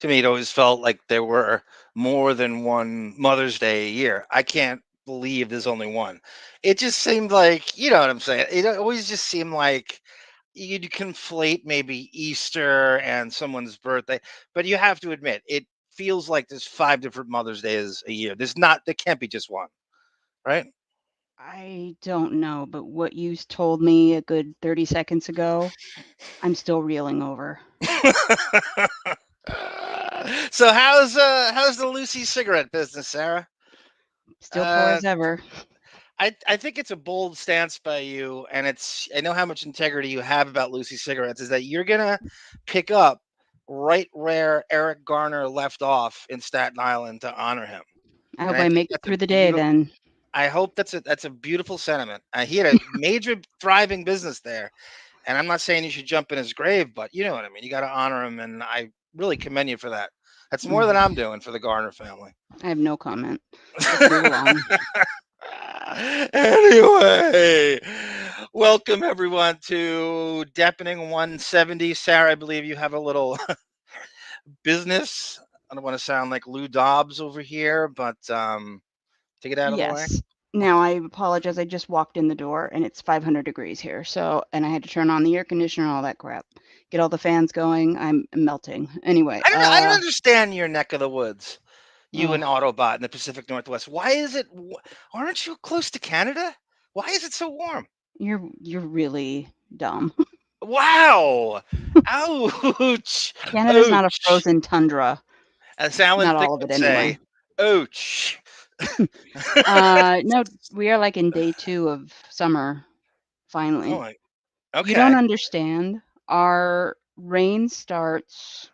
To me, it always felt like there were more than one Mother's Day a year. I can't believe there's only one. It just seemed like, you know what I'm saying? It always just seemed like you'd conflate maybe Easter and someone's birthday, but you have to admit, it feels like there's 5 different Mother's Days a year. There can't be just one, right? I don't know, but what you told me a good 30 seconds ago, I'm still reeling over. So how's the Lucy cigarette business, Sarah? Still poor Uh as ever. I think it's a bold stance by you, and I know how much integrity you have about Lucy cigarettes. Is that you're gonna pick up right where Eric Garner left off in Staten Island to honor him, I and hope I I think make it that's a through the day beautiful. then. I hope that's a beautiful sentiment. He had a major thriving business there, and I'm not saying you should jump in his grave, but you know what I mean. You got to honor him, and I really commend you for that. That's more than Mm, I'm doing for the Garner family. I have no comment. Let's move along. Anyway, welcome everyone to Deppening 170. Sarah, I believe you have a little business. I don't want to sound like Lou Dobbs over here, but take it out of the way. Yes. Now I apologize. I just walked in the door and it's 500 degrees here. So, and I had to turn on the air conditioner and all that crap. Get all the fans going. I'm melting. Anyway, I don't understand your neck of the woods. You and oh, Autobot in the Pacific Northwest. Why is it? Aren't you close to Canada? Why is it so warm? you're really dumb. Wow! Ouch! Canada's not a Ouch! frozen tundra. As Alan Not Thicke all of it would anyway. say, ouch. No, we are like in day 2 of summer Oh, finally. my, You don't okay. understand. Our rain starts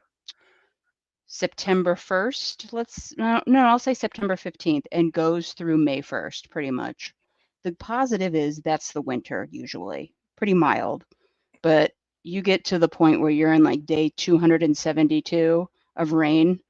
September 1st. No, I'll say September 15th and goes through May 1st pretty much. The positive is that's the winter usually. Pretty mild, but you get to the point where you're in like day 272 of rain.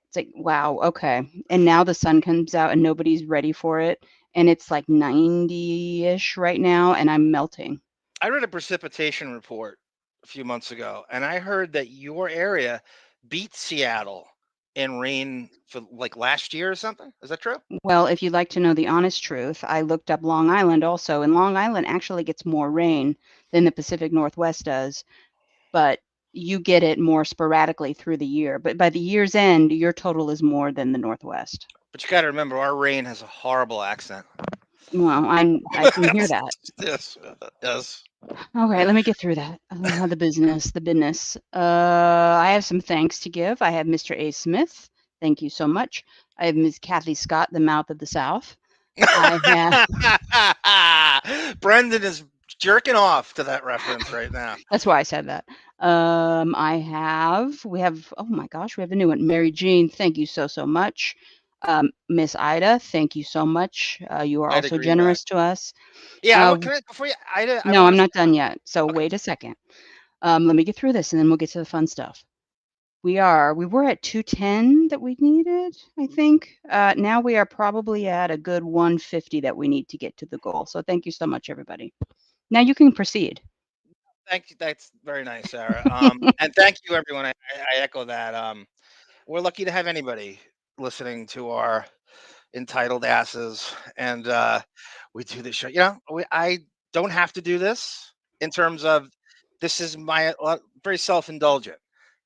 It's like, wow, okay. And now the sun comes out and nobody's ready for it. And it's like 90-ish right now, and I'm melting. I read a precipitation report a few months ago, and I heard that your area beat Seattle in rain for like last year or something. Is that true? Well, if you'd like to know the honest truth, I looked up Long Island also, and Long Island actually gets more rain than the Pacific Northwest does, but you get it more sporadically through the year. But by the year's end, your total is more than the Northwest. But you got to remember, our rain has a horrible accent. Well, I can hear that. Yes, yes. Okay, let me get through that. The business, the business. I have some thanks to give. I have Mr. A. Smith. Thank you so much. I have Ms. Kathy Scott, the mouth of the South. I have, Brendan is jerking off to that reference right now. that's why I said that. We have, oh my gosh, we have a new one. Mary Jean, thank you so, so much. Miss Ida, thank you so much. You are Ida also Greenback. generous to us. Yeah, Uh, can I before you? I no, want I'm to. not done yet. So Okay. wait a second. Let me get through this and then we'll get to the fun stuff. We were at 210 that we needed, I think. Now we are probably at a good 150 that we need to get to the goal. So thank you so much, everybody. Now you can proceed. Thank you. That's very nice, Sarah. And thank you, everyone. I echo that. We're lucky to have anybody listening to our entitled asses, and we do this show. I don't have to do this in terms of this is my very self-indulgent,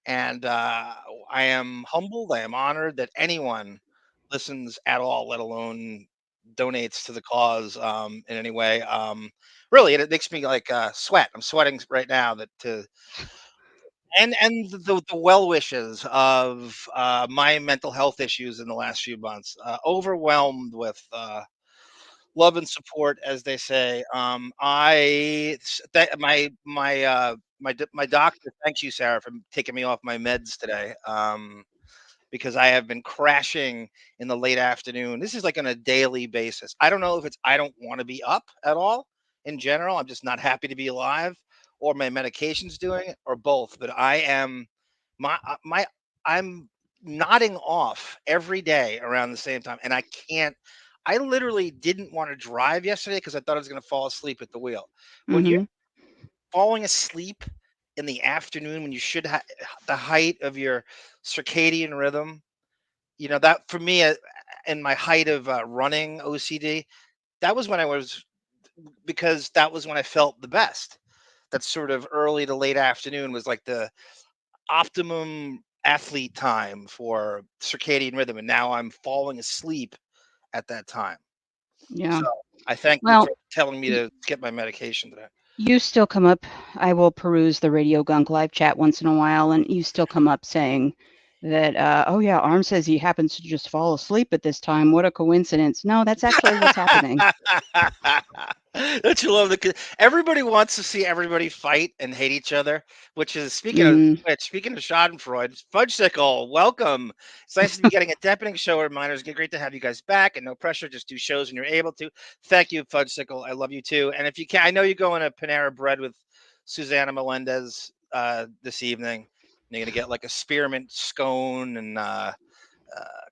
and I am humbled. I am honored that anyone listens at all, let alone donates to the cause in any way. Really, it makes me like sweat. I'm sweating right now that to and the well wishes of my mental health issues in the last few months, overwhelmed with love and support, as they say. My doctor. Thanks you, Sarah, for taking me off my meds today. Because I have been crashing in the late afternoon. This is like on a daily basis. I don't know if it's I don't want to be up at all in general. I'm just not happy to be alive, or my medication's doing it, or both. But I am my I'm nodding off every day around the same time, and I can't. I literally didn't want to drive yesterday because I thought I was going to fall asleep at the wheel. When you're Hmm. falling asleep in the afternoon when you should have the height of your circadian rhythm. That for me, in my height of running OCD, that was when I was because that was when I felt the best. That sort of early to late afternoon was like the optimum athlete time for circadian rhythm, and now I'm falling asleep at that time. Yeah. So I thank you Well, for telling me y to skip my medication today. you still come up. I will peruse the Radio Gunk live chat once in a while, and you still come up saying that, "Oh, yeah, Arm says he happens to just fall asleep at this time. What a coincidence." No, that's actually what's happening. Don't you love everybody wants to see everybody fight and hate each other, which is speaking of Mm. which, speaking of Schadenfreude, Fudgesicle, welcome. It's nice to be getting a Deppening show reminders. Great to have you guys back, and no pressure, just do shows when you're able to. Thank you, Fudgesicle. I love you too. And if you can, I know you're going to Panera Bread with Susanna Melendez this evening. You're gonna get like a spearmint scone and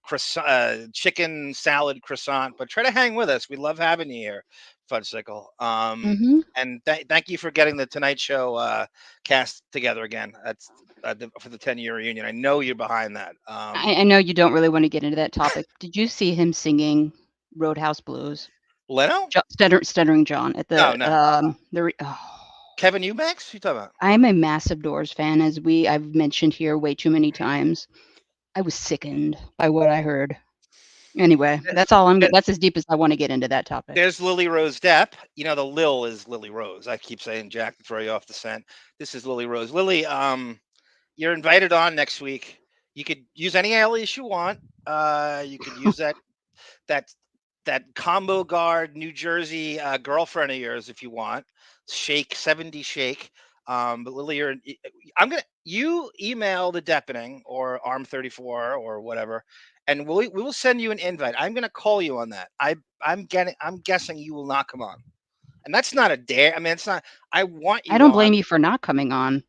croissant, chicken salad croissant. But try to hang with us. We love having you here, Fudgesicle. Mhm. And thank you for getting the Tonight Show cast together again. That's for the 10-year reunion. I know you're behind that. I know you don't really wanna get into that topic. Did you see him singing Roadhouse Blues? Leno? Stuttering John at No, no. the re oh. Kevin Eubanks? Who you talking about? I'm a massive Doors fan, as I've mentioned here way too many times. I was sickened by what I heard. Anyway, that's as deep as I wanna get into that topic. There's Lily Rose Depp. The Lil is Lily Rose. I keep saying Jack to throw you off the scent. This is Lily Rose. Lily, you're invited on next week. You could use any alias you want. You could use that that combo guard New Jersey girlfriend of yours if you want. Shake 70 Shake. But Lily, you email the Deppening or Arm 34 or whatever, and we will send you an invite. I'm gonna call you on that. I'm guessing you will not come on, and that's not a dare. I mean, it's not. I want I you don't blame on. you for not coming on.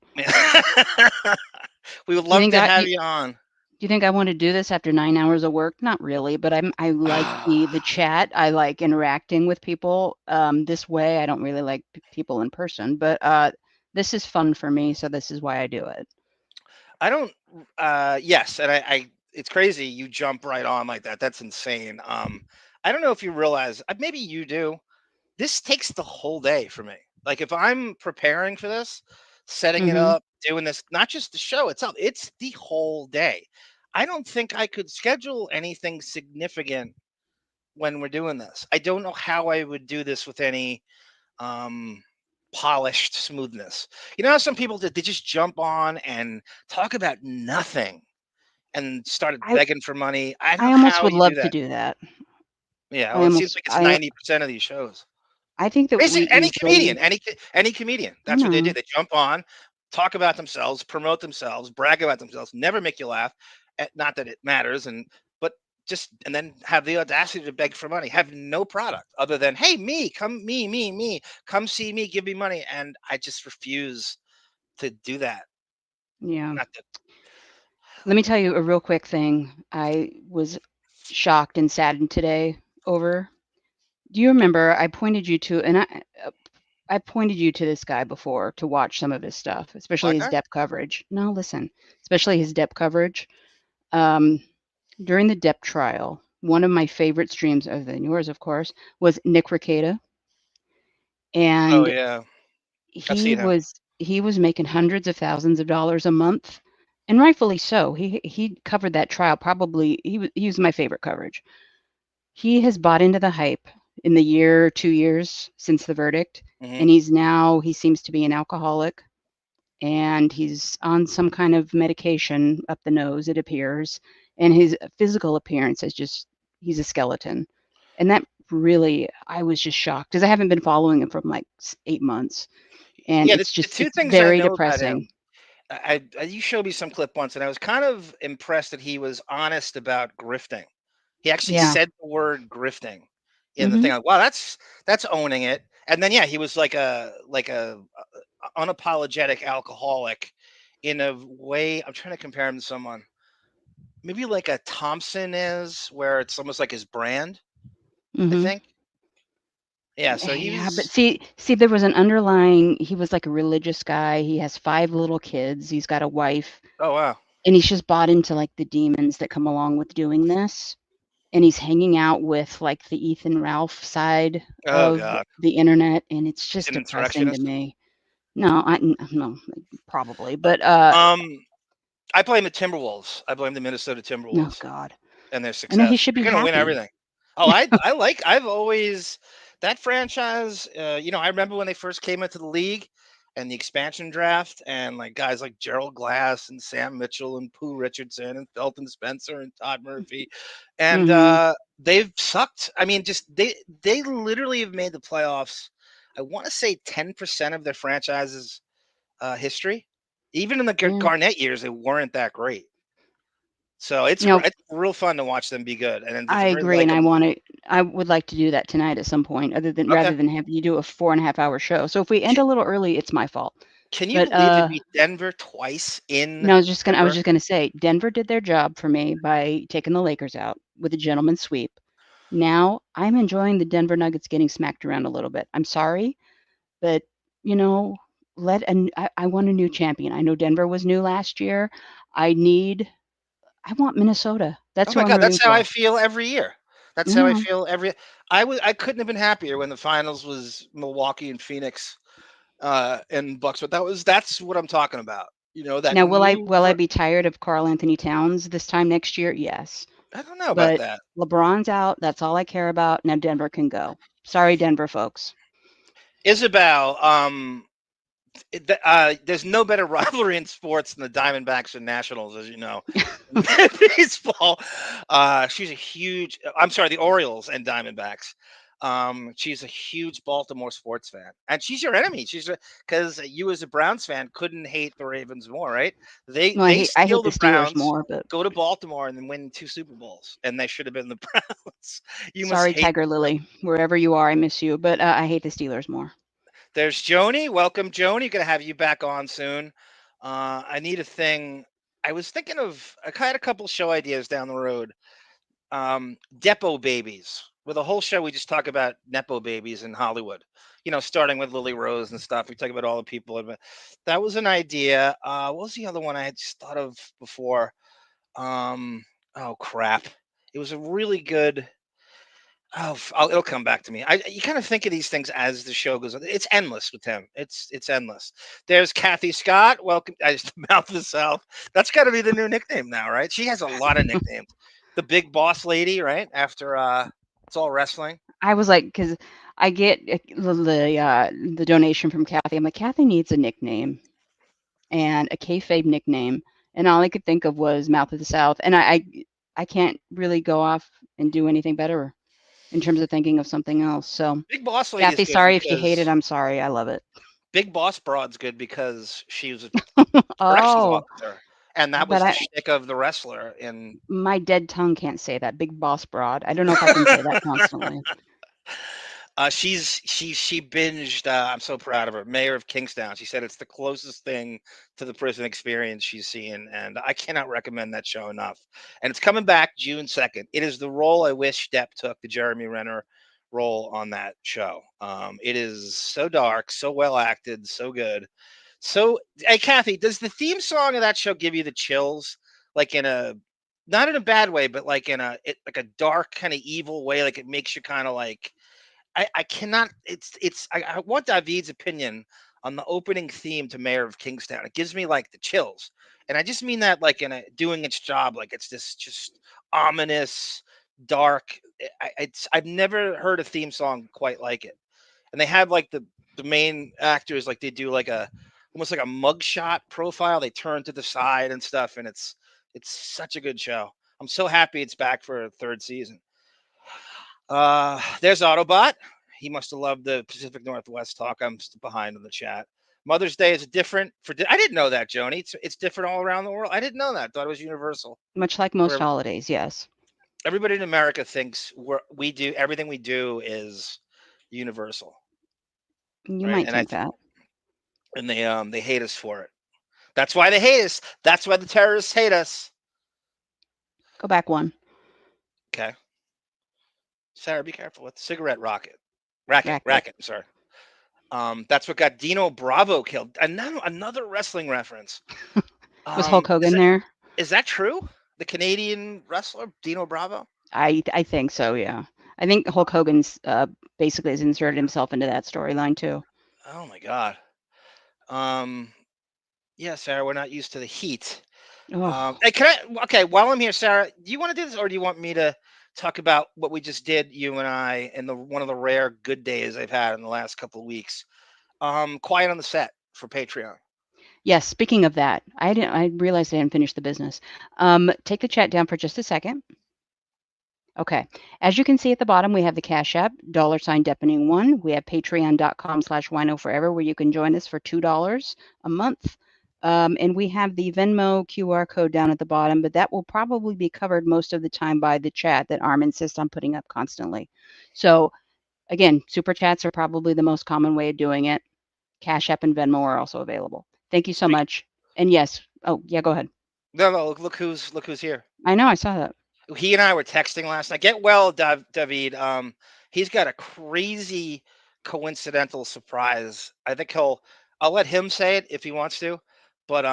We would Do you love think to I have do you on. you think I wanna do this after 9 hours of work? Not really, but I like the chat. I like interacting with people, this way. I don't really like people in person, but, this is fun for me, so this is why I do it. I don't. Yes, and it's crazy. You jump right on like that. That's insane. I don't know if you realize. Maybe you do. This takes the whole day for me. Like if I'm preparing for this, setting it Mhm. up, doing this, not just the show itself. It's the whole day. I don't think I could schedule anything significant when we're doing this. I don't know how I would do this with any um polished smoothness. You know how some people did they just jump on and talk about nothing and started I begging for money. I don't I know almost how would you do love to that. do that. Yeah, I well, it seems almost like it's 90% of these shows. I think that we Basically, any easily comedian, any comedian, I that's what they do. know. They jump on, talk about themselves, promote themselves, brag about themselves, never make you laugh. Not that it matters, but just and then have the audacity to beg for money. Have no product other than hey, me, come me, come see me, give me money, and I just refuse to do that. Yeah. Not that. Let me tell you a real quick thing I was shocked and saddened today over. Do you remember I pointed you to I pointed you to this guy before to watch some of his stuff, especially Black his guy? Depp coverage. No, listen, especially his Depp coverage. Um, During the Depp trial, one of my favorite streams, other than yours, of course, was Nick Rekieta, Oh and yeah, I've he seen him. was he was making hundreds of thousands of dollars a month, and rightfully so. He covered that trial probably. He was my favorite coverage. He has bought into the hype in the year, 2 years since the verdict, Hmm. and he seems to be an alcoholic, and he's on some kind of medication up the nose, it appears, and his physical appearance is just he's a skeleton. And that really I was just shocked because I haven't been following him from, like, 8 months, and Yeah, the two it's things I very know about depressing. him. You showed me some clip once, and I was kind of impressed that he was honest about grifting. He actually Yeah. said the word grifting in the thing. Mhm. Like, wow, that's owning it. And then yeah, he was like a unapologetic alcoholic in a way. I'm trying to compare him to someone, maybe like a Thompson is, where it's almost like his brand. I Mhm. think Yeah, so he Yeah, but was. see, there was an underlying. He was like a religious guy. He has 5 little kids. He's got a wife, Oh wow. and he's just bought into like the demons that come along with doing this. And he's hanging out with like the Ethan Ralph side Oh of god. the internet, and it's He's just an depressing to insurrectionist. me. No, no, probably, but Um, I blame the Timberwolves. I blame the Minnesota oh Timberwolves God, and their and he success. should be They're gonna win happy. everything. Oh, I've always that franchise. I remember when they first came into the league and the expansion draft, and like guys like Gerald Glass and Sam Mitchell and Pooh Richardson and Felton Spencer and Todd Murphy, and Hmm. they've sucked. I mean, just they literally have made the playoffs. I want to say 10% of their franchises history. Even in the Yeah. Garnett years, they weren't that great. So it's No, it's real fun to watch them be good, and it's I a very agree, and likable. I would like to do that tonight at some point, other than Okay, rather than have you do a 4.5 hour show. So if we end can, a little early, it's my fault. can you But believe they beat Denver twice in no, I was Denver? just gonna say Denver did their job for me by taking the Lakers out with a gentleman's sweep. Now I'm enjoying the Denver Nuggets getting smacked around a little bit. I'm sorry, but you know, I want a new champion. I know Denver was new last year. I need I want Minnesota. Oh That's who my I'm God, rooting that's how I for. feel every year. That's how I Yeah. feel every. I couldn't have been happier when the finals was Milwaukee and Phoenix, and Bucks. But that's what I'm talking about. That Now, new. will I be tired of Carl Anthony Towns this time next year? Yes. I don't know about But that. LeBron's out. That's all I care about. Now Denver can go. Sorry, Denver folks. Isabel, there's no better rivalry in sports than the Diamondbacks and Nationals, as you know. In baseball, she's a huge. I'm sorry, the Orioles and Diamondbacks. She's a huge Baltimore sports fan, and she's your enemy. Because you, as a Browns fan, couldn't hate the Ravens more, right? They No, they I hate steal the the Steelers Browns, more, but go to Baltimore, and then win 2 Super Bowls, and they should have been the Browns. You must sorry, hate. Tiger Lily. Wherever you are, I miss you. But I hate the Steelers more. There's Joni. Welcome, Joni. Gonna have you back on soon. I need a thing. I was thinking of. I had a couple show ideas down the road. Depo babies. With a whole show, we just talk about nepo babies in Hollywood. Starting with Lily Rose and stuff. We talk about all the people. That was an idea. What was the other one I had just thought of before? Oh crap! It was a really good. It'll come back to me. You kind of think of these things as the show goes on. It's endless with him. It's endless. There's Kathy Scott. Welcome. I just mouth this out. That's got to be the new nickname now, right? She has a lot of nicknames. The Big Boss Lady, right? After it's all wrestling. I was like, because I get the donation from Kathy. I'm like, Kathy needs a nickname and a kayfabe nickname, and all I could think of was Mouth of the South, and I can't really go off and do anything better in terms of thinking of something else. So, Big Boss Lady is Kathy, good sorry if you hate it. because I'm sorry. I love it. Big Boss Broad's good because she was a corrections Oh, officer, and that but was the shtick of the wrestler. my dead tongue can't say that. Big boss broad. I don't know if I can say that constantly. She binged. I'm so proud of her. Mayor of Kingstown. She said it's the closest thing to the prison experience she's seen, and I cannot recommend that show enough. And it's coming back June 2nd. It is the role I wish Depp took, the Jeremy Renner role on that show. It is so dark, so well acted, so good. So, hey, Kathy, does the theme song of that show give you the chills, like in a not in a bad way, but like like a dark kind of evil way? Like it makes you kind of like I cannot. I want David's opinion on the opening theme to Mayor of Kingstown. It gives me like the chills, and I just mean that like in a doing its job. Like it's this just ominous, dark. I've never heard a theme song quite like it. And they have like the main actors like they do like a almost like a mugshot profile. They turn to the side and stuff, and it's such a good show. I'm so happy it's back for a third season. There's Autobot. He must have loved the Pacific Northwest talk. I'm behind in the chat. Mother's Day is different for. I didn't know that, Joni. It's different all around the world. I didn't know that. I thought it was universal. Much like most For holidays, yes. everybody in America thinks we do everything we do is universal, You right? might think that. And they hate us for it. That's why they hate us. That's why the terrorists hate us. Go back one. Okay, Sarah, be careful with the cigarette rocket. Racket. Racket. I'm sorry. That's what got Dino Bravo killed. And now another wrestling reference. Was Hulk Is Hogan that there? is that true? The Canadian wrestler Dino Bravo? I think so, yeah. I think Hulk Hogan's basically has inserted himself into that storyline too. Oh my god. Um, yeah, Sarah, we're not used to the heat. Oh, Hey, okay, while I'm here, Sarah, do you want to do this or do you want me to talk about what we just did, you and I, and the one of the rare good days I've had in the last couple of weeks? Quiet on the Set for Patreon. yes, speaking of that, I realized I hadn't finished the business. Take the chat down for just a second. Okay. As you can see at the bottom, we have the Cash App, $Deppening1. We have patreon.com/wino forever, where you can join us for $2 a month. And we have the Venmo QR code down at the bottom, but that will probably be covered most of the time by the chat that Arm insists on putting up constantly. So again, super chats are probably the most common way of doing it. Cash App and Venmo are also available. Thank you so Speak. much. And yes, oh yeah, go ahead. No, no, look who's here. I know I saw that. He and I were texting last night. Get well, David. He's got a crazy coincidental surprise. I think I'll let him say it if he wants to, but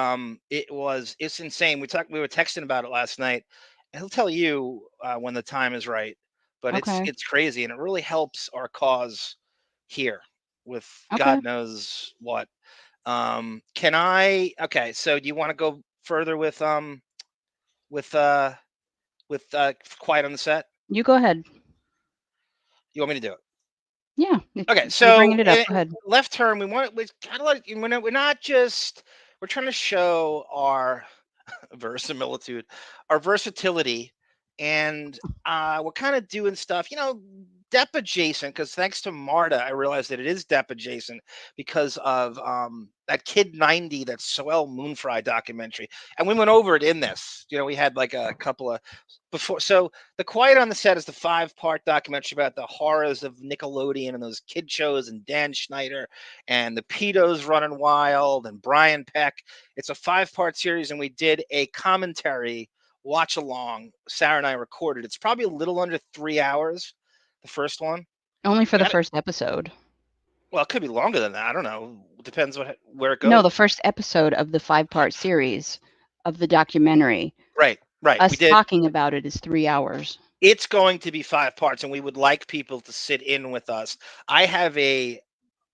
it's insane. We were texting about it last night. And he'll tell you when the time is right. But it's Okay. it's crazy, and it really helps our cause here with Okay. God knows what. Can I? Okay, so do you want to go further with uh with Quiet on the Set? You go ahead. You want me to do it? Yeah, if Okay, you're bringing so it up, go ahead. left turn, we kind of like we're not just we're trying to show our verisimilitude, our versatility, and we're kind of doing stuff, Depp adjacent. Because thanks to Marta, I realized that it is Depp adjacent because of that Kid 90, that Soel Moonfry documentary, and we went over it in this. We had like a couple of before. So the Quiet on the Set is the 5-part documentary about the horrors of Nickelodeon and those kid shows and Dan Schneider and the pedos running wild and Brian Peck. It's a 5-part series, and we did a commentary watch along. Sarah and I recorded. It's probably a little under 3 hours. The first one. Only for I the got it. first episode. Well, it could be longer than that. I don't know. It depends where it No, goes. the first episode of the 5-part series of the documentary. Right, right. We Us did. talking about it is 3 hours. It's going to be 5 parts, and we would like people to sit in with us. I have a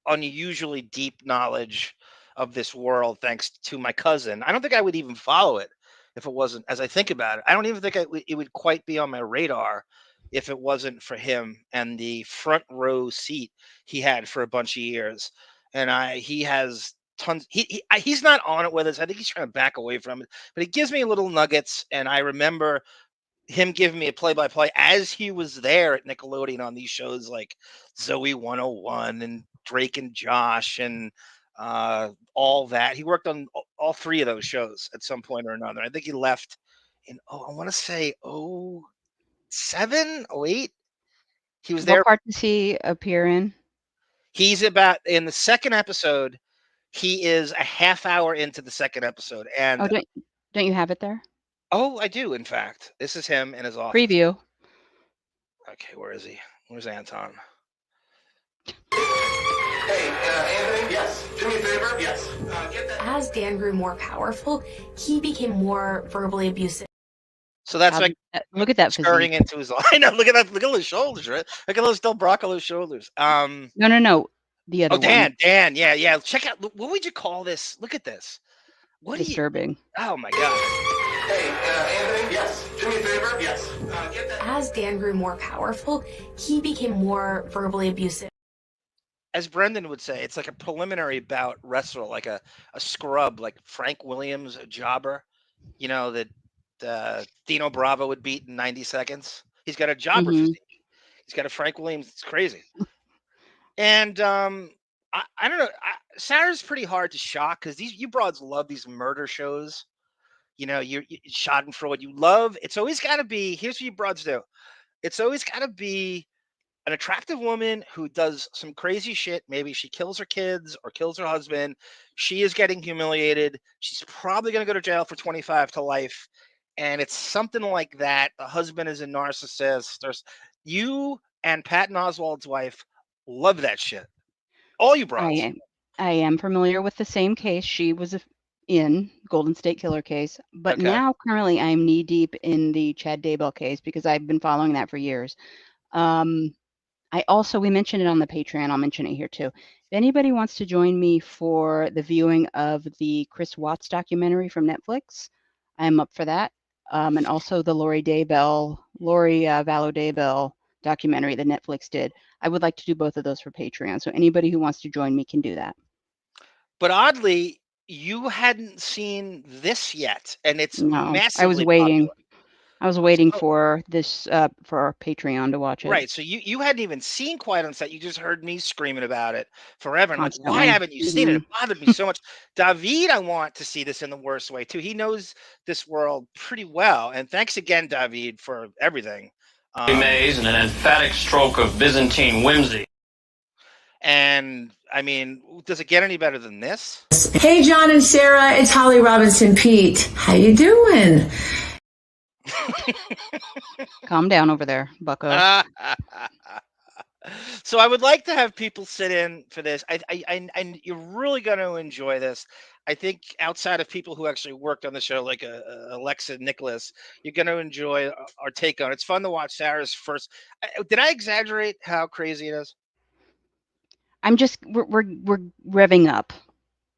unusually deep knowledge of this world thanks to my cousin. I don't think I would even follow it if it wasn't, as I think about it. I don't even think it would quite be on my radar if it wasn't for him and the front row seat he had for a bunch of years. And he has tons. He's not on it with us. I think he's trying to back away from it, but he gives me little nuggets. And I remember him giving me a play-by-play as he was there at Nickelodeon on these shows like Zoe 101 and Drake and Josh and all that. He worked on all 3 of those shows at some point or another. I think he left in I want to say 07, 08. He was What there. part does he appear in? He's about in the second episode. He is a half hour into the second episode, Oh, and don't you have it there? I do. In fact, this is him in his office. Preview. Okay, where is he? Where's Anton? Hey, Anthony? Yes. Do me a favor? Yes. Get that. As Dan grew more powerful, he became more verbally abusive. So that's like Look at that scurrying physique. into his line. Look at that. Look at those shoulders, right? Look at those Del Broccolo shoulders. No. The other Oh, one. Dan. Yeah. Check out. What would you call this? Look at this. What do you? Disturbing. Oh my God. Hey, Anthony? Yes. Do me a favor? Yes. Get that. As Dan grew more powerful, he became more verbally abusive. As Brendan would say, it's like a preliminary bout wrestler, like a scrub, like Frank Williams, a jobber. That Dino Bravo would beat in 90 seconds. He's got a jobber Mm-hmm. physique. He's got a Frank Williams. It's crazy. And I don't know. Sarah's pretty hard to shock because you broads love these murder shows. You Schadenfreude. You love. It's always got to be. Here's what you broads do. It's always got to be an attractive woman who does some crazy shit. Maybe she kills her kids or kills her husband. She is getting humiliated. She's probably going to go to jail for 25 to life. And it's something like that. The husband is a narcissist. You and Patton Oswald's wife Love that shit. All you bros. I am familiar with the same case. She was in Golden State Killer case, but Okay. now currently I'm knee deep in the Chad Daybell case because I've been following that for years. We mentioned it on the Patreon. I'll mention it here too. If anybody wants to join me for the viewing of the Chris Watts documentary from Netflix, I'm up for that. And also the Lori Vallow Daybell documentary that Netflix did. I would like to do both of those for Patreon. So anybody who wants to join me can do that. But oddly, you hadn't seen this yet, and it's No, massively waiting. popular. I was waiting So- for this for our Patreon to watch it. Right. So you hadn't even seen Quiet on Set. You just heard me screaming about it forever. And like, why Constantly. haven't you seen it? It bothered me so much. David, I want to see this in the worst way too. He knows this world pretty well. And thanks again, David, for everything. Maze and an emphatic stroke of Byzantine whimsy. And I mean, does it get any better than this? Hey, John and Sarah, it's Holly Robinson Pete. How you doing? Calm down over there, bucko. So I would like to have people sit in for this. I you're really going to enjoy this. I think outside of people who actually worked on the show, like Alexa Nicholas, you're going to enjoy our take on it. It's fun to watch Sarah's first. Did I exaggerate how crazy it is? We're revving up,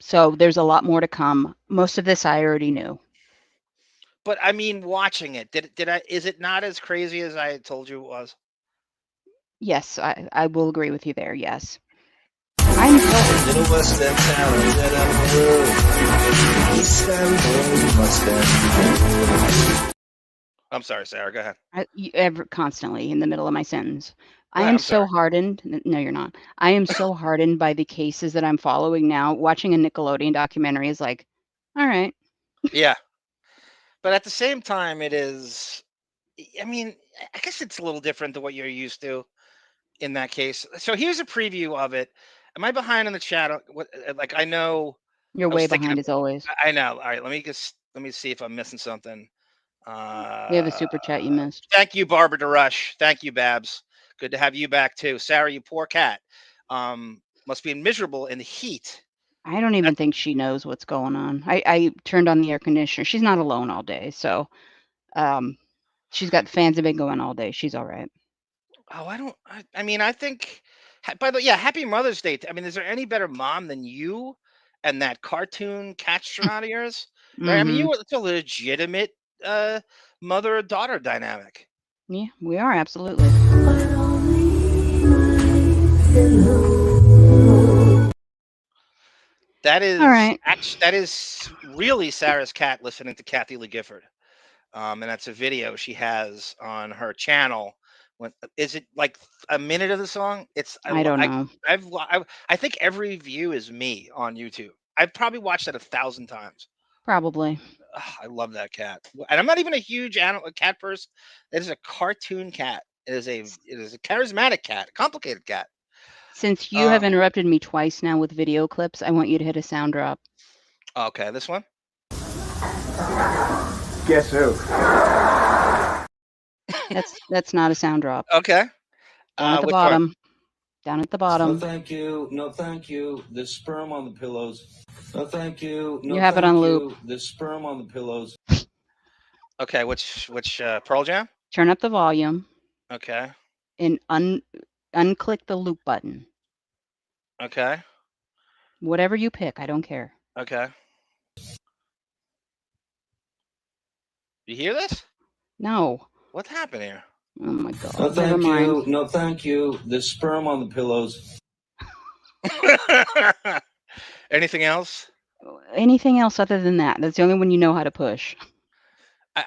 so there's a lot more to come. Most of this I already knew. But I mean, watching it, did I? Is it not as crazy as I told you it was? Yes, I will agree with you there. Yes, I'm so Little West End town, dead on the road. East End, West End. I'm sorry, Sarah. Go ahead. constantly in the middle of my sentence. Well, I am I'm so sorry. hardened. No, you're not. I am so hardened by the cases that I'm following now. Watching a Nickelodeon documentary is like, all right. Yeah. But at the same time, it is. I mean, I guess it's a little different than what you're used to in that case. So here's a preview of it. Am I behind in the chat? What? Like I know. You're I was way thinking behind as always. I know. All right. Let me see if I'm missing something. We have a super chat you missed. Thank you, Barbara DeRush. Thank you, Babs. Good to have you back too. Sarah, you poor cat. Must be miserable in the heat. I don't even think she knows what's going on. I turned on the air conditioner. She's not alone all day, so she's got fans have been going all day. She's all right. Oh, I mean, I think. By the way, yeah, Happy Mother's Day. I mean, is there any better mom than you and that cartoon cat astronaut of yours? Right? I mean, it's a legitimate mother-daughter dynamic. Yeah, we are absolutely. That is All right. that is really Sarah's cat listening to Kathy Lee Gifford. And that's a video she has on her channel. Is it like a minute of the song? I don't know. I think every view is me on YouTube. I've probably watched that 1,000 times. Probably. I love that cat, and I'm not even a huge cat person. It is a cartoon cat. It is a charismatic cat, a complicated cat. Since you have interrupted me twice now with video clips, I want you to hit a sound drop. Okay, this one. Guess who? That's not a sound drop. Okay. Down at the which bottom. one? Down at the bottom. No, thank you. No, thank you. There's sperm on the pillows. No, thank you. No, You have it thank on you. loop. There's sperm on the pillows. Okay, which Pearl Jam? Turn up the volume Okay. and unclick the loop button. Okay. Whatever you pick, I don't care. Okay. You hear this? No. What happened here? Oh my god. No, Never thank mind. you. No, thank you. There's sperm on the pillows. Anything else? Anything else other than that? That's the only one you know how to push.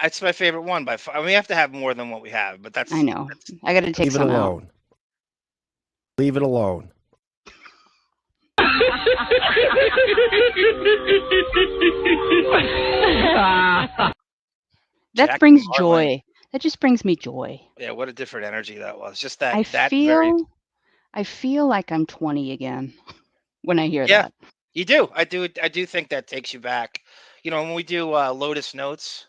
It's my favorite one by far. I mean, we have to have more than what we have, but that's. I know. I got to take Leave it some out. alone. Leave it alone. That Jack brings Marlin. joy. That just brings me joy. Yeah, what a different energy that was. Just that. I feel like I'm 20 again when I hear Yeah. that. You do. I do think that takes you back. You know, when we do Lotus Notes,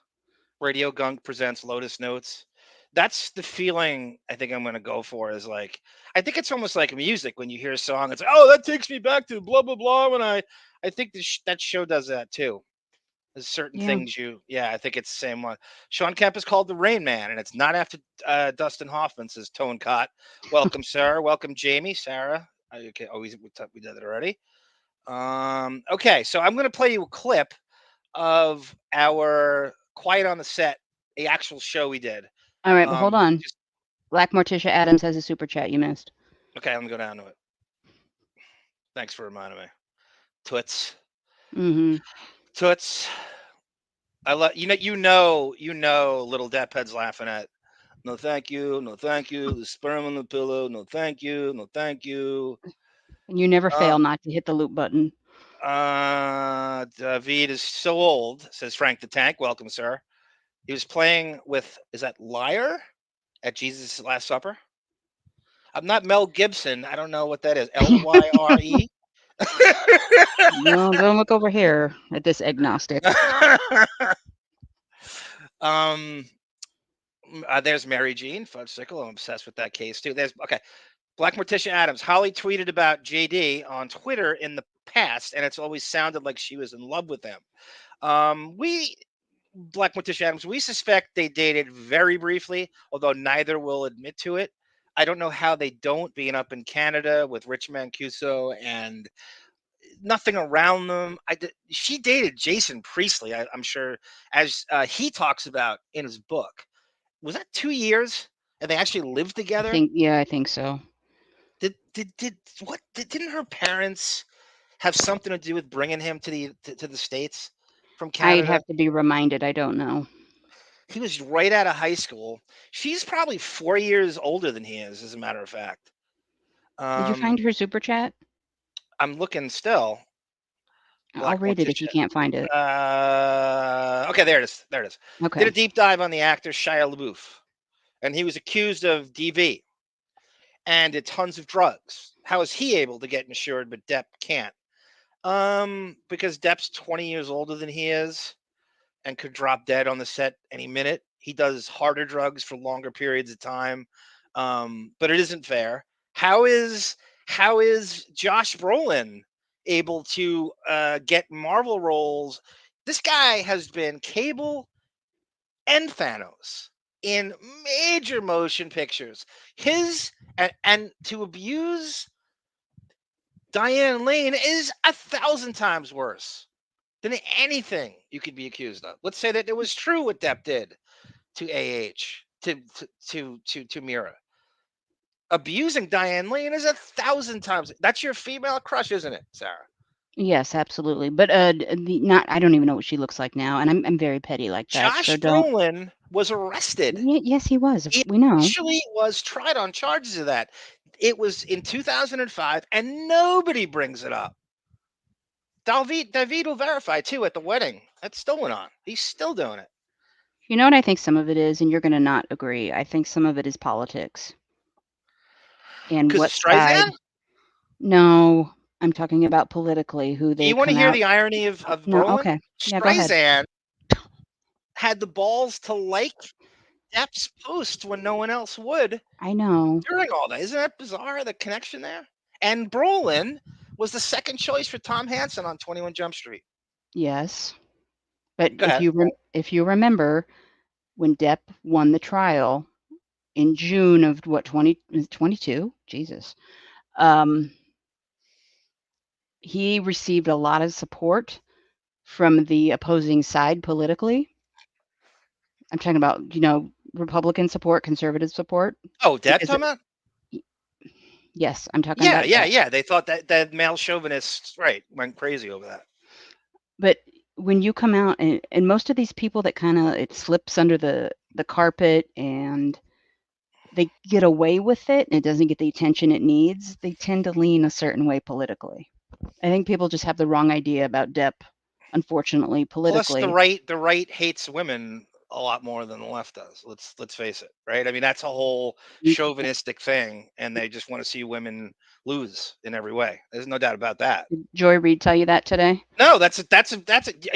Radio Gunk presents Lotus Notes. that's the feeling I think I'm gonna go for. Is like, I think it's almost like music when you hear a song. It's like, oh, that takes me back to blah blah blah. When I think that show does that too. There's certain Yeah. things I think it's the same one. Sean Kemp is called the Rain Man, and it's not after Dustin Hoffman, says Tone Cott. Welcome, Sarah. Welcome, Jamie. Sarah. Okay, we did it already. Okay, so I'm gonna play you a clip of our Quiet on the Set, the actual show we did. All right, but hold on. Just, Black Morticia Adams has a super chat you missed. okay, let me go down to it. Thanks for reminding me. Toots. Mm-hmm. Toots. I love you know little Depp head's laughing at. No thank you, no thank you. The sperm on the pillow, no thank you, no thank you. And you never fail not to hit the loop button. David is so old, says Frank the Tank. Welcome, sir. He was playing with, is that Liar at Jesus' Last Supper? I'm not Mel Gibson. I don't know what that is. Lyre. No, don't look over here at this agnostic. There's Mary Jean Fudgesicle. I'm obsessed with that case too. Okay. Black Morticia Adams. Holly tweeted about JD on Twitter in the past, and it's always sounded like she was in love with him. Black Morticia Adams, we suspect they dated very briefly, although neither will admit to it. I don't know how they don't, being up in Canada with Rich Mancuso and nothing around them. She dated Jason Priestley, I'm sure, as he talks about in his book. Was that 2 years? And they actually lived together? I think so. Didn't her parents have something to do with bringing him to the States from Canada? I'd have to be reminded. I don't know. He was right out of high school. She's probably 4 years older than he is, as a matter of fact. Did you find her super chat? I'm looking still. I'll read it if you can't find it. Okay, there it is. Okay. Did a deep dive on the actor Shia LaBeouf, and he was accused of DV and did tons of drugs. How is he able to get insured, but Depp can't? Because Depp's 20 years older than he is and could drop dead on the set any minute. He does harder drugs for longer periods of time. But it isn't fair. How is Josh Brolin able to get Marvel roles? This guy has been Cable and Thanos in major motion pictures. And to abuse Diane Lane is 1,000 times worse than anything you could be accused of. Let's say that it was true what Depp did to to Mira. Abusing Diane Lane is 1,000 times. That's your female crush, isn't it, Sarah? Yes, absolutely. But I don't even know what she looks like now, and I'm very petty like that. Josh Brolin was arrested. Yes, he was. We know. He actually was tried on charges of that. It was in 2005, and nobody brings it up. David will verify too at the wedding. That's still went on. He's still doing it. You know what I think some of it is, and you're going to not agree. I think some of it is politics. And what side? No, I'm talking about politically. Who they? You want to hear the irony of Brolin? No, okay. Yeah, go ahead. Had the balls to like Depp's post when no one else would. I know. During all that, isn't that bizarre? The connection there. And Brolin was the second choice for Tom Hansen on 21 Jump Street. Yes, but if you remember, when Depp won the trial in June of 2022, Jesus, he received a lot of support from the opposing side politically. I'm talking about, Republican support, conservative support. Oh, Depp talking about? Yes, I'm talking about. Yeah. They thought that male chauvinists, went crazy over that. But when you come out, and most of these people that kind of, it slips under the carpet and they get away with it and it doesn't get the attention it needs, they tend to lean a certain way politically. I think people just have the wrong idea about Depp, unfortunately, politically. Plus, the right hates women a lot more than the left does. Let's face it, right? I mean, that's a whole chauvinistic thing, and they just want to see women lose in every way. There's no doubt about that. Did Joy Reid tell you that today? No, that's Are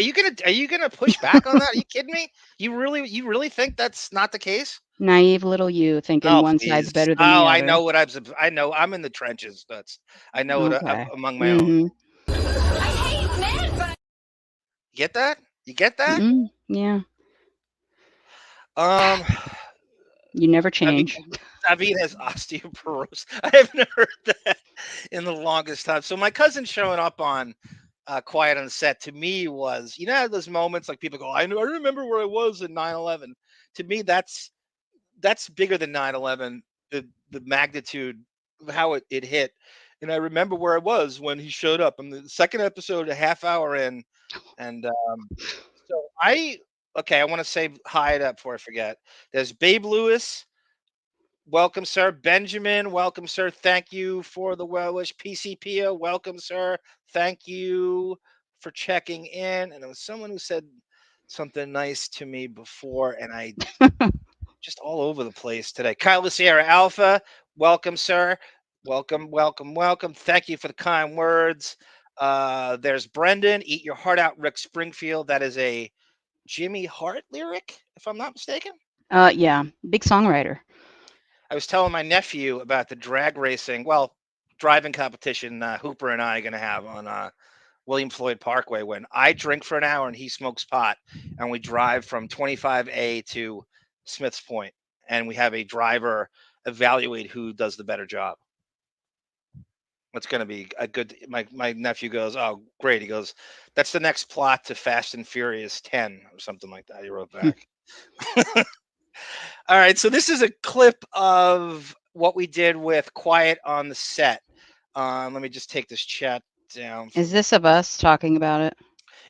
you gonna push back on that? Are you kidding me? You really think that's not the case? Naive little you thinking Oh, one please. side's better than the Oh, other. I know what I know. I'm in the trenches. I know it Okay. among my own. Mhm. I hate men, but You get that? You get that? Yeah. Um, You never David, change. David has osteoporosis. I haven't heard that in the longest time. So my cousin showing up on Quiet on Set to me was, those moments like people go, I remember where I was in 9/11. To me, that's bigger than 9/11. The magnitude of how it hit. And I remember where I was when he showed up. I'm the second episode, a half hour in, and so I want to say hi to that before I forget. There's Babe Lewis. Welcome, sir. Benjamin, welcome, sir. Thank you for the well wish. PCPO, welcome, sir. Thank you for checking in. And there was someone who said something nice to me before, and I just all over the place today. Kyle Sierra Alpha, welcome, sir. Welcome, welcome, welcome. Thank you for the kind words. There's Brendan, Eat Your Heart Out, Rick Springfield. That is a Jimmy Hart lyric, if I'm not mistaken. Yeah, big songwriter. I was telling my nephew about the drag racing, driving competition Hooper and I are going to have on William Floyd Parkway when I drink for an hour and he smokes pot, and we drive from 25A to Smith's Point, and we have a driver evaluate who does the better job. It's going to be a good. My nephew goes, "Oh, great!" He goes, "That's the next plot to Fast and Furious 10 or something like that." He wrote back. All right, so this is a clip of what we did with Quiet on the Set. Let me just take this chat down. Is this of us talking about it?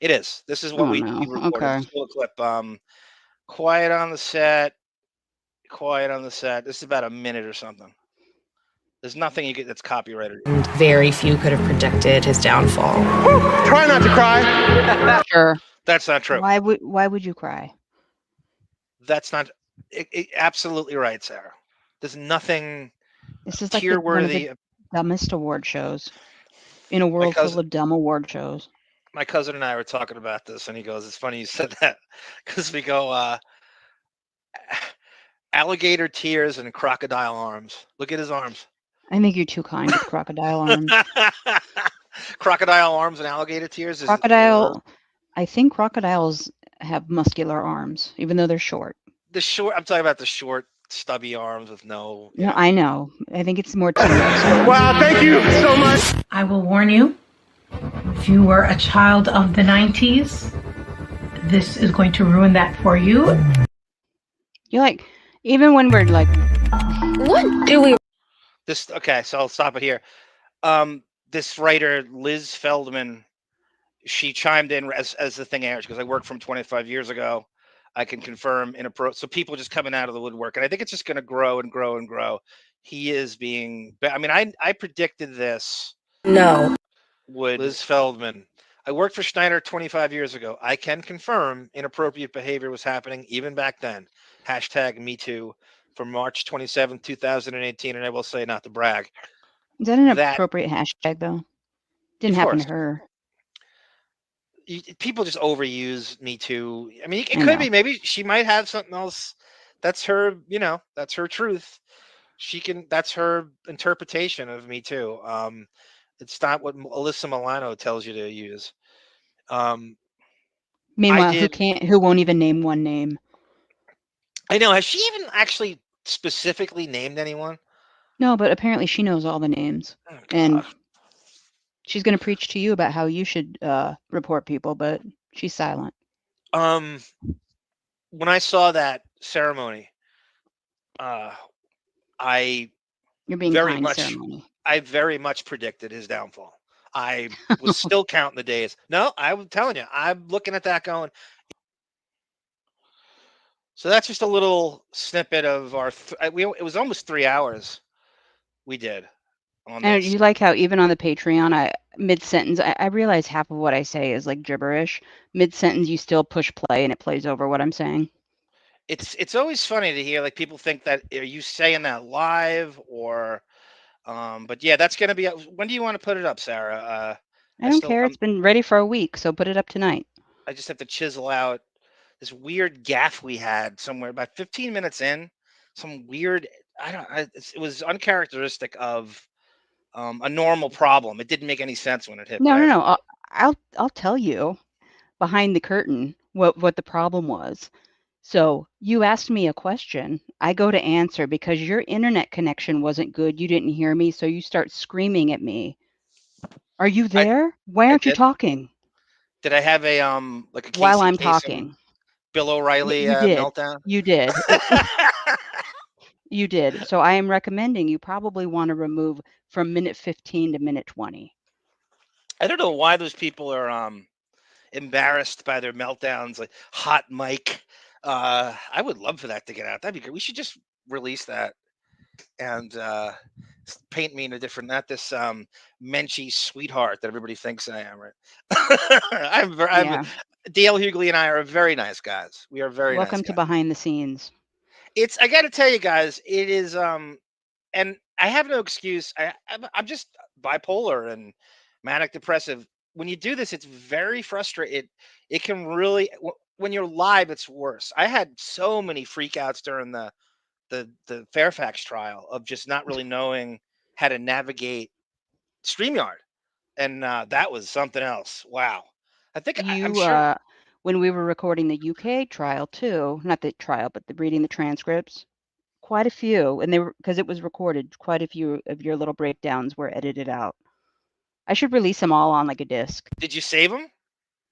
It is. This is what we recorded. Okay. Just a little clip. Quiet on the Set. Quiet on the Set. This is about a minute or something. There's nothing you get that's copyrighted. Very few could have predicted his downfall. Try not to cry. Sure. That's not true. Why would you cry? That's not absolutely right, Sarah. There's nothing This is like one of tear-worthy. the dumbest award shows in a world full of dumb award shows. My cousin and I were talking about this, and he goes, "It's funny you said that," because we go, alligator tears and crocodile arms. Look at his arms. I think you're too kind with crocodile arms. Crocodile arms and alligator tears. I think crocodiles have muscular arms, even though they're short. I'm talking about the short, stubby arms with no. No, I know. I think it's more T-Rex. Wow, thank you so much. I will warn you, if you were a child of the 90s, this is going to ruin that for you. You're like, even when we're like, What do we? Okay, so I'll stop it here. This writer, Liz Feldman, she chimed in as the thing airs because I worked from 25 years ago. I can confirm so people just coming out of the woodwork, and I think it's just going to grow and grow and grow. He is being. I mean, I predicted this. No. With Liz Feldman. I worked for Schneider 25 years ago. I can confirm inappropriate behavior was happening even back then. #MeToo from March 27, 2018. And I will say, not to brag. is that an appropriate hashtag, though? Didn't happen to her. People just overuse Me Too. I mean, it could be. Maybe she might have something else. That's her, that's her truth. That's her interpretation of Me Too. It's not what Alyssa Milano tells you to use. Meanwhile, who won't even name one name? I know. Has she even actually specifically named anyone? No, but apparently she knows all the names. Oh, and she's going to preach to you about how you should report people, but she's silent. When I saw that ceremony, You're being very kind much. ceremony. I very much predicted his downfall. I was still counting the days. No, I'm telling you, I'm looking at that going. So that's just a little snippet of our. It was almost 3 hours. We did. And you like how even on the Patreon, mid-sentence, I realize half of what I say is like gibberish. Mid-sentence, you still push play and it plays over what I'm saying. It's always funny to hear like people think that are you saying that live or but yeah, that's gonna be when do you want to put it up, Sarah? I don't care. It's been ready for a week, so put it up tonight. I just have to chisel out this weird gaff we had somewhere about 15 minutes in. Some weird, I don't, it was uncharacteristic of a normal problem. It didn't make any sense when it hit, but No, no, no. after, I'll tell you behind the curtain what the problem was. So you asked me a question. I go to answer because your internet connection wasn't good. You didn't hear me, so you start screaming at me. Are you I, there? Why I aren't you talking did I have a like a while Casey I'm Kasem, talking? Bill O'Reilly You did. meltdown? You did. You did. So I am recommending you probably want to remove from minute 15 to minute 20. I don't know why those people are embarrassed by their meltdowns, like hot mic. I would love for that to get out. That'd be great. We should just release that and paint me in a different, not this menschy sweetheart that everybody thinks I am, right? I'm Yeah. Dale Hughley and I are very nice guys. We are very nice Welcome to guys. behind the scenes. It's I got to tell you guys, it is and I have no excuse. I'm just bipolar and manic depressive. When you do this, it's very frustrating. It can really when you're live, it's worse. I had so many freakouts during the Fairfax trial of just not really knowing how to navigate StreamYard, and that was something else. Wow, I'm You, sure. when we were recording the UK trial too, not the trial, but the reading the transcripts, quite a few, and they were because it was recorded. Quite a few of your little breakdowns were edited out. I should release them all on like a disc. Did you save them?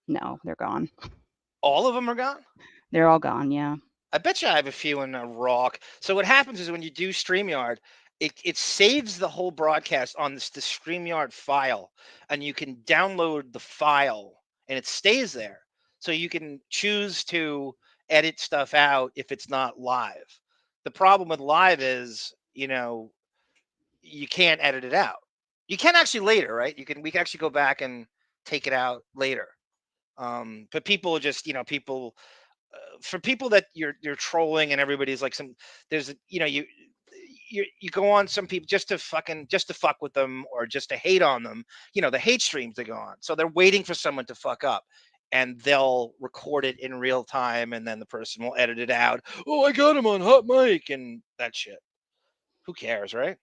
No, they're gone. All of them are gone. They're all gone. Yeah. I bet you I have a few in a raw. So what happens is when you do StreamYard, it saves the whole broadcast on the StreamYard file, and you can download the file, and it stays there. So you can choose to edit stuff out if it's not live. The problem with live is, you can't edit it out. You can actually later, right? We can actually go back and take it out later. But people just, for people that you're trolling and everybody's like there's you go on some people just to fuck with them or just to hate on them, the hate streams they go on, so they're waiting for someone to fuck up and they'll record it in real time and then the person will edit it out. Oh, I got him on hot mic and that shit. Who cares, right?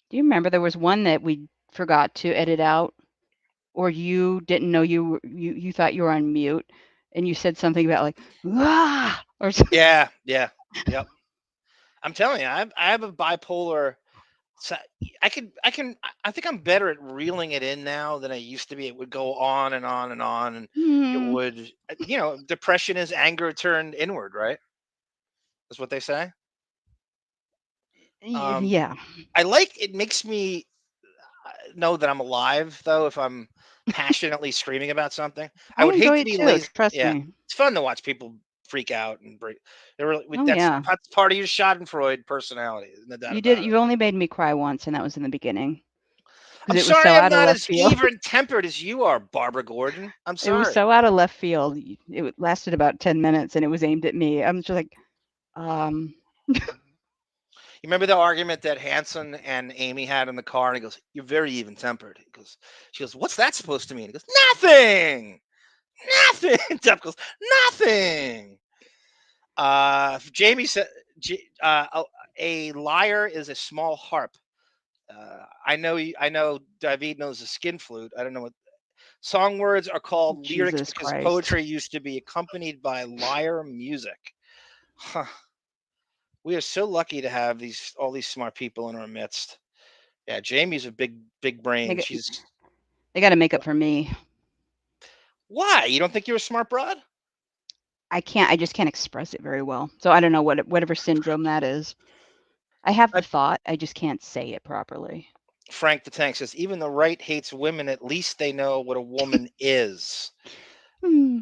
Do you remember there was one that we forgot to edit out, or you didn't know you thought you were on mute, and you said something about like ah or something. Yeah, yep. I'm telling you, I have a bipolar. So I think I'm better at reeling it in now than I used to be. It would go on and on and on, and it Hmm. would, depression is anger turned inward, right? That's what they say. Um, Yeah. it makes me know that I'm alive, though, if I'm passionately screaming about something. I I would hate enjoy to it be too. lazy. Trust Yeah, me. it's fun to watch people freak out and break. Oh That's yeah. part of your Schadenfreude personality, no doubt You did. about it. You only made me cry once, and that was in the beginning I'm because it was sorry so I'm out of not left as field. even tempered as you are, Barbara Gordon. I'm It was sorry. so out of left field. It lasted about 10 minutes, and it was aimed at me. I'm just like, um, You remember the argument that Hanson and Amy had in the car? And he goes, "You're very even tempered." She goes, "What's that supposed to mean?" He goes, "Nothing, nothing." Depp goes, "Nothing." Jamie said, "A lyre is a small harp." I know David knows the skin flute. I don't know what song words are called lyrics Jesus because Christ. poetry used to be accompanied by lyre music. Huh. We are so lucky to have all these smart people in our midst. Yeah, Jamie's a big They brain. got, they got to make up for me. Why? You don't think you're a smart broad? I just can't express it very well. So I don't know whatever syndrome that is. I have the thought, I just can't say it properly. Frank the Tank says, even the right hates women. At least they know what a woman is. Hmm.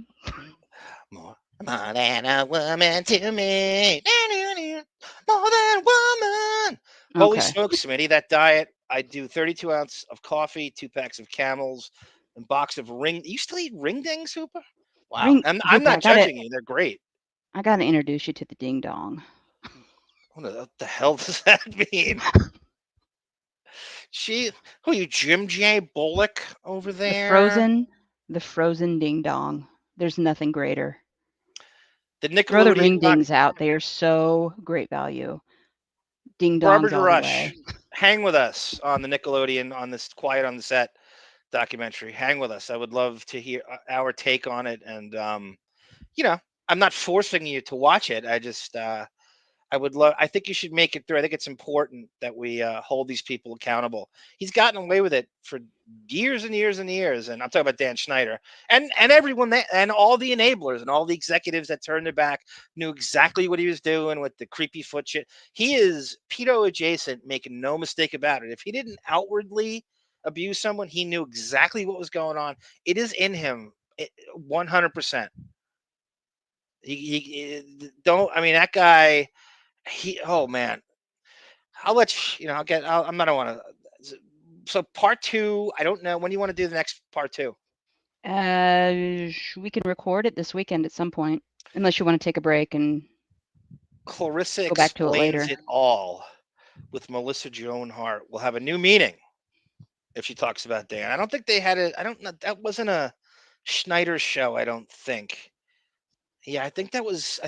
More than a woman to me. More than a woman. Holy Okay. smokes, Smitty, that diet. I do 32 ounces of coffee, 2 packs of Camels, and box of ring. You still eat ring dings, Hooper? Wow. Ring I'm Hooper, not I got it. judging you. They're great. I gotta introduce you to the ding dong. What the hell does that mean? Who are you, Jim J. Bullock over there? The frozen ding dong. There's nothing greater. The Throw the ring Nickelodeon dings out. They are so great value. Ding Barbara dongs all the Rush, way. hang with us on the Nickelodeon on this Quiet on the Set documentary. Hang with us. I would love to hear our take on it. And I'm not forcing you to watch it. I would love. I think you should make it through. I think it's important that we hold these people accountable. He's gotten away with it for years and years and years, and I'm talking about Dan Schneider and everyone that and all the enablers and all the executives that turned their back knew exactly what he was doing with the creepy foot shit. He is pedo adjacent, making no mistake about it. If he didn't outwardly abuse someone, he knew exactly what was going on. It is in him, 100%. He don't. I mean, that guy. Oh man, I'll let you know. I'm not. I want to. So part two. I don't know when you want to do the next part two. We can record it this weekend at some point, unless you want to take a break and Clarissa go back to it later. explains it all with Melissa Joan Hart will have a new meaning if she talks about Dan. I don't think they had it. I don't know. That wasn't a Schneider show. I don't think. Yeah, I think that was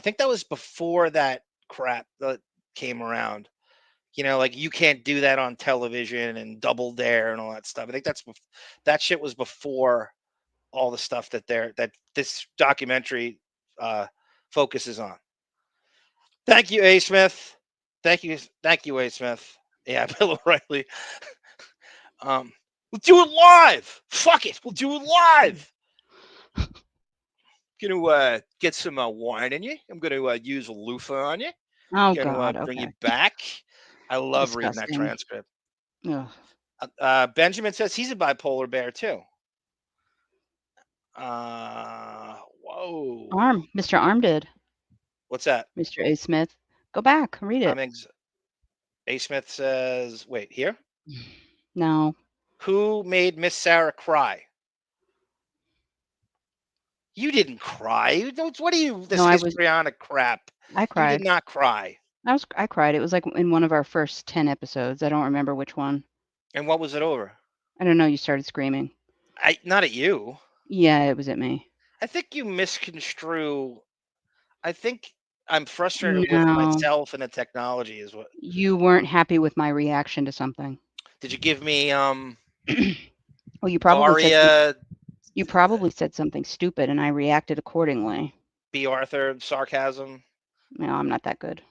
before that crap that came around. Like you can't do that on television and Double Dare and all that stuff. I think that shit was before all the stuff that this documentary focuses on. Thank you, A. Smith. Thank you, A. Smith. Yeah, Bill O'Reilly. We'll do it live. Fuck it, we'll do it live. Gonna get some wine in you. I'm gonna use a loofah on you. Oh Gonna God, bring you okay. back. I love reading that Disgusting. transcript. Ugh. Benjamin says he's a bipolar bear too. Whoa. Mr. Arm did. What's that? Mr. A. Smith. Go back, read it. A. Smith says, wait, here? No. Who made Miss Sarah cry? You didn't cry. What are you, this histrionic crap? I cried. You did not cry. I cried. It was like in one of our first 10 episodes. I don't remember which one. And what was it over? I don't know. You started screaming. Not at you. Yeah, it was at me. I think you misconstrue. I think I'm frustrated with myself and the technology is what. You weren't happy with my reaction to something. Did you give me well, you probably said something stupid and I reacted accordingly. B. Arthur sarcasm. No, I'm not that good.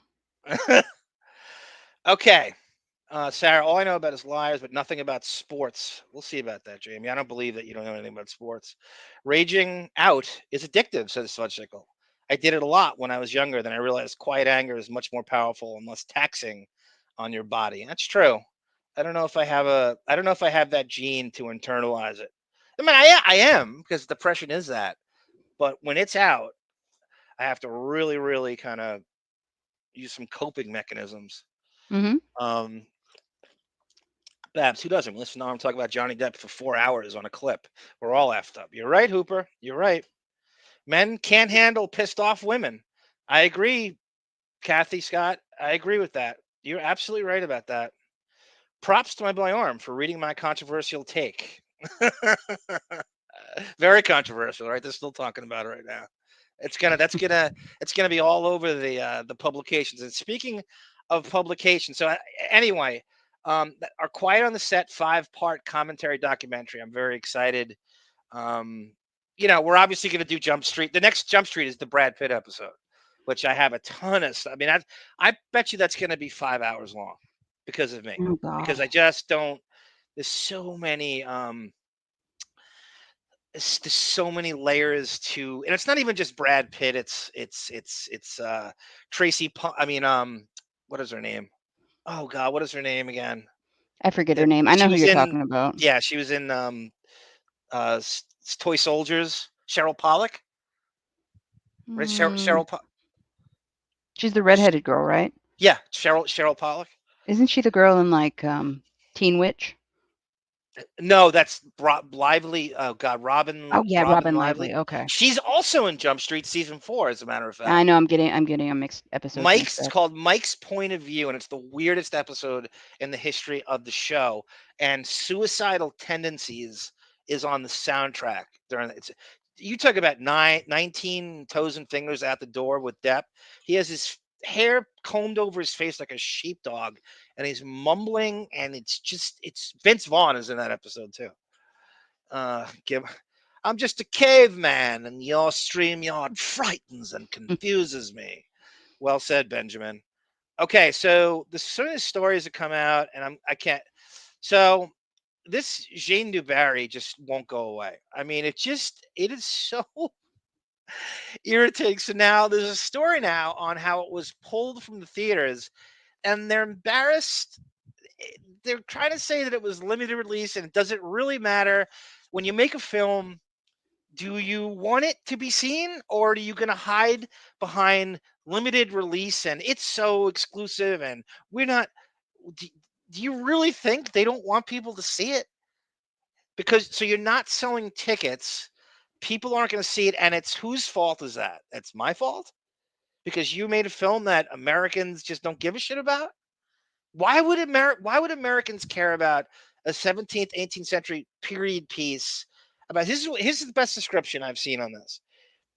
Okay. Sarah, all I know about is liars, but nothing about sports. We'll see about that, Jamie. I don't believe that you don't know anything about sports. Raging out is addictive, says Fudgesicle. I did it a lot when I was younger. Then I realized quiet anger is much more powerful and less taxing on your body. That's true. I don't know if I have that gene to internalize it. I mean, I am, because depression is that. But when it's out, I have to really, really kind of use some coping mechanisms. Mm-hmm. Babs, who doesn't? Listen, I'm talking about Johnny Depp for 4 hours on a clip. We're all effed up. You're right, Hooper. You're right. Men can't handle pissed off women. I agree, Kathy Scott. I agree with that. You're absolutely right about that. Props to my boy Arm for reading my controversial take. Very controversial, right? They're still talking about it right now. It's gonna be all over the publications. And speaking of publications, so anyway, our Quiet on the Set 5-part commentary documentary. I'm very excited. We're obviously going to do Jump Street. The next Jump Street is the Brad Pitt episode, which I have a ton of stuff. I mean, I bet you that's going to be 5 hours long because of me. Oh, God. Because I just don't. There's so many. There's so many layers to, and it's not even just Brad Pitt. It's Tracy. What is her name? Oh God, what is her name again? I forget her name. I know who you're talking about. Yeah, she was in Toy Soldiers. Cheryl Pollack. Right? Cheryl. She's the redheaded girl, right? Yeah, Cheryl Pollack. Isn't she the girl in like Teen Witch? No, that's Lively. Oh God, Oh yeah, Robin Robin Lively. Lively. Okay. She's also in Jump Street season 4, as a matter of I fact. know I'm getting a mixed episodes mixed It's up. called Mike's Point of View, and it's the weirdest episode in the history of the show. And Suicidal Tendencies is on the soundtrack during it's. You talk about 19 toes and fingers out the door with Depp. He has his hair combed over his face like a sheepdog, and he's mumbling, and it's Vince Vaughn is in that episode too. Give. I'm just a caveman, and your StreamYard frightens and confuses me. Well said, Benjamin. Okay, so the certain stories that come out, and I can't. So this Jean Dubarry just won't go away. I mean, it is so irritating. So now there's a story now on how it was pulled from the theaters, and they're embarrassed. They're trying to say that it was limited release, and it doesn't really matter when you make a film. Do you want it to be seen, or are you going to hide behind limited release and it's so exclusive and we're not? Do, do you really think they don't want people to see it? Because so you're not selling tickets, people aren't going to see it, and it's whose fault is that? It's my fault because you made a film that Americans just don't give a shit about. Why would Americans care about a 17th, 18th century period piece? About Here's the best description I've seen on this.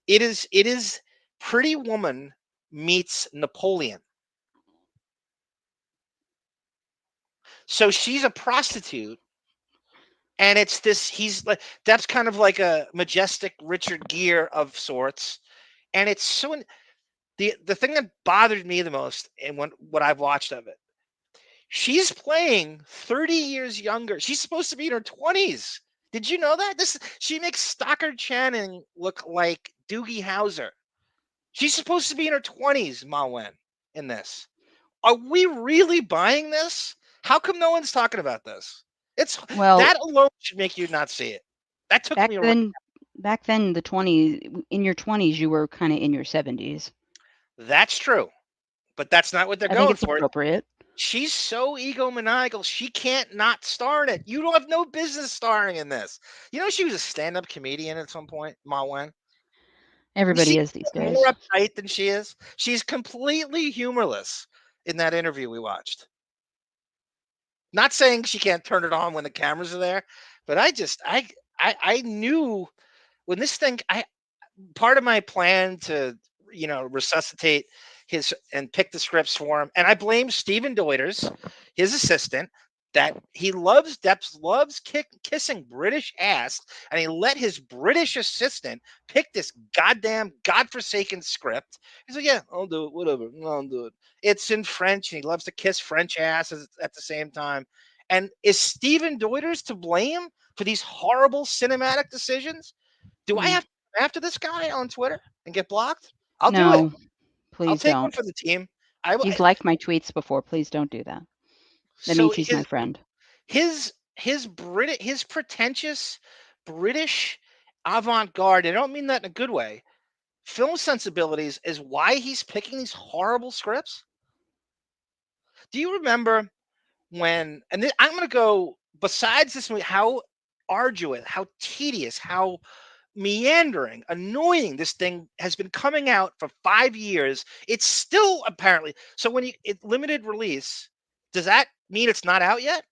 It is Pretty Woman meets Napoleon. So she's a prostitute, and it's this. He's like that's kind of like a majestic Richard Gere of sorts, and it's so. The thing that bothered me the most, and what I've watched of it, she's playing 30 years younger. She's supposed to be in her 20s. Did you know that? She makes Stockard Channing look like Doogie Howser. She's supposed to be in her 20s, Ma Wen, in this. Are we really buying this? How come no one's talking about this? It's Well, that alone should make you not see it. That took back me around. then back then the 20s in your 20s you were kind of in your 70s. That's true, but that's not what they're I think going it's for. appropriate. She's so egomaniacal, she can't not star in it. You don't have no business starring in this. You know, she was a stand-up comedian at some point, Ma Wen. You see Everybody is these her days. more uptight than she is. She's completely humorless in that interview we watched. Not saying she can't turn it on when the cameras are there, but I knew when this thing I part of my plan to resuscitate his and pick the scripts for him, and I blame Stephen Deuters, his assistant, that he loves kissing British ass, and he let his British assistant pick this goddamn godforsaken script. He's like, yeah, I'll do it, whatever, no, I'll do it. It's in French, and he loves to kiss French ass at the same time. And is Stephen Deuters to blame for these horrible cinematic decisions? Do I have to come after this guy on Twitter and get blocked? I'll do it. No, I'll please take one don't. for the team. He's liked my tweets before. Please don't do that. That So means he's my friend. his pretentious British avant-garde, I don't mean that in a good way, film sensibilities is why he's picking these horrible scripts. Do you remember when, and I'm going to go, besides this movie, how arduous, how tedious, how meandering, annoying this thing has been coming out for 5 years. It's still apparently, so when limited release, does that mean it's not out yet?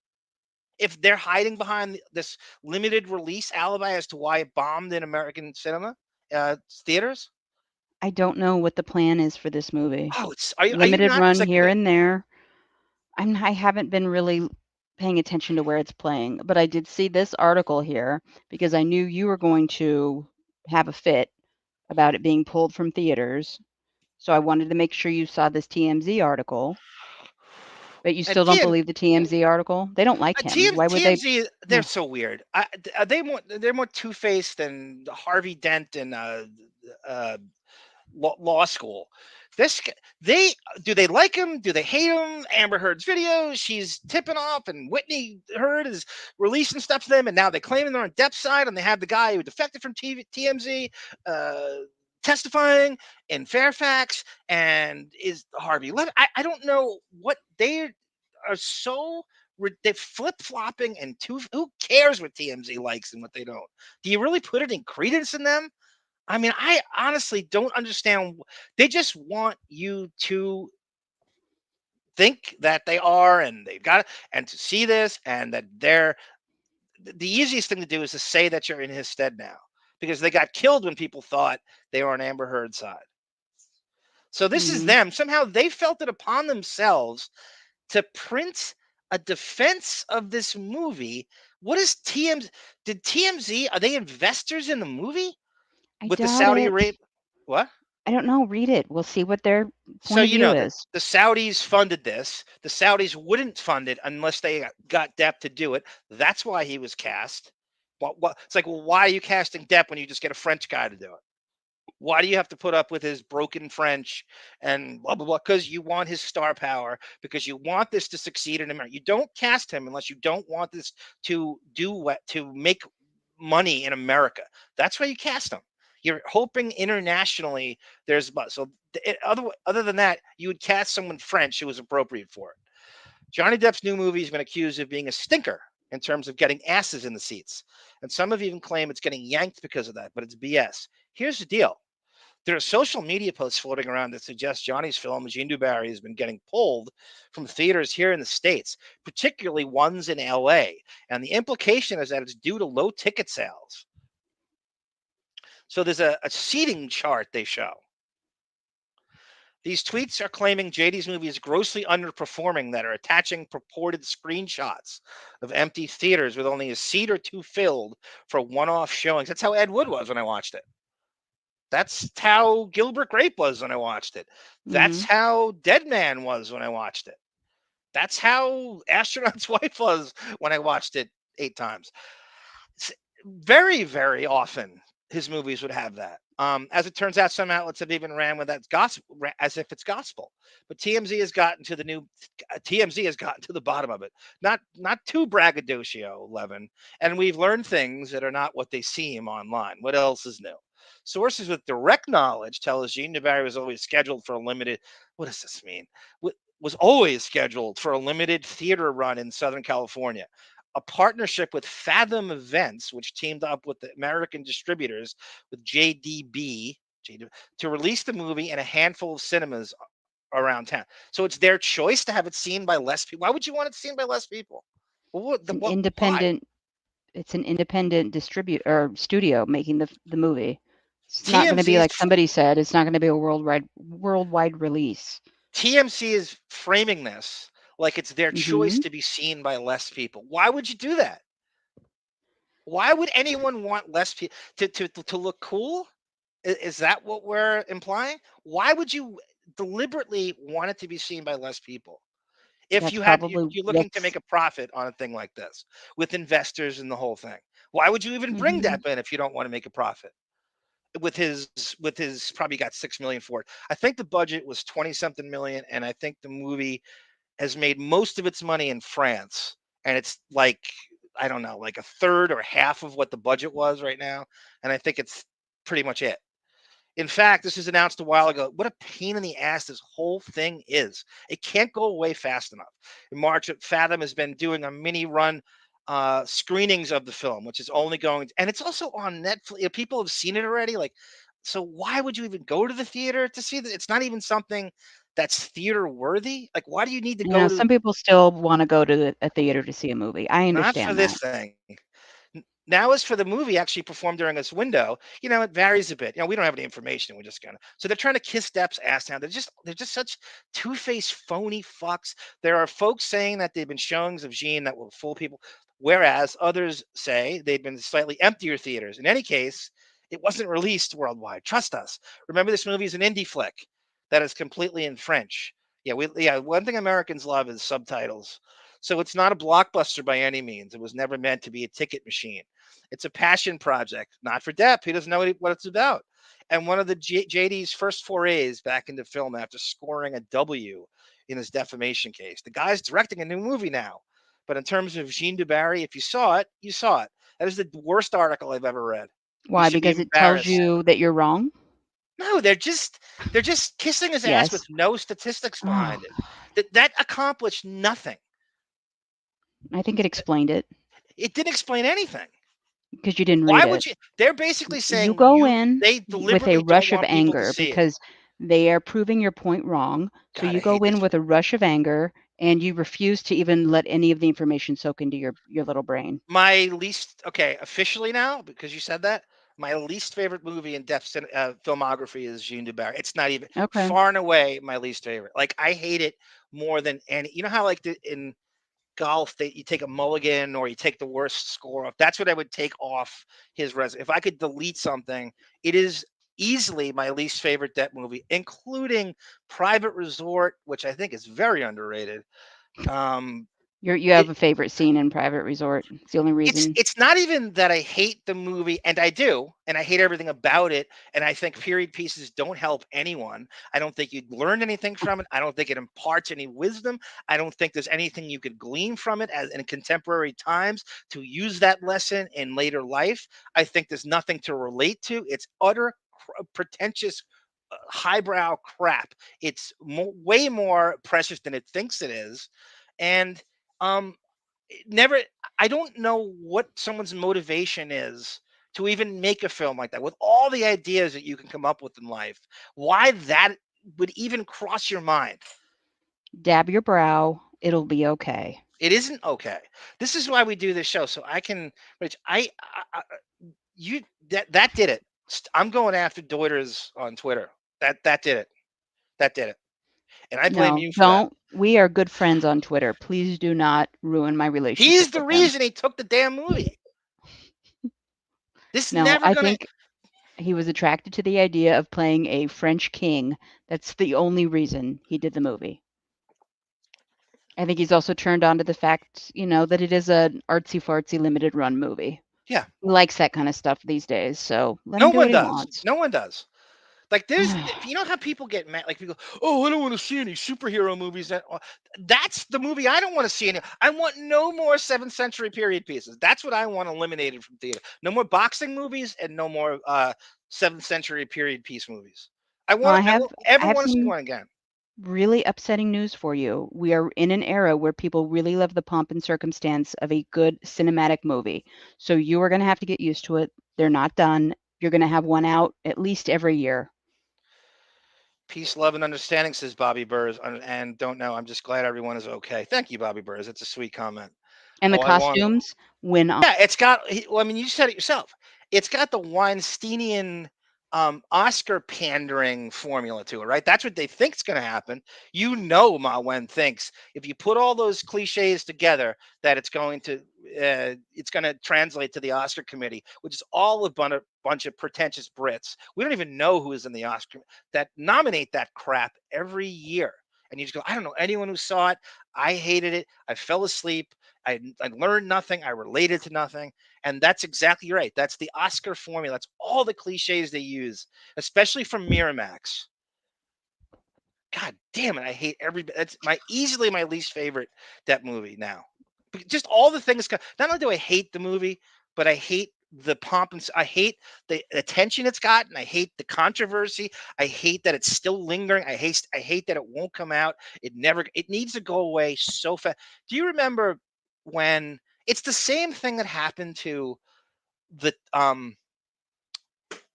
If they're hiding behind this limited release alibi as to why it bombed in American cinema theaters? I don't know what the plan is for this movie. Oh, are you Limited not run sick here of it? and there. I haven't been really paying attention to where it's playing, but I did see this article here because I knew you were going to have a fit about it being pulled from theaters. So I wanted to make sure you saw this TMZ article. But you And still don't believe the TMZ article? They don't like him. Why would they? TMZ, they're so weird. They're more two faced than Harvey Dent in law school. They do they like him? Do they hate him? Amber Heard's videos, she's tipping off, and Whitney Heard is releasing stuff to them, and now they claim they're on Depp's side, and they have the guy who defected from TMZ testifying in Fairfax, and is Harvey Levin. I don't know what they are so they're flip-flopping and who cares what TMZ likes and what they don't? Do you really put any credence in them? I mean, I honestly don't understand. They just want you to think that they are, and they've got it, and to see this, and that they're the easiest thing to do is to say that you're in his stead now, because they got killed when people thought they were on Amber Heard's side. So this is Mhm. them. Somehow they felt it upon themselves to print a defense of this movie. What is TMZ? Did TMZ, are they investors in the movie I with the doubt Saudi it. Arabia? What? I don't know. Read it. We'll see what their So point of view that is. the Saudis funded this. The Saudis wouldn't fund it unless they got Depp to do it. That's why he was cast. What? It's like, well, why are you casting Depp when you just get a French guy to do it? Why do you have to put up with his broken French and blah blah blah? Because you want his star power. Because you want this to succeed in America. You don't cast him unless you don't want this to do what to make money in America. That's why you cast him. You're hoping internationally there's buzz. So other than that, you would cast someone French who was appropriate for it. Johnny Depp's new movie has been accused of being a stinker in terms of getting asses in the seats, and some have even claimed it's getting yanked because of that. But it's BS. Here's the deal. There are social media posts floating around that suggest Johnny's film, Jean Dubarry, has been getting pulled from theaters here in the States, particularly ones in LA. And the implication is that it's due to low ticket sales. So there's a seating chart they show. These tweets are claiming JD's movie is grossly underperforming, that are attaching purported screenshots of empty theaters with only a seat or two filled for one-off showings. That's how Ed Wood was when I watched it. That's how Gilbert Grape was when I watched it. That's Mhm. how Dead Man was when I watched it. That's how Astronaut's Wife was when I watched it 8 times. Very, very often his movies would have that. As it turns out, some outlets have even ran with that gospel as if it's gospel. But TMZ has gotten to TMZ has gotten to the bottom of it. Not too braggadocio, Levin. And we've learned things that are not what they seem online. What else is new? Sources with direct knowledge tell us Jean Dubarry was always scheduled for a limited. What does this mean? Was always scheduled for a limited theater run in Southern California. A partnership with Fathom Events, which teamed up with the American distributors with to release the movie in a handful of cinemas around town. So it's their choice to have it seen by less people. Why would you want it seen by less people? Well, It's an why? independent. It's an independent or studio making the movie. It's not going to be TMZ's like somebody said. It's not going to be a worldwide release. TMC is framing this like it's their choice Mhm. to be seen by less people. Why would you do that? Why would anyone want less people to look cool? Is that what we're implying? Why would you deliberately want it to be seen by less people? If That's you had probably you're looking to that's make a profit on a thing like this with investors and the whole thing. Why would you even bring Mhm. Depp in if you don't want to make a profit? With his probably got 6 million for it. I think the budget was 20 something million, and I think the movie has made most of its money in France, and it's like, I don't know, like a third or half of what the budget was right now, and I think it's pretty much it. In fact, this was announced a while ago. What a pain in the ass this whole thing is. It can't go away fast enough. In March, Fathom has been doing a mini run screenings of the film, which is only going, and it's also on Netflix. People have seen it already. Like, so why would you even go to the theater to see that? It's not even something that's theater worthy. Like, why do you need to You know, go to? some people still want to go to a theater to see a movie. I Not for understand that. this thing. Now, as for the movie actually performed during this window, it varies a bit. We don't have any information. We're just gonna. So they're trying to kiss Depp's ass down. They're just such two-faced phony fucks. There are folks saying that they've been showings of Jean that will fool people, whereas others say they've been slightly emptier theaters. In any case, it wasn't released worldwide. Trust us. Remember, this movie is an indie flick that is completely in French. Yeah. One thing Americans love is subtitles. So it's not a blockbuster by any means. It was never meant to be a ticket machine. It's a passion project, not for Depp. He doesn't know what it's about. And one of the JD's first forays back into film after scoring a W in his defamation case. The guy's directing a new movie now. But in terms of Jean Dubarry, if you saw it, you saw it. That is the worst article I've ever read. He Why? should be Because it tells embarrassed. you that you're wrong? No, they're just kissing his ass Yes. with no statistics Oh, behind it. That accomplished nothing. I think it explained it It didn't explain anything. because you didn't Why read would it. you? They're basically You saying go in they with a deliberately don't rush of want people to anger see it. because they are proving your point wrong. So God, you I go hate in this. with a rush of anger and you refuse to even let any of the information soak into your little brain. My least officially now because you said that. My least favorite movie in filmography is Jean de Barry. It's not even Okay. far and away my least favorite. Like I hate it more than any. You know how like in golf that you take a mulligan or you take the worst score off. That's what I would take off his resume. If I could delete something, it is easily my least favorite Depp movie, including Private Resort, which I think is very underrated. You have a favorite scene in Private Resort. It's the only reason. It's not even that I hate the movie, and I do, and I hate everything about it. And I think period pieces don't help anyone. I don't think you'd learn anything from it. I don't think it imparts any wisdom. I don't think there's anything you could glean from it as in contemporary times to use that lesson in later life. I think there's nothing to relate to. It's utter pretentious highbrow crap. It's way more precious than it thinks it is, and um never I don't know what someone's motivation is to even make a film like that with all the ideas that you can come up with in life. Why that would even cross your mind? Dab your brow. It'll be okay. It isn't okay. This is why we do this show, so I can. Rich, you that did it. I'm going after Deuters on Twitter. That did it. That did it. And I blame No, you for that. don't. We are good friends on Twitter. Please do not ruin my relationship He's the with him. reason he took the damn movie. This No, never I gonna. think he was attracted to the idea of playing a French king. That's the only reason he did the movie. I think he's also turned on to the fact, that it is an artsy-fartsy limited run movie. Yeah. He likes that kind of stuff these days, so let No him do one what he does. wants. No one does. Like there's, you know how people get mad, like people, oh, I don't want to see any superhero movies. That's the movie I don't want to see any. I want no more 7th century period pieces. That's what I want eliminated from theater. No more boxing movies and no more 7th century period piece movies. I Well, want. I won't I ever have want to see some one again. really upsetting news for you. We are in an era where people really love the pomp and circumstance of a good cinematic movie. So you are going to have to get used to it. They're not done. You're going to have one out at least every year. Peace, love, and understanding, says Bobby Burrs. And don't know. I'm just glad everyone is okay. Thank you, Bobby Burrs. It's a sweet comment. And the All I want. costumes win on. Yeah, it's got. Well, I mean, you said it yourself. It's got the Weinsteinian, Oscar pandering formula to it, right? That's what they think is going to happen. Ma Wen thinks if you put all those cliches together, that it's going to translate to the Oscar committee, which is all a bunch of pretentious Brits. We don't even know who is in the Oscar that nominate that crap every year. And you just go, I don't know anyone who saw it. I hated it. I fell asleep. I learned nothing. I related to nothing. And that's exactly right. That's the Oscar formula. That's all the cliches they use, especially from Miramax. God damn it. I hate that's easily my least favorite Depp movie now. Just all the things. Not only do I hate the movie, but I hate the pomp and I hate the attention it's gotten. I hate the controversy. I hate that it's still lingering. I hate that it won't come out. It needs to go away so fast. Do you remember when it's the same thing that happened to the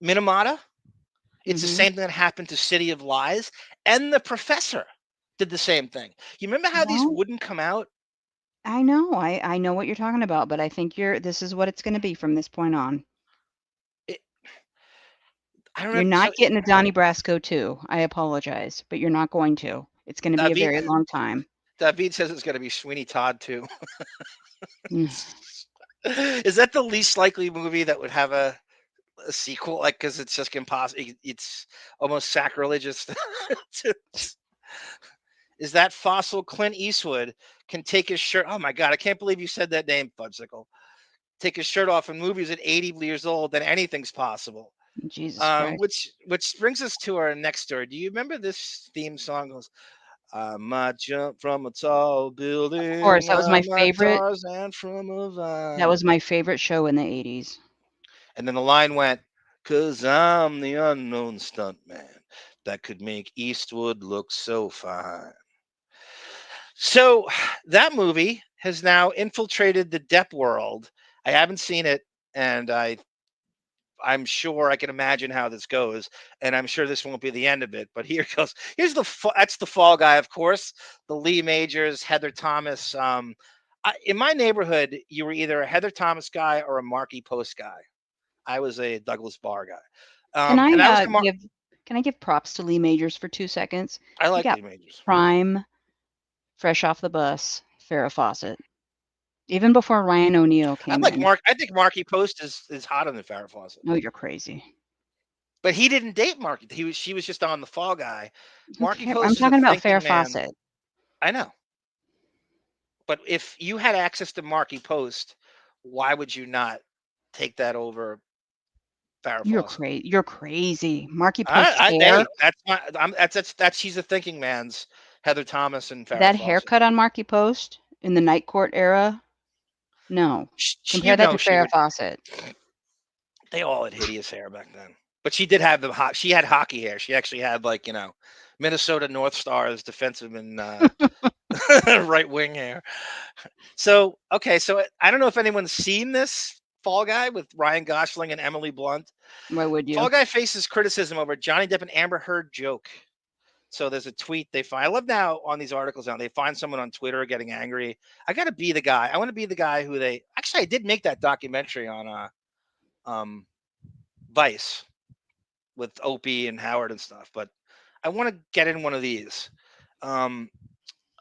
Minamata? It's the same thing that happened to City of Lies, and The Professor did the same thing. You remember how these Well, wouldn't come out? I know. I know what you're talking about, but I think this is what it's going to be from this point on. It, I don't You're know. So not getting a Donnie Brasco 2. I apologize, but you're not going to. It's going to be a David, very long time. David says it's going to be Sweeney Todd too. Mm. Is that the least likely movie that would have a sequel? Like, because it's just impossible. It's almost sacrilegious. Is that fossil Clint Eastwood can take his shirt? Oh my God, I can't believe you said that name, Fudsicle. Take his shirt off in movies at 80 years old, then anything's possible. Jesus Christ. Which brings us to our next story. Do you remember this theme song? Goes, I might jump from a tall building. Of course, that was my favorite. Tarzan from a vine. That was my favorite show in the 80s. And then the line went, "'Cause I'm the unknown stuntman that could make Eastwood look so fine." So that movie has now infiltrated the Depp world. I haven't seen it, and I'm sure I can imagine how this goes, and I'm sure this won't be the end of it. But here goes. Here's that's the fall guy, of course. The Lee Majors, Heather Thomas. In my neighborhood, you were either a Heather Thomas guy or a Marky Post guy. I was a Douglas Barr guy. Can And I was I the give props to Lee Majors for 2 seconds? I He like got Lee Majors. prime, fresh off the bus, Farrah Fawcett. Even before Ryan O'Neal came in. I think Marky Post is hotter than Farrah Fawcett. No, you're crazy. But he didn't date Marky. She was just on the Fall Guy. Marky Post I'm is a talking about thinking Farrah man. Fawcett. I know. But if you had access to Marky Post, why would you not take that over Farrah Fawcett? You're crazy. Marky Post's hair. Hey, that's she's a thinking man's Heather Thomas and Farrah That Fawcett. haircut on Marky Post in the Night Court era. No. Compare that to Farrah Fawcett. They all had hideous hair back then. But she did have she had hockey hair. She actually had Minnesota North Stars defenseman right wing hair. So I don't know if anyone's seen this Fall Guy with Ryan Gosling and Emily Blunt. Why would you? Fall Guy faces criticism over Johnny Depp and Amber Heard joke. So there's a tweet they find. I love now on these articles now, they find someone on Twitter getting angry. I got to be the guy. I want to be the guy who I did make that documentary on Vice with Opie and Howard and stuff, but I want to get in one of these. A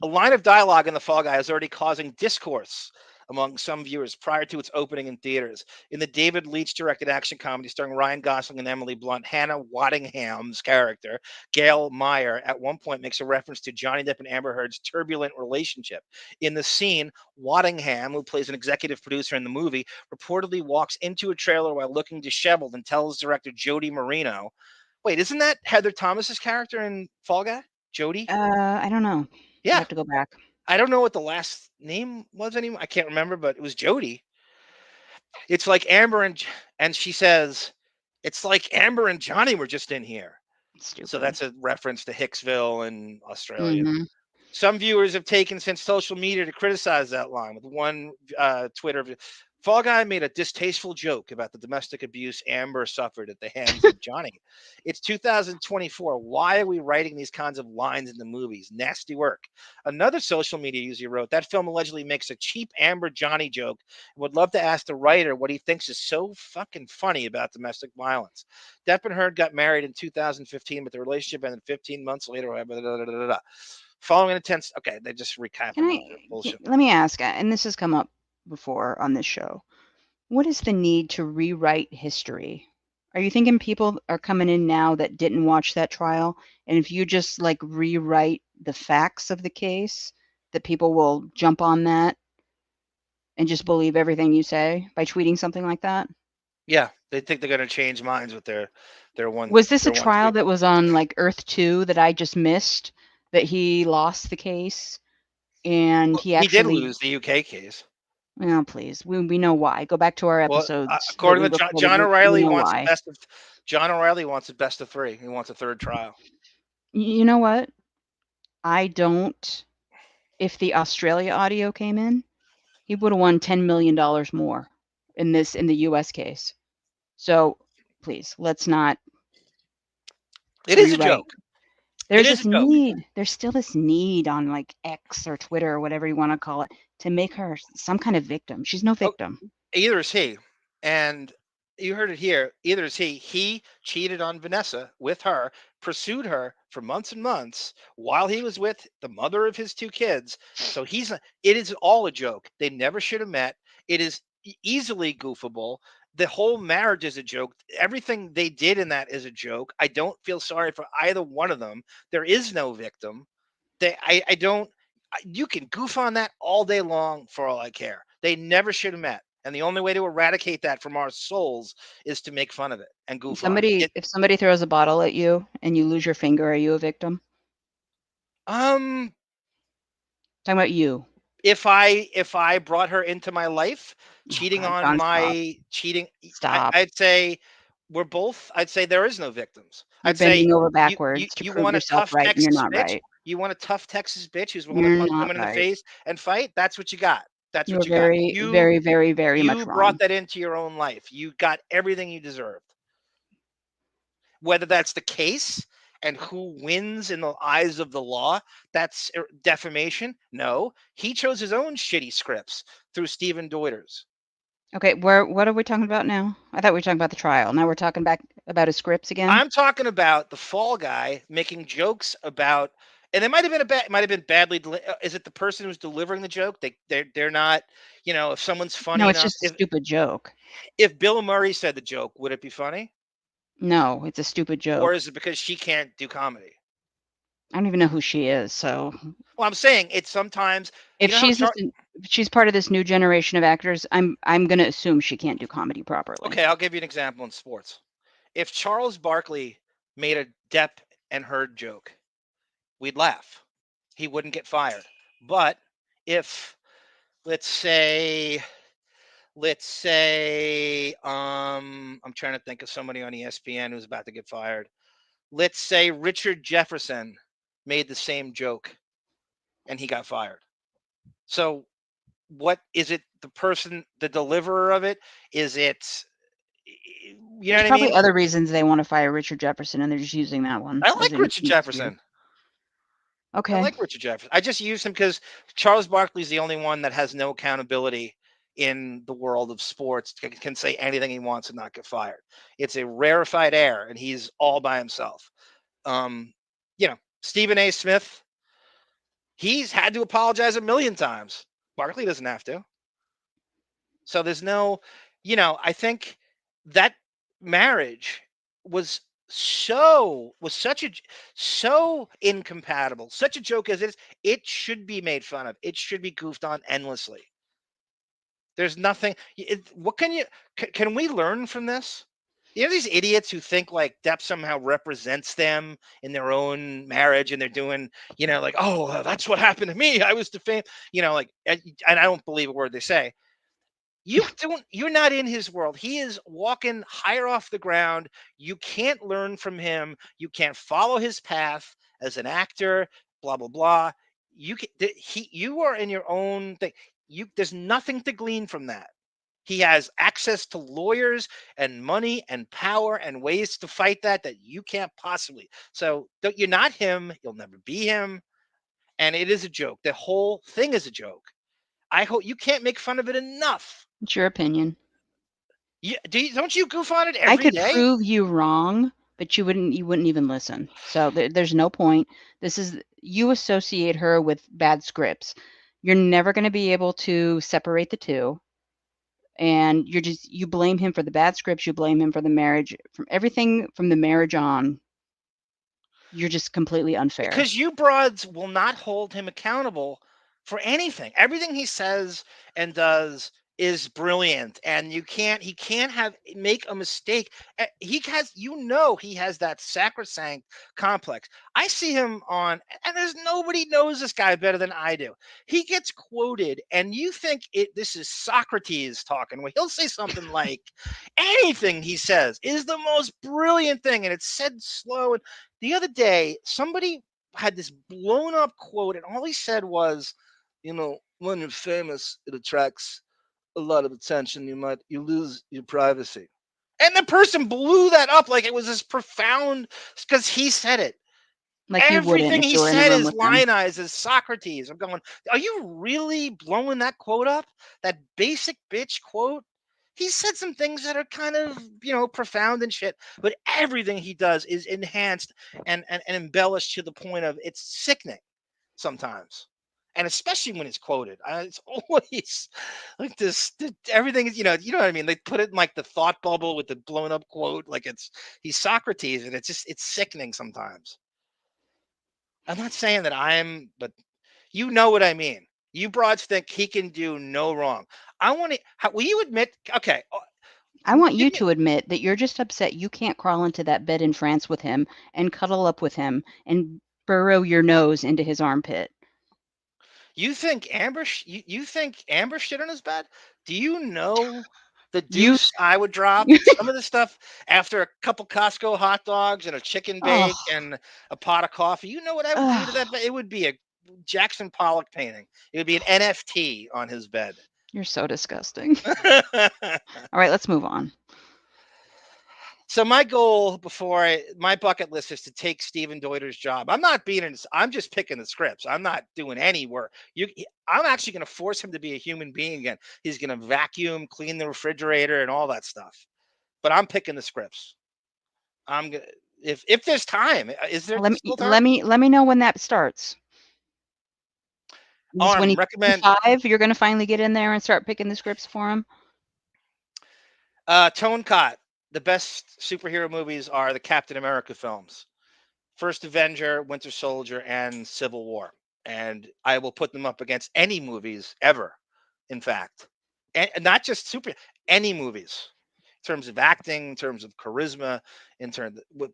line of dialogue in The Fall Guy is already causing discourse among some viewers prior to its opening in theaters. In the David Leitch-directed action comedy starring Ryan Gosling and Emily Blunt, Hannah Waddingham's character, Gail Meyer, at one point makes a reference to Johnny Depp and Amber Heard's turbulent relationship. In the scene, Waddingham, who plays an executive producer in the movie, reportedly walks into a trailer while looking disheveled and tells director Jody Marino, wait, isn't that Heather Thomas's character in Fall Guy? Jody? I don't know. Yeah. I have to go back. I don't know what the last name was anymore. I can't remember, but it was Jody. It's like Amber and she says, it's like Amber and Johnny were just in here. Stupid. So that's a reference to Hicksville in Australia. Mm-hmm. Some viewers have taken since social media to criticize that line with one Twitter. Fall Guy made a distasteful joke about the domestic abuse Amber suffered at the hands of Johnny. It's 2024. Why are we writing these kinds of lines in the movies? Nasty work. Another social media user wrote, that film allegedly makes a cheap Amber Johnny joke. Would love to ask the writer what he thinks is so fucking funny about domestic violence. Depp and Heard got married in 2015, but the relationship ended 15 months later. Following an intense, they just recap. Let me ask, and this has come up before on this show. What is the need to rewrite history? Are you thinking people are coming in now that didn't watch that trial, and if you just rewrite the facts of the case, that people will jump on that and just believe everything you say by tweeting something like that? Yeah, they think they're going to change minds with their one. Was this a trial that was on Earth 2 that I just missed, that he lost the case and he did lose the UK case? Oh, please. We know why. Go back to our episodes. According to John O'Reilly, John O'Reilly wants a best of 3. He wants a third trial. You know what? I don't. If the Australia audio came in, he would have won $10 million more in the US case. So please, let's not. It is a joke. There's this need. There's still this need on X or Twitter or whatever you want to call it to make her some kind of victim. She's no victim. Either is he. And you heard it here. Either is he. He cheated on Vanessa with her, pursued her for months and months while he was with the mother of his 2 kids. So it is all a joke. They never should have met. It is easily goofable. The whole marriage is a joke. Everything they did in that is a joke. I don't feel sorry for either one of them. There is no victim. You can goof on that all day long for all I care. They never should have met. And the only way to eradicate that from our souls is to make fun of it and goof on it. If somebody throws a bottle at you and you lose your finger, are you a victim? Talking about you. If I brought her into my life, cheating on my cheating, Stop. I'd say we're both. I'd say there is no victims. You're bending over backwards to prove yourself right, and you're not right. You want a tough Texas bitch who's willing to punch someone in the face and fight? That's what you got. That's You what were you got. very, very, very, very much You wrong. brought that into your own life. You got everything you deserved. Whether that's the case and who wins in the eyes of the law, that's defamation. No, he chose his own shitty scripts through Stephen Deuters. Okay, what are we talking about now? I thought we were talking about the trial. Now we're talking back about his scripts again. I'm talking about the fall guy making jokes about, and it might have been badly. Is it the person who's delivering the joke? They're not. If someone's funny No, it's enough, just a stupid joke. if Bill Murray said the joke, would it be funny? No, it's a stupid joke. Or is it because she can't do comedy? I don't even know who she is. So, well, I'm saying it's sometimes if she's part of this new generation of actors, I'm going to assume she can't do comedy properly. Okay, I'll give you an example in sports. If Charles Barkley made a Depp and Heard joke, we'd laugh. He wouldn't get fired. But if, let's say, I'm trying to think of somebody on ESPN who's about to get fired. Let's say Richard Jefferson made the same joke and he got fired. So what is it? The person, the deliverer of it? Is it, There's probably other reasons they want to fire Richard Jefferson and they're just using that one. I like Richard Jefferson. Okay. I like Richard Jefferson. I just use him because Charles Barkley's the only one that has no accountability in the world of sports, can say anything he wants and not get fired. It's a rarefied air, and he's all by himself. Stephen A. Smith, he's had to apologize a million times. Barkley doesn't have to. So there's no, I think that marriage was so incompatible, such a joke as it is. It should be made fun of. It should be goofed on endlessly. There's nothing. What can we learn from this? These idiots who think like Depp somehow represents them in their own marriage, and they're doing, like, oh, that's what happened to me. I was defamed, and I don't believe a word they say. You're not in his world. He is walking higher off the ground. You can't learn from him. You can't follow his path as an actor, blah, blah, blah. You are in your own thing. There's nothing to glean from that. He has access to lawyers and money and power and ways to fight that you can't possibly. So you're not him. You'll never be him. And it is a joke. The whole thing is a joke. I hope you can't make fun of it enough. It's your opinion. Don't you goof on it every day? I could prove you wrong, but you wouldn't even listen. So there's no point. You associate her with bad scripts. You're never going to be able to separate the two. And you blame him for the bad scripts. You blame him for the marriage, from everything from the marriage on. You're just completely unfair. Because you broads will not hold him accountable for anything. Everything he says and does is brilliant, and he can't make a mistake. He has that sacrosanct complex. I see him on, and there's nobody knows this guy better than I do. He gets quoted, and you think this is Socrates talking. Well, he'll say something like, anything he says is the most brilliant thing, and it's said slow. And the other day, somebody had this blown up quote, and all he said was, when you're famous, it attracts a lot of attention. You lose your privacy. And the person blew that up like it was this profound, because he said it. Like everything he said is lionized as Socrates. I'm going, are you really blowing that quote up? That basic bitch quote? He said some things that are kind of, profound and shit, but everything he does is enhanced and embellished to the point of it's sickening sometimes. And especially when it's quoted, it's always like this. Everything is, you know what I mean. They put it in like the thought bubble with the blown up quote, like he's Socrates, and it's sickening sometimes. I'm not saying that but you know what I mean. You broads think he can do no wrong. Will you admit? Okay. I want you to admit that you're just upset you can't crawl into that bed in France with him and cuddle up with him and burrow your nose into his armpit. You think Amber shit on his bed? Do you know the deuce I would drop? Some of the stuff after a couple Costco hot dogs and a chicken bake and a pot of coffee. You know what I would do to that bed? It would be Jackson Pollock painting. It would be an NFT on his bed. You're so disgusting. All right, let's move on. So my goal my bucket list is to take Stephen Deuter's job. I'm just picking the scripts. I'm not doing any work. I'm actually going to force him to be a human being again. He's going to vacuum, clean the refrigerator, and all that stuff. But I'm picking the scripts. I'm gonna if there's time. Is there still time? Let me know when that starts. When he's recommend 5, you're going to finally get in there and start picking the scripts for him. Tone Cot. The best superhero movies are the Captain America films. First Avenger, Winter Soldier, and Civil War. And I will put them up against any movies ever, in fact. And not just any movies. In terms of acting, in terms of charisma,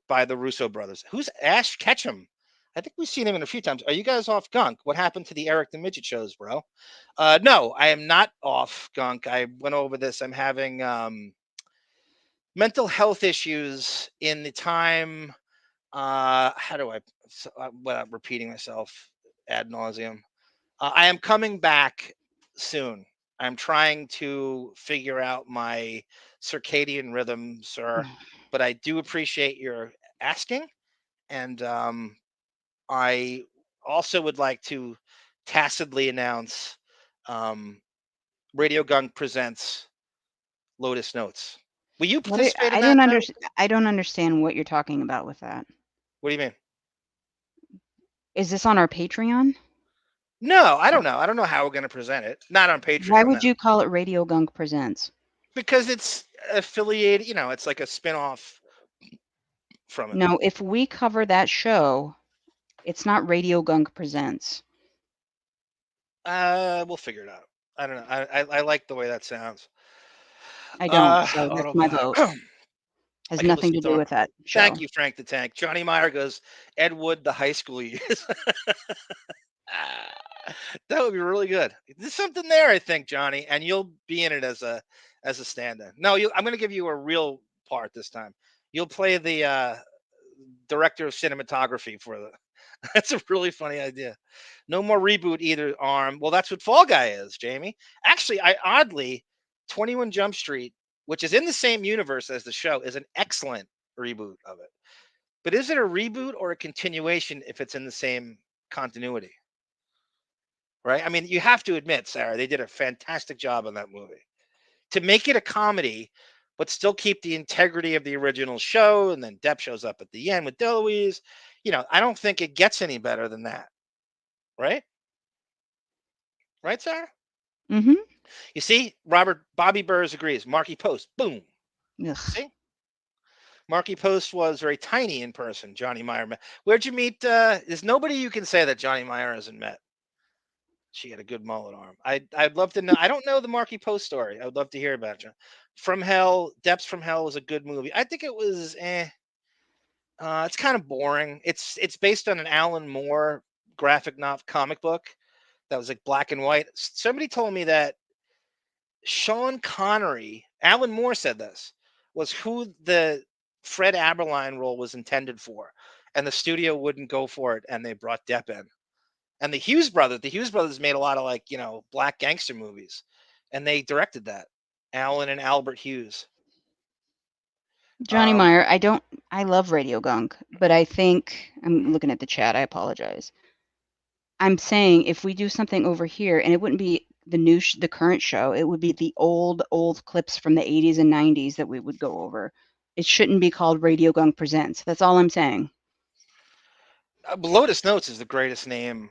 by the Russo brothers. Who's Ash Ketchum? I think we've seen him in a few times. Are you guys off gunk? What happened to the Eric the Midget shows, bro? No, I am not off gunk. I went over this. I'm having mental health issues in the time. Without repeating myself ad nauseum, I am coming back soon. I'm trying to figure out my circadian rhythm, sir, but I do appreciate your asking. And I also would like to tacitly announce Radio Gunk presents Lotus Notes. Will you participate in that? I don't understand what you're talking about with that. What do you mean? Is this on our Patreon? No, I don't know. I don't know how we're going to present it. Not on Patreon. Why would you call it Radio Gunk Presents? Because it's affiliated, it's like a spinoff from it. No, if we cover that show, it's not Radio Gunk Presents. We'll figure it out. I don't know. I like the way that sounds. I don't, so that's my vote. Has nothing to do with that show. Thank you, Frank the Tank. Johnny Meyer goes, Ed Wood, the high school years. That would be really good. There's something there, I think, Johnny, and you'll be in it as a stand-in. No, I'm going to give you a real part this time. You'll play the director of cinematography for the. That's a really funny idea. No more reboot either, Arm. Well, that's what Fall Guy is, Jamie. Actually, oddly, 21 Jump Street, which is in the same universe as the show, is an excellent reboot of it. But is it a reboot or a continuation if it's in the same continuity? Right? I mean, you have to admit, Sarah, they did a fantastic job on that movie. To make it a comedy, but still keep the integrity of the original show, and then Depp shows up at the end with Delusions. I don't think it gets any better than that. Right? Right, Sarah? Mm-hmm. You see, Bobby Burrs agrees. Marky Post, boom. Ugh. See? Marky Post was very tiny in person. Johnny Meyer met. Where'd you meet? There's nobody you can say that Johnny Meyer hasn't met. She had a good mullet arm. I'd love to know. I don't know the Marky Post story. I would love to hear about it. From Hell, Depths from Hell was a good movie. I think it was it's kind of boring. It's based on an Alan Moore graphic novel comic book that was like black and white. Somebody told me that Sean Connery, Alan Moore said this, was who the Fred Aberline role was intended for, and the studio wouldn't go for it, and they brought Depp in. And the Hughes brothers made a lot of black gangster movies, and they directed that. Alan and Albert Hughes. Johnny Meyer, I love Radio Gunk, but I think I'm looking at the chat. I apologize. I'm saying if we do something over here, and it wouldn't be the current show, it would be the old clips from the 80s and 90s that we would go over. It shouldn't be called Radio Gunk Presents. That's all I'm saying. Lotus Notes is the greatest name.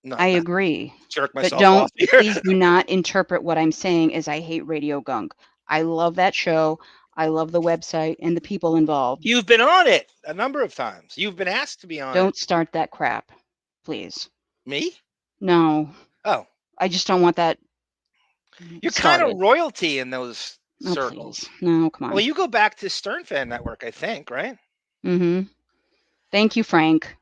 No, I agree. Jerk myself but off here. Please do not interpret what I'm saying as I hate Radio Gunk. I love that show. I love the website and the people involved. You've been on it a number of times. You've been asked to be on it. Don't start that crap, please. Me? No. Oh. I just don't want that. You're kind of royalty in those circles. Please. No, come on. Well, you go back to Stern Fan Network, I think, right? Mm-hmm. Thank you, Frank.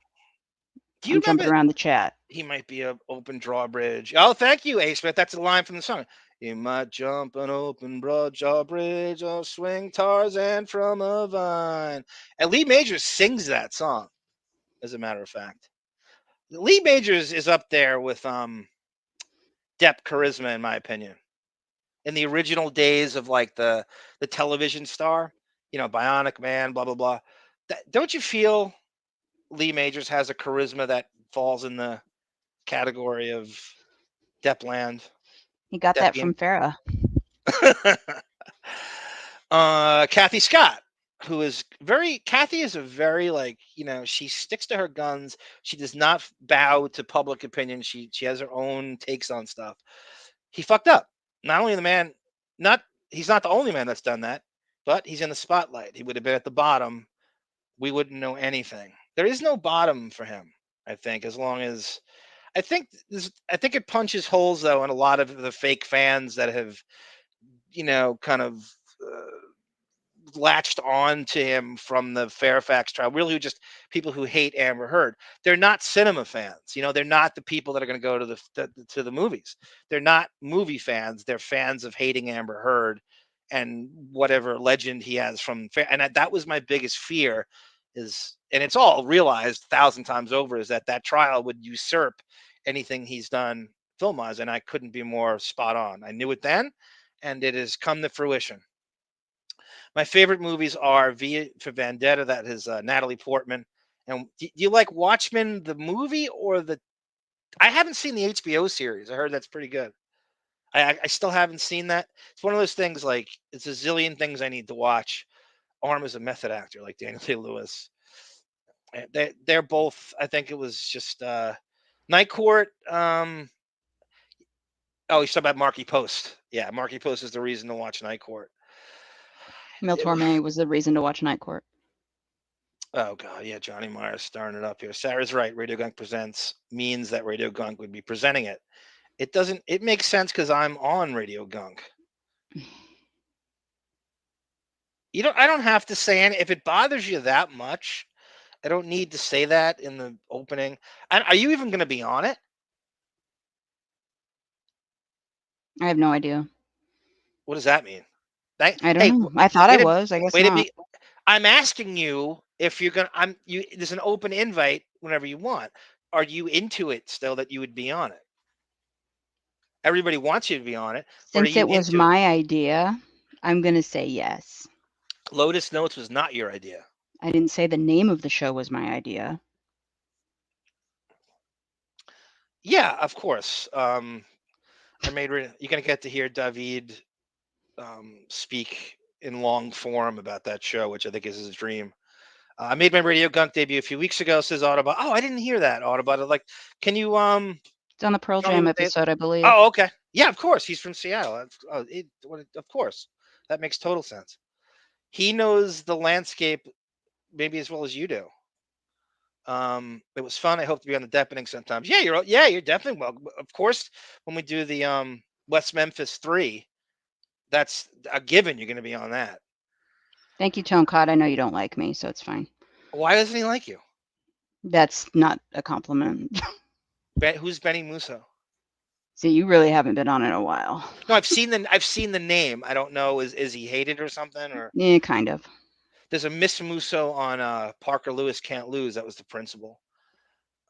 Do you remember around the chat? He might be an open drawbridge. Oh, thank you, A. Smith. That's a line from the song. You might jump an open broad drawbridge or swing Tarzan from a vine. And Lee Majors sings that song, as a matter of fact. Lee Majors is up there with Depp charisma, in my opinion. In the original days of like the television star, Bionic Man, blah blah blah. Don't you feel Lee Majors has a charisma that falls in the category of Deppland? He got that Deppian? from Farrah. Kathy Scott, Kathy is a very she sticks to her guns. She does not bow to public opinion. She has her own takes on stuff. He fucked up. Not only the man, not he's not the only man that's done that, but he's in the spotlight. He would have been at the bottom. We wouldn't know anything. There is no bottom for him, I think, as long as I think it punches holes though in a lot of the fake fans that have, kind of latched on to him from the Fairfax trial, really who just people who hate Amber Heard. They're not cinema fans. They're not the people that are going to go to the movies. They're not movie fans. They're fans of hating Amber Heard and whatever legend he has from and that was my biggest fear and it's all realized 1,000 times over, is that trial would usurp anything he's done film-wise, and I couldn't be more spot on. I knew it then, and it has come to fruition. My favorite movies are V for Vendetta, that is Natalie Portman. And do you like Watchmen, the movie, or the? I haven't seen the HBO series. I heard that's pretty good. I still haven't seen that. It's one of those things, like, it's a zillion things I need to watch. Arm is a method actor, like Daniel Day-Lewis. They're both. I think it was just Night Court. Oh, he's talking about Marky Post. Yeah, Marky Post is the reason to watch Night Court. Mel Torme was the reason to watch Night Court. Oh god, yeah, Johnny Myers starring it up here. Sarah's right. Radio Gunk Presents means that Radio Gunk would be presenting it. It doesn't. It makes sense because I'm on Radio Gunk. I don't have to say any. If it bothers you that much, I don't need to say that in the opening. And are you even going to be on it? I have no idea. What does that mean? I don't know. I thought I was. I guess not. I'm asking you if you're gonna. There's an open invite whenever you want. Are you into it still that you would be on it? Everybody wants you to be on it. Since it was my idea, I'm gonna say yes. Lotus Notes was not your idea. I didn't say the name of the show was my idea. Yeah, of course. You're gonna get to hear David speak in long form about that show, which I think is his dream. I made my Radio Gunk debut a few weeks ago, says Autobot. Oh, I didn't hear that, Autobot. Like, can you It's on the Pearl Jam episode, I believe. Oh, okay. Yeah, of course. He's from Seattle. Of course. That makes total sense. He knows the landscape maybe as well as you do. It was fun. I hope to be on the Deppening sometimes. Yeah, you're definitely welcome. Of course, when we do the West Memphis 3, that's a given. You're going to be on that. Thank you, Tone Cod. I know you don't like me, so it's fine. Why doesn't he like you? That's not a compliment. Who's Benny Musso? See, you really haven't been on in a while. No, I've seen the name. I don't know. Is he hated or something? Or yeah, kind of. There's a Miss Musso on Parker Lewis Can't Lose. That was the principal.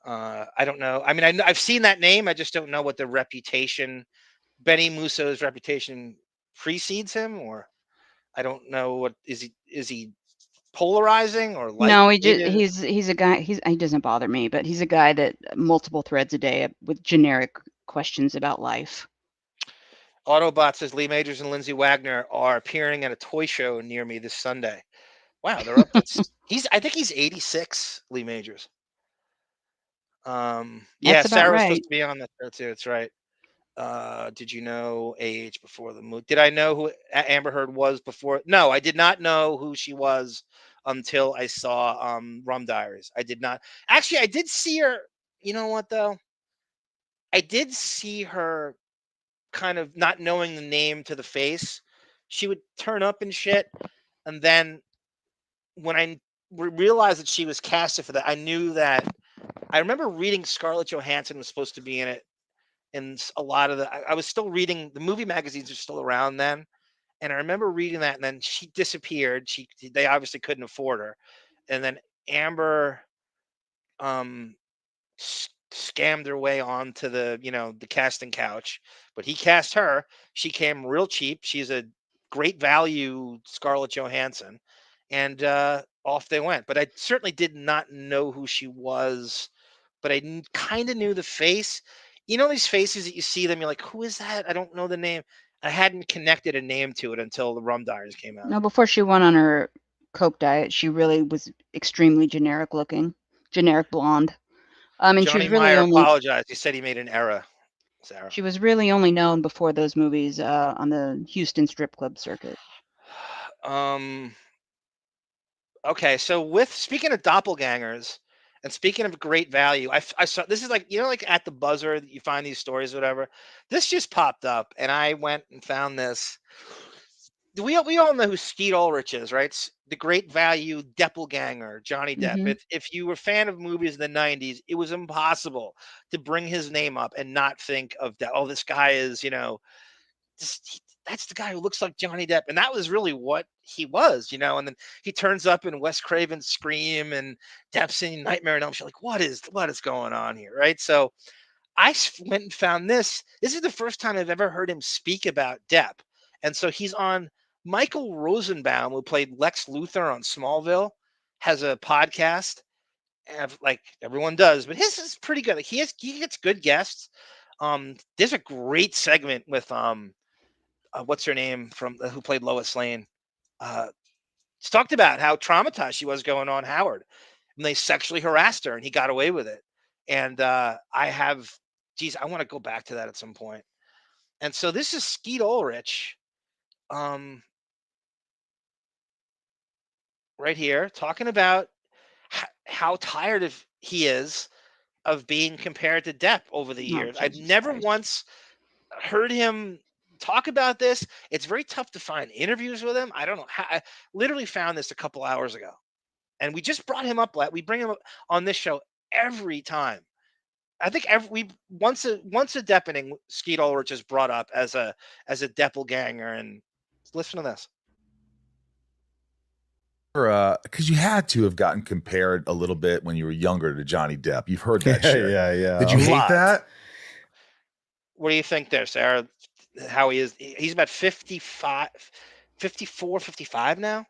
I don't know. I mean, I've seen that name. I just don't know what the reputation, Benny Musso's reputation precedes him, or I don't know what is he polarizing or like? No, he's a guy. He doesn't bother me, but he's a guy that multiple threads a day with generic questions about life. Autobot says Lee Majors and Lindsay Wagner are appearing at a toy show near me this Sunday. Wow, they're up. I think he's 86, Lee Majors. Yeah, Sarah was supposed to be on that show too. That's right. Did you know AH before the movie? Did I know who Amber Heard was before? No, I did not know who she was until I saw Rum Diaries. I did not. Actually, I did see her. You know what though? I did see her kind of not knowing the name to the face. She would turn up and shit, and then when I realized that she was casted for that, I knew that. I remember reading Scarlett Johansson was supposed to be in it, and a lot of I was still reading the movie magazines are still around then, and I remember reading that, and then she disappeared. They obviously couldn't afford her, and then Amber scammed her way onto the the casting couch, but he cast her. She came real cheap. She's a great value Scarlett Johansson, and off they went. But I certainly did not know who she was, but I kind of knew the face. You know these faces that you see them, you're like, who is that? I don't know the name. I hadn't connected a name to it until the Rum Diaries came out. No, before she went on her coke diet, she really was extremely generic looking, generic blonde. And she Johnny was really Meyer only apologized. He said he made an error, Sarah. she was really only known before those movies on the Houston strip club circuit. Okay, so with speaking of doppelgangers and speaking of great value, I saw this is like like at the buzzer that you find these stories or whatever. This just popped up, and I went and found this. We all know who Skeet Ulrich is, right? The great value Deppelganger, Johnny Depp. Mhm. If you were a fan of movies in the '90s, it was impossible to bring his name up and not think of that. Oh, this guy is that's the guy who looks like Johnny Depp, and that was really what he was, And then he turns up in Wes Craven's Scream and Depp's in Nightmare on Elm Street. Like, what is going on here, right? So went and found this. This is the first time I've ever heard him speak about Depp, and so he's on. Michael Rosenbaum, who played Lex Luthor on Smallville, has a podcast, like everyone does, but his is pretty good. Like he gets good guests. There's a great segment with what's her name from who played Lois Lane. She talked about how traumatized she was going on Howard, and they sexually harassed her, and he got away with it. And I want to go back to that at some point. And so this is Skeet Ulrich, right here, talking about how tired he is of being compared to Depp over the Oh, years. I've Jesus never Christ. once heard him talk about this. It's very tough to find interviews with him. I don't know how. I literally found this a couple hours ago, and we just brought him up. We bring him up on this show every time. I think once a Deppening, Skeet Ulrich is brought up as a Deppelganger, and listen to this. Because you had to have gotten compared a little bit when you were younger to Johnny Depp. You've heard that shit. Yeah. Did you hate that? What do you think there, Sarah? How he is? He's about 55, 54, 55 now.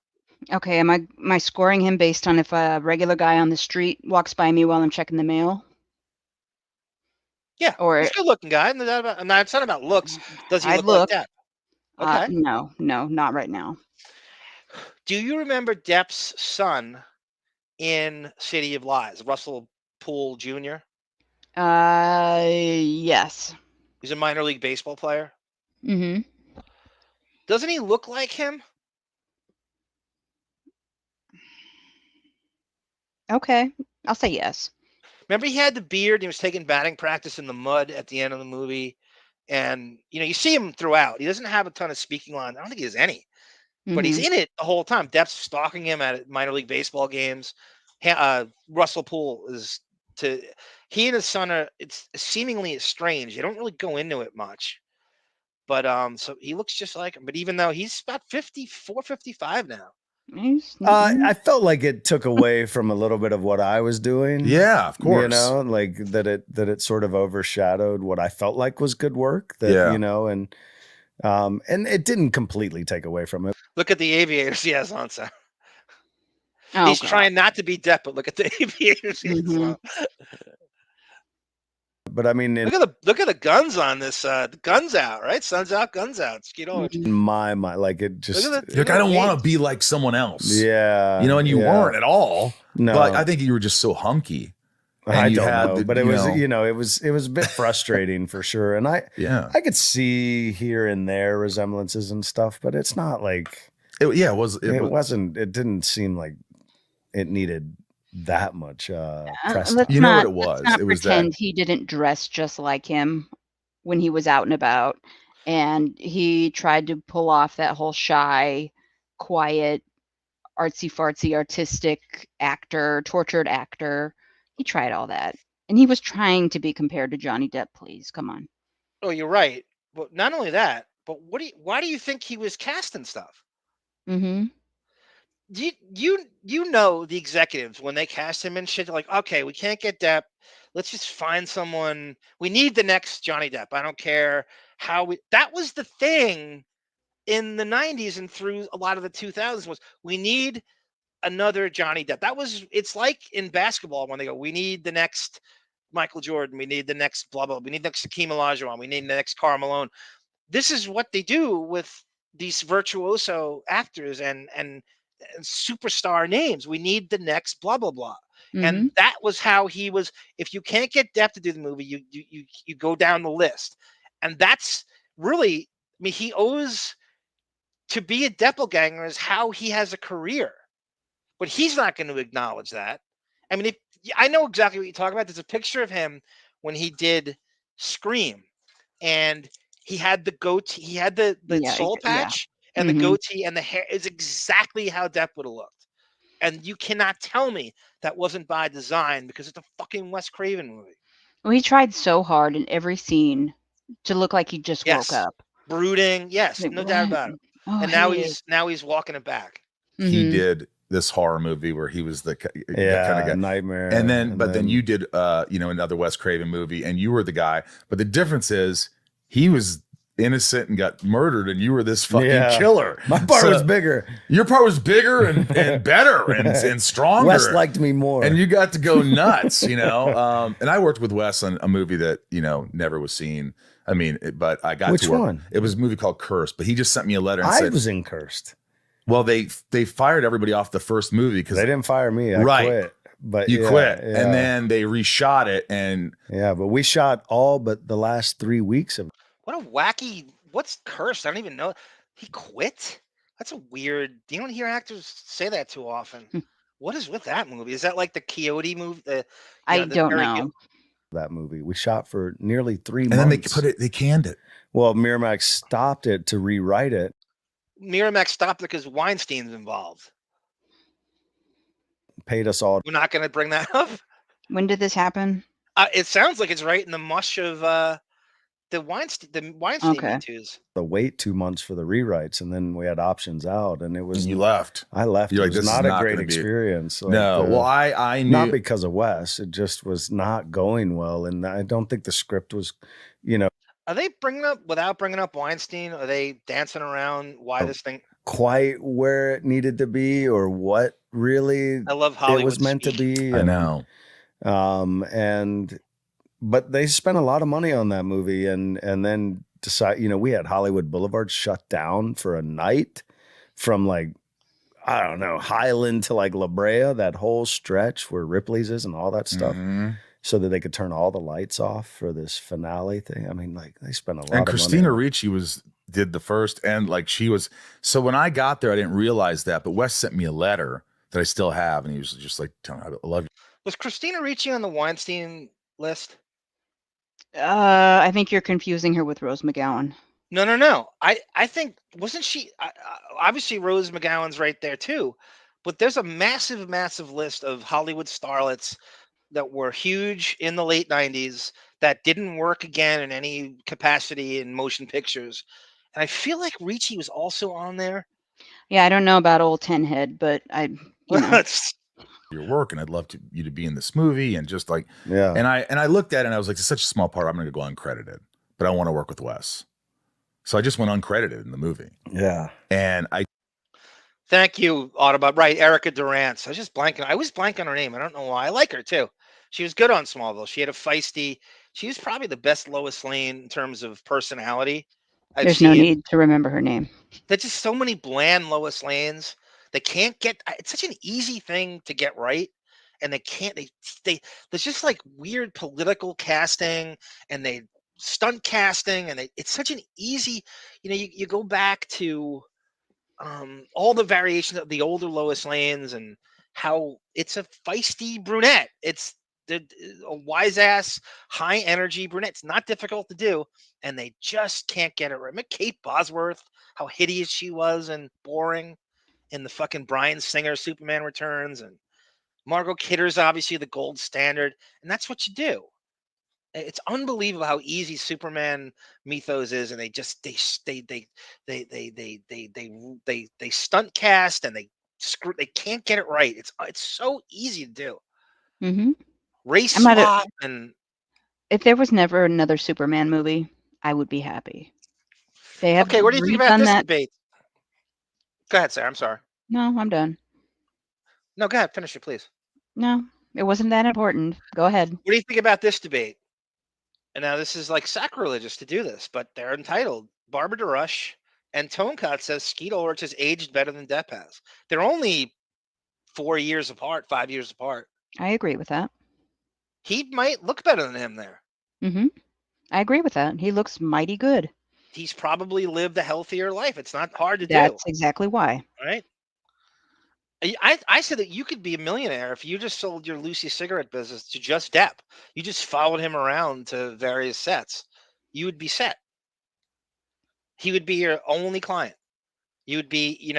Okay, am I scoring him based on if a regular guy on the street walks by me while I'm checking the mail? Yeah, Or he's a good-looking guy. It's not about looks. Does he I'd look like Depp? Okay. No, not right now. Do you remember Depp's son in City of Lies, Russell Poole Jr.? Yes. He's a minor league baseball player. Mm-hmm. Doesn't he look like him? Okay, I'll say yes. Remember he had the beard and he was taking batting practice in the mud at the end of the movie? And, you see him throughout. He doesn't have a ton of speaking lines. I don't think he has any. But he's in it the whole time. Depp's stalking him at minor league baseball games. Russell Poole he and his son it's seemingly estranged. They don't really go into it much. But so he looks just like him. But even though he's about 54, 55 now. I felt like it took away from a little bit of what I was doing. Yeah, of course. Like that it sort of overshadowed what I felt like was good work. And it didn't completely take away from it. Look at the aviators he has on, Sarah. Oh, He's God. trying not to be Depp, but look at the aviators he has on. But I mean, look at the guns on this. The guns out, right? Sun's out, guns out. Skeet Ulrich. in my mind, like it just. Like, I don't want to be like someone else. Yeah. And you weren't at all. No. But I think you were just so hunky. I don't know, but it was it was a bit frustrating for sure. And I could see here and there resemblances and stuff, but it's not like it wasn't. It didn't seem like it needed that much press. Let's you know not, what it was? Let's not It was pretend that he didn't dress just like him when he was out and about, and he tried to pull off that whole shy, quiet, artsy fartsy, artistic actor, tortured actor. He tried all that, and he was trying to be compared to Johnny Depp. Please, come on. Oh, you're right. But not only that, but why do you think he was cast and stuff? Mm-hmm. you know the executives when they cast him and shit, they're like, okay, we can't get Depp. Let's just find someone. We need the next Johnny Depp. I don't care how we. That was the thing in the 90s and through a lot of the 2000s was we need another Johnny Depp. That was it's like in basketball when they go, we need the next Michael Jordan, we need the next blah blah, we need the next Hakeem Olajuwon, we need the next Karl Malone. This is what they do with these virtuoso actors and superstar names. We need the next blah blah blah. And that was how he was. If you can't get Depp to do the movie, you go down the list, and that's really. I mean, he owes to be a Deppelganger is how he has a career, but he's not going to acknowledge that. I mean, I know exactly what you're talking about. There's a picture of him when he did Scream, and he had the goatee, he had the soul patch and the goatee and the hair is exactly how Depp would have looked. And you cannot tell me that wasn't by design because it's a fucking Wes Craven movie. Well, he tried so hard in every scene to look like he just woke up. Brooding, yes, Like, no doubt about it. Oh, and now he's walking it back. He did this horror movie where he was the kind of guy. Nightmare. And then you did another Wes Craven movie and you were the guy. But the difference is he was innocent and got murdered and you were this fucking killer. My part was bigger. Your part was bigger and better and stronger. Wes liked me more. And you got to go nuts, And I worked with Wes on a movie that, never was seen. I mean, but I got Which to work. one? It was a movie called Cursed, but he just sent me a letter and I said, was in Cursed. Well, they fired everybody off the first movie because they didn't fire me. I quit. But you quit, and then they reshot it, and but we shot all but the last 3 weeks of. What a wacky! What's Cursed? I don't even know. He quit. That's a weird. You don't hear actors say that too often. What is with that movie? Is that like the Coyote movie? I don't know. That movie we shot for nearly 3 months, and then they canned it. Well, Miramax stopped it to rewrite it. Miramax stopped it because Weinstein's involved. Paid us all. We're not going to bring that up. When did this happen? It sounds like it's right in the mush of the Weinstein Me-Toos. The wait 2 months for the rewrites, and then we had options out, and it was. And you left. I left. You're it like, was this not is a not great gonna be experience. No, well, I knew not because of Wes. It just was not going well, and I don't think the script was, Are they without bringing up Weinstein? Are they dancing around why this thing quite where it needed to be or what really I love Hollywood it was meant to be? I know. But they spent a lot of money on that movie and then decide, we had Hollywood Boulevard shut down for a night from like, I don't know, Highland to like La Brea, that whole stretch where Ripley's is and all that stuff. So that they could turn all the lights off for this finale thing. I mean, like they spent a lot of money. And Christina Ricci did the first, and like she was. So when I got there, I didn't realize that, but Wes sent me a letter that I still have, and he was just like, "Telling me I love you." Was Christina Ricci on the Weinstein list? I think you're confusing her with Rose McGowan. No. I think wasn't she? Obviously, Rose McGowan's right there too, but there's a massive list of Hollywood starlets that were huge in the late 90s that didn't work again in any capacity in motion pictures. And I feel like Ricci was also on there. Yeah, I don't know about old Ten Head, but your work, and I'd love you to be in this movie, and just like yeah. And I looked at it and I was like, it's such a small part. I'm going to go uncredited, but I want to work with Wes, so I just went uncredited in the movie. Yeah, and I. Thank you, Autobot. Right, Erica Durance. I was blanking on her name. I don't know why. I like her too. She was good on Smallville. She had a feisty. She was probably the best Lois Lane in terms of personality. There's no need to remember her name. There's just so many bland Lois Lanes. They can't get. It's such an easy thing to get right, and they can't. They there's just like weird political casting, and they stunt casting, and it's such an easy. You go back to. All the variations of the older Lois Lanes and how it's a feisty brunette. It's a wise ass, high energy brunette. It's not difficult to do, and they just can't get it right. Remember Kate Bosworth, how hideous she was and boring in the fucking Bryan Singer Superman Returns, and Margot Kidder's obviously the gold standard, and that's what you do. It's unbelievable how easy Superman mythos is, and they stunt cast and they screw. They can't get it right. It's so easy to do. Mm-hmm. Race I'm not a, swap and if there was never another Superman movie, I would be happy. They have okay. What do you think about redone this that. debate? Go ahead, Sarah. I'm sorry. No, I'm done. No, go ahead. Finish it, please. No, it wasn't that important. Go ahead. What do you think about this debate? And now this is like sacrilegious to do this, but they're entitled. Barbara DeRush and Tonecott says Skeet Ulrich has aged better than Depp has. They're only 4 years apart, 5 years apart. I agree with that. He might look better than him there. Mm-hmm. I agree with that. He looks mighty good. He's probably lived a healthier life. It's not hard to do, That's exactly why. right? I said that you could be a millionaire if you just sold your Lucy cigarette business to just Depp. You just followed him around to various sets. You would be set. He would be your only client. You would be,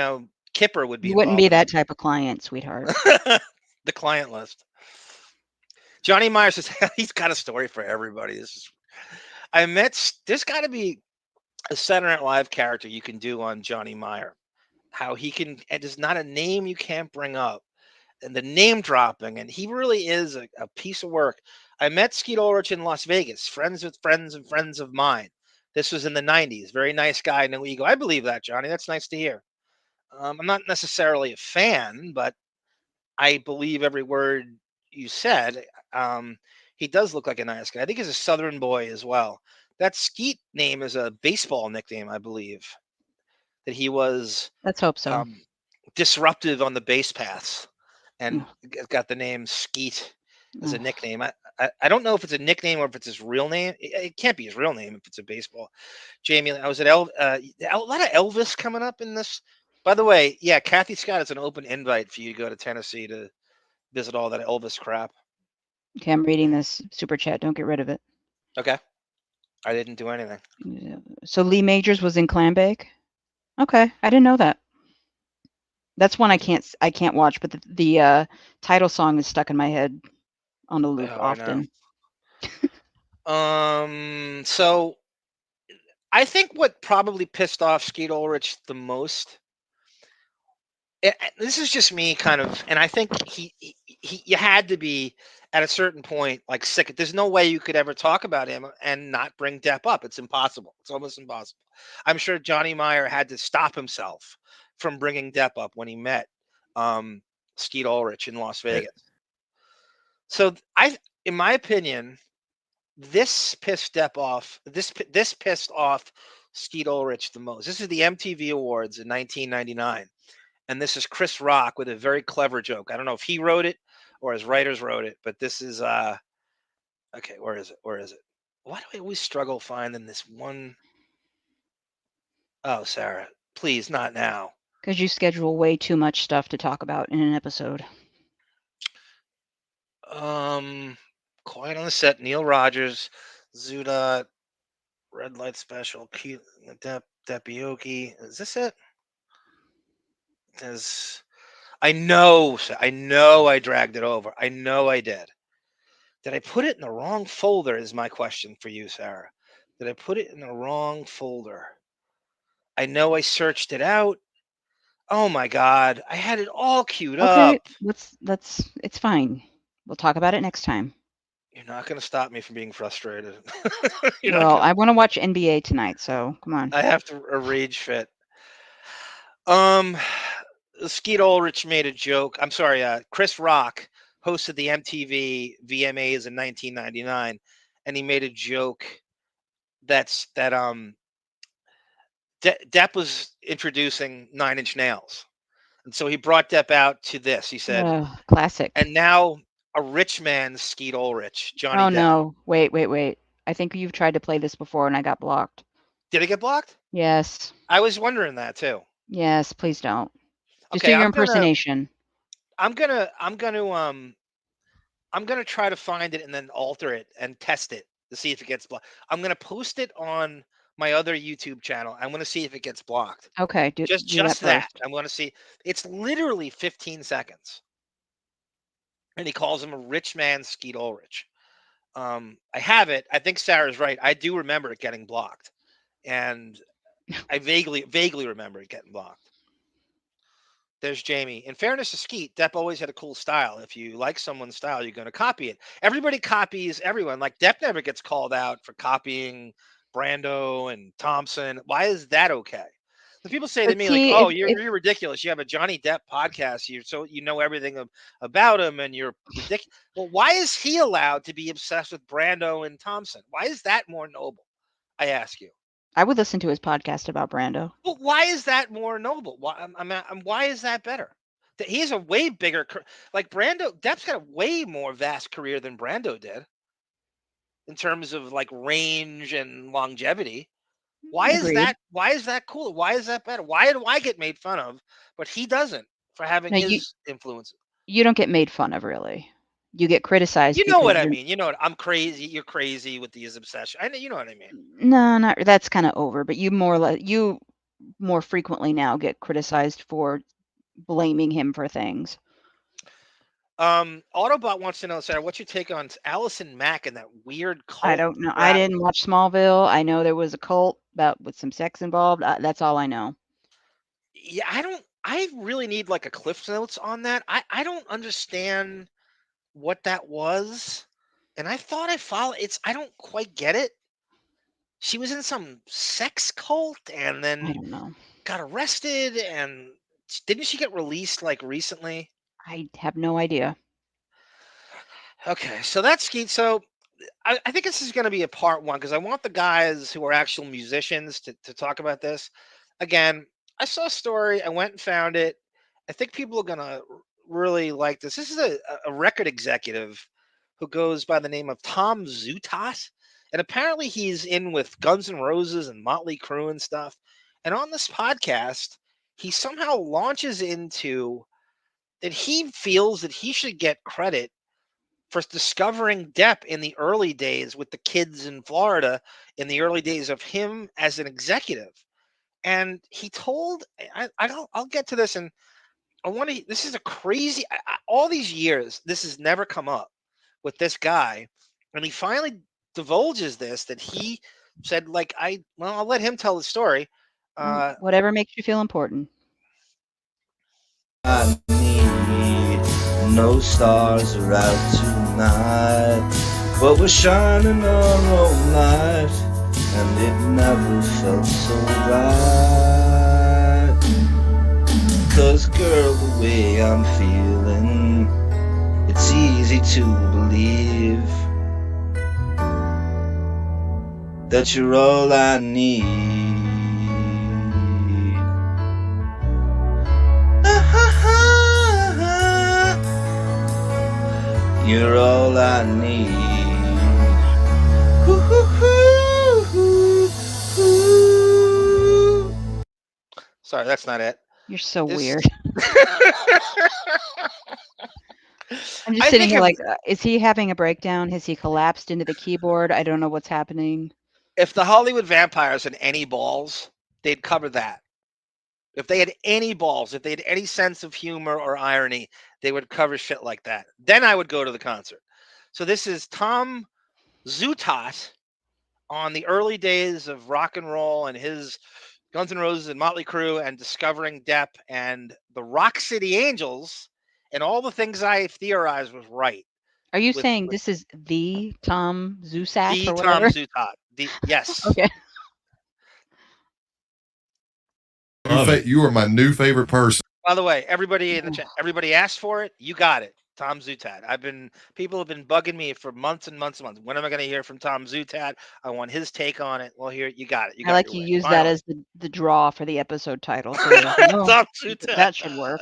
Kipper would be You wouldn't be involved that type of client, sweetheart. in the client list. Johnny Meyer says he's got a story for everybody. There's got to be a Saturday Night Live character you can do on Johnny Meyer. How he can, and there's not a name you can't bring up. And the name dropping, and he really is a piece of work. I met Skeet Ulrich in Las Vegas, friends with friends and friends of mine. This was in the 90s. Very nice guy, no ego. I believe that, Johnny. That's nice to hear. I'm not necessarily a fan, but I believe every word you said. He does look like a nice guy. I think he's a Southern boy as well. That Skeet name is a baseball nickname, I believe. That he was Let's hope so. disruptive on the base paths and got the name Skeet as a nickname. I don't know if it's a nickname or if it's his real name. It can't be his real name if it's a baseball. Jamie, I was at a lot of Elvis coming up in this. By the way, yeah, Kathy Scott is an open invite for you to go to Tennessee to visit all that Elvis crap. Okay, I'm reading this super chat. Don't get rid of it. Okay. I didn't do anything. So Lee Majors was in Clambake? Okay, I didn't know that. That's one I can't watch, but the title song is stuck in my head on a loop often. So I think what probably pissed off Skeet Ulrich the most. This is just me kind of, and I think you had to be at a certain point like sick. There's no way you could ever talk about him and not bring Depp up. It's impossible. It's almost impossible. I'm sure Johnny Meyer had to stop himself from bringing Depp up when he met Skeet Ulrich in Las Vegas. So in my opinion, this pissed Depp off. This pissed off Skeet Ulrich the most. This is the MTV Awards in 1999. And this is Chris Rock with a very clever joke. I don't know if he wrote it or his writers wrote it, but this is okay, where is it? Why do I always struggle finding this one? Oh, Sarah, please, not now. Because you schedule way too much stuff to talk about in an episode. Quiet on the Set, Neil Rogers, Zutaut, Red Light Special, Deppioki. Is this it? I know I dragged it over. I know I did. Did I put it in the wrong folder is my question for you, Sarah. Did I put it in the wrong folder? I know I searched it out. Oh my God. I had it all queued Okay, up. it's fine. We'll talk about it next time. You're not going to stop me from being frustrated. Well, I want to watch NBA tonight, so come on. I have to a rage fit. Skeet Ulrich made a joke. I'm sorry, Chris Rock hosted the MTV VMAs in 1999, and he made a joke that Depp was introducing Nine Inch Nails, and so he brought Depp out to this. He said, classic. And now a rich man, Skeet Ulrich, Johnny Depp. No, wait. I think you've tried to play this before, and I got blocked. Did it get blocked? Yes. I was wondering that too. Yes, please don't. Just Okay, do your impersonation. I'm gonna try to find it and then alter it and test it to see if it gets blocked. I'm gonna post it on my other YouTube channel. I'm gonna see if it gets blocked. Okay, do that. I'm gonna see. It's literally 15 seconds, and he calls him a rich man, Skeet Ulrich. I have it. I think Sarah's right. I do remember it getting blocked, and I vaguely remember it getting blocked. There's Jamie. In fairness to Skeet, Depp always had a cool style. If you like someone's style, you're going to copy it. Everybody copies everyone. Like Depp never gets called out for copying Brando and Thompson. Why is that okay? The people say to But me like, see, "Oh, if you're ridiculous. You have a Johnny Depp podcast. You know everything about him, and you're ridiculous." Well, why is he allowed to be obsessed with Brando and Thompson? Why is that more noble? I ask you. I would listen to his podcast about Brando. Well, why is that more noble? Why is that better? He has a way bigger, like Brando. Depp's got a way more vast career than Brando did in terms of like range and longevity. Why is Agreed. that? Why is that cool? Why is that better? Why do I get made fun of, but he doesn't for having No, his influence? you don't get made fun of, really. You get criticized You know because what I you're mean? You know what? I'm crazy. You're crazy with these obsession. I know. You know what I mean? no, not that's kind of over. But you more frequently now get criticized for blaming him for things. Autobot wants to know, Sarah, what's your take on Allison Mack and that weird cult? I don't know. I didn't watch Smallville. I know there was a cult with some sex involved. That's all I know. Yeah, I really need like a Cliff Notes on that. I don't understand what that was. And I thought I followed I don't quite get it. She was in some sex cult and I then don't know. got arrested, and didn't she get released like recently? I have no idea. Okay, so that's Skeet. So I think this is going to be a part one because I want the guys who are actual musicians to talk about this. Again, I saw a story. I went and found it. I think people are going to really like this. This is a record executive who goes by the name of Tom Zutaut. And apparently he's in with Guns N' Roses and Motley Crue and stuff. And on this podcast, he somehow launches into that he feels that he should get credit for discovering Depp in the early days with the kids in Florida, in the early days of him as an executive. And he told, I'll get to this, and I want to. This is a crazy. All these years, this has never come up with this guy, and he finally divulges this that he said, like, I'll let him tell the story. Whatever makes you feel important. I need no stars are out tonight, but we're shining all night, and it never felt so right. 'Cause girl, the way I'm feeling, it's easy to believe that you're all I need. You're all I need. Sorry, that's not it. You're so This- weird. I'm just sitting here like, is he having a breakdown? Has he collapsed into the keyboard? I don't know what's happening. If the Hollywood vampires had any balls, they'd cover that. If they had any balls, if they had any sense of humor or irony, they would cover shit like that. Then I would go to the concert. So this is Tom Zutaut on the early days of rock and roll and his Guns N' Roses and Motley Crue and discovering Depp and the Rock City Angels, and all the things I theorized was right. Are you saying this is the Tom Zutaut The or Tom whatever? Zutaut. Yes. Okay. You are my new favorite person. By the way, everybody in the chat, everybody asked for it. You got it. Tom Zutaut. People have been bugging me for months and months and months. When am I going to hear from Tom Zutaut? I want his take on it. Well, here, you got it. I like you use that as the draw for the episode title. So Tom Zutaut. That should work.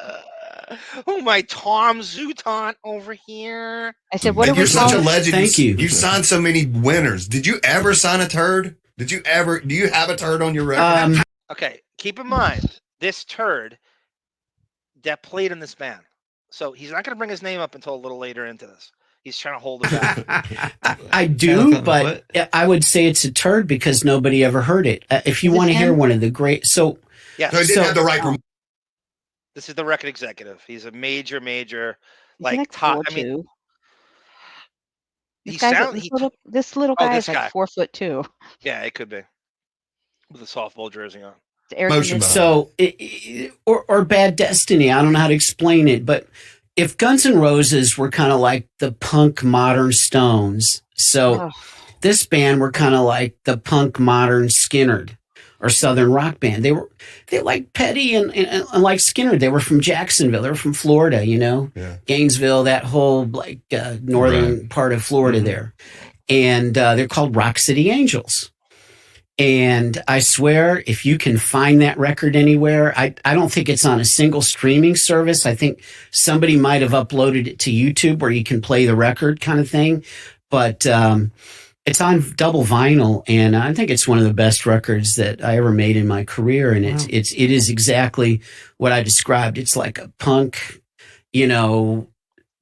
Oh, my Tom Zutaut over here. I said, what are we You're such a calling? legend. Thank you. You signed so many winners. Did you ever sign a turd? Do you have a turd on your record? Okay, keep in mind, this turd that played in this band. So he's not going to bring his name up until a little later into this. He's trying to hold it back. I do, but I would say it's a turd because nobody ever heard it. If you want to hear one of the great, Yes. So he didn't have the right. This is the record executive. He's a major, Is he top. 4'2"? He This little guy is this like guy. 4'2". Yeah, it could be with a softball jersey on. So, or bad destiny. I don't know how to explain it, but if Guns N' Roses were kind of like the punk modern Stones, so this band were kind of like the punk modern Skynyrd or Southern rock band. They like Petty and like Skynyrd. They were from Jacksonville. They were from Florida, Gainesville, that whole northern part of Florida there. And they're called Rock City Angels. And I swear, if you can find that record anywhere, I don't think it's on a single streaming service. I think somebody might have uploaded it to YouTube where you can play the record kind of thing. But it's on double vinyl, and I think it's one of the best records that I ever made in my career. And it is exactly what I described. It's like a punk,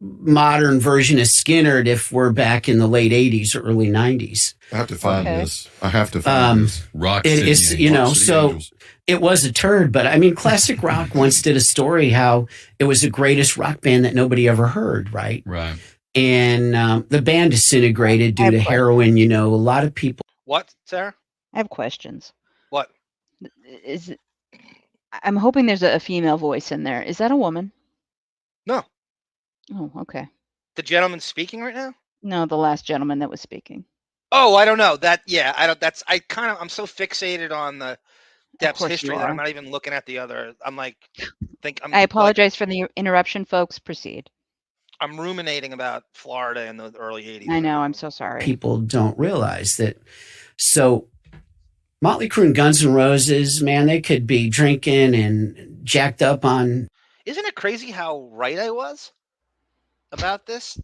modern version of Skynyrd if we're back in the late 80s or early 90s. I have to find this. I have to find this. Rock City, Angels. It was a turd, but I mean, classic rock once did a story how it was the greatest rock band that nobody ever heard, right? Right. And the band disintegrated due to heroin. A lot of people. What, Sarah? I have questions. What? I'm hoping there's a female voice in there. Is that a woman? No. Oh, okay. The gentleman speaking right now? No, the last gentleman that was speaking. Oh, I don't know. I'm so fixated on the Depp's history that I'm not even looking at the other. I apologize for the interruption, folks. Proceed. I'm ruminating about Florida in the early 80s. I know. I'm so sorry. People don't realize that. So Motley Crue and Guns N' Roses, man, they could be drinking and jacked up on. Isn't it crazy how right I was about this?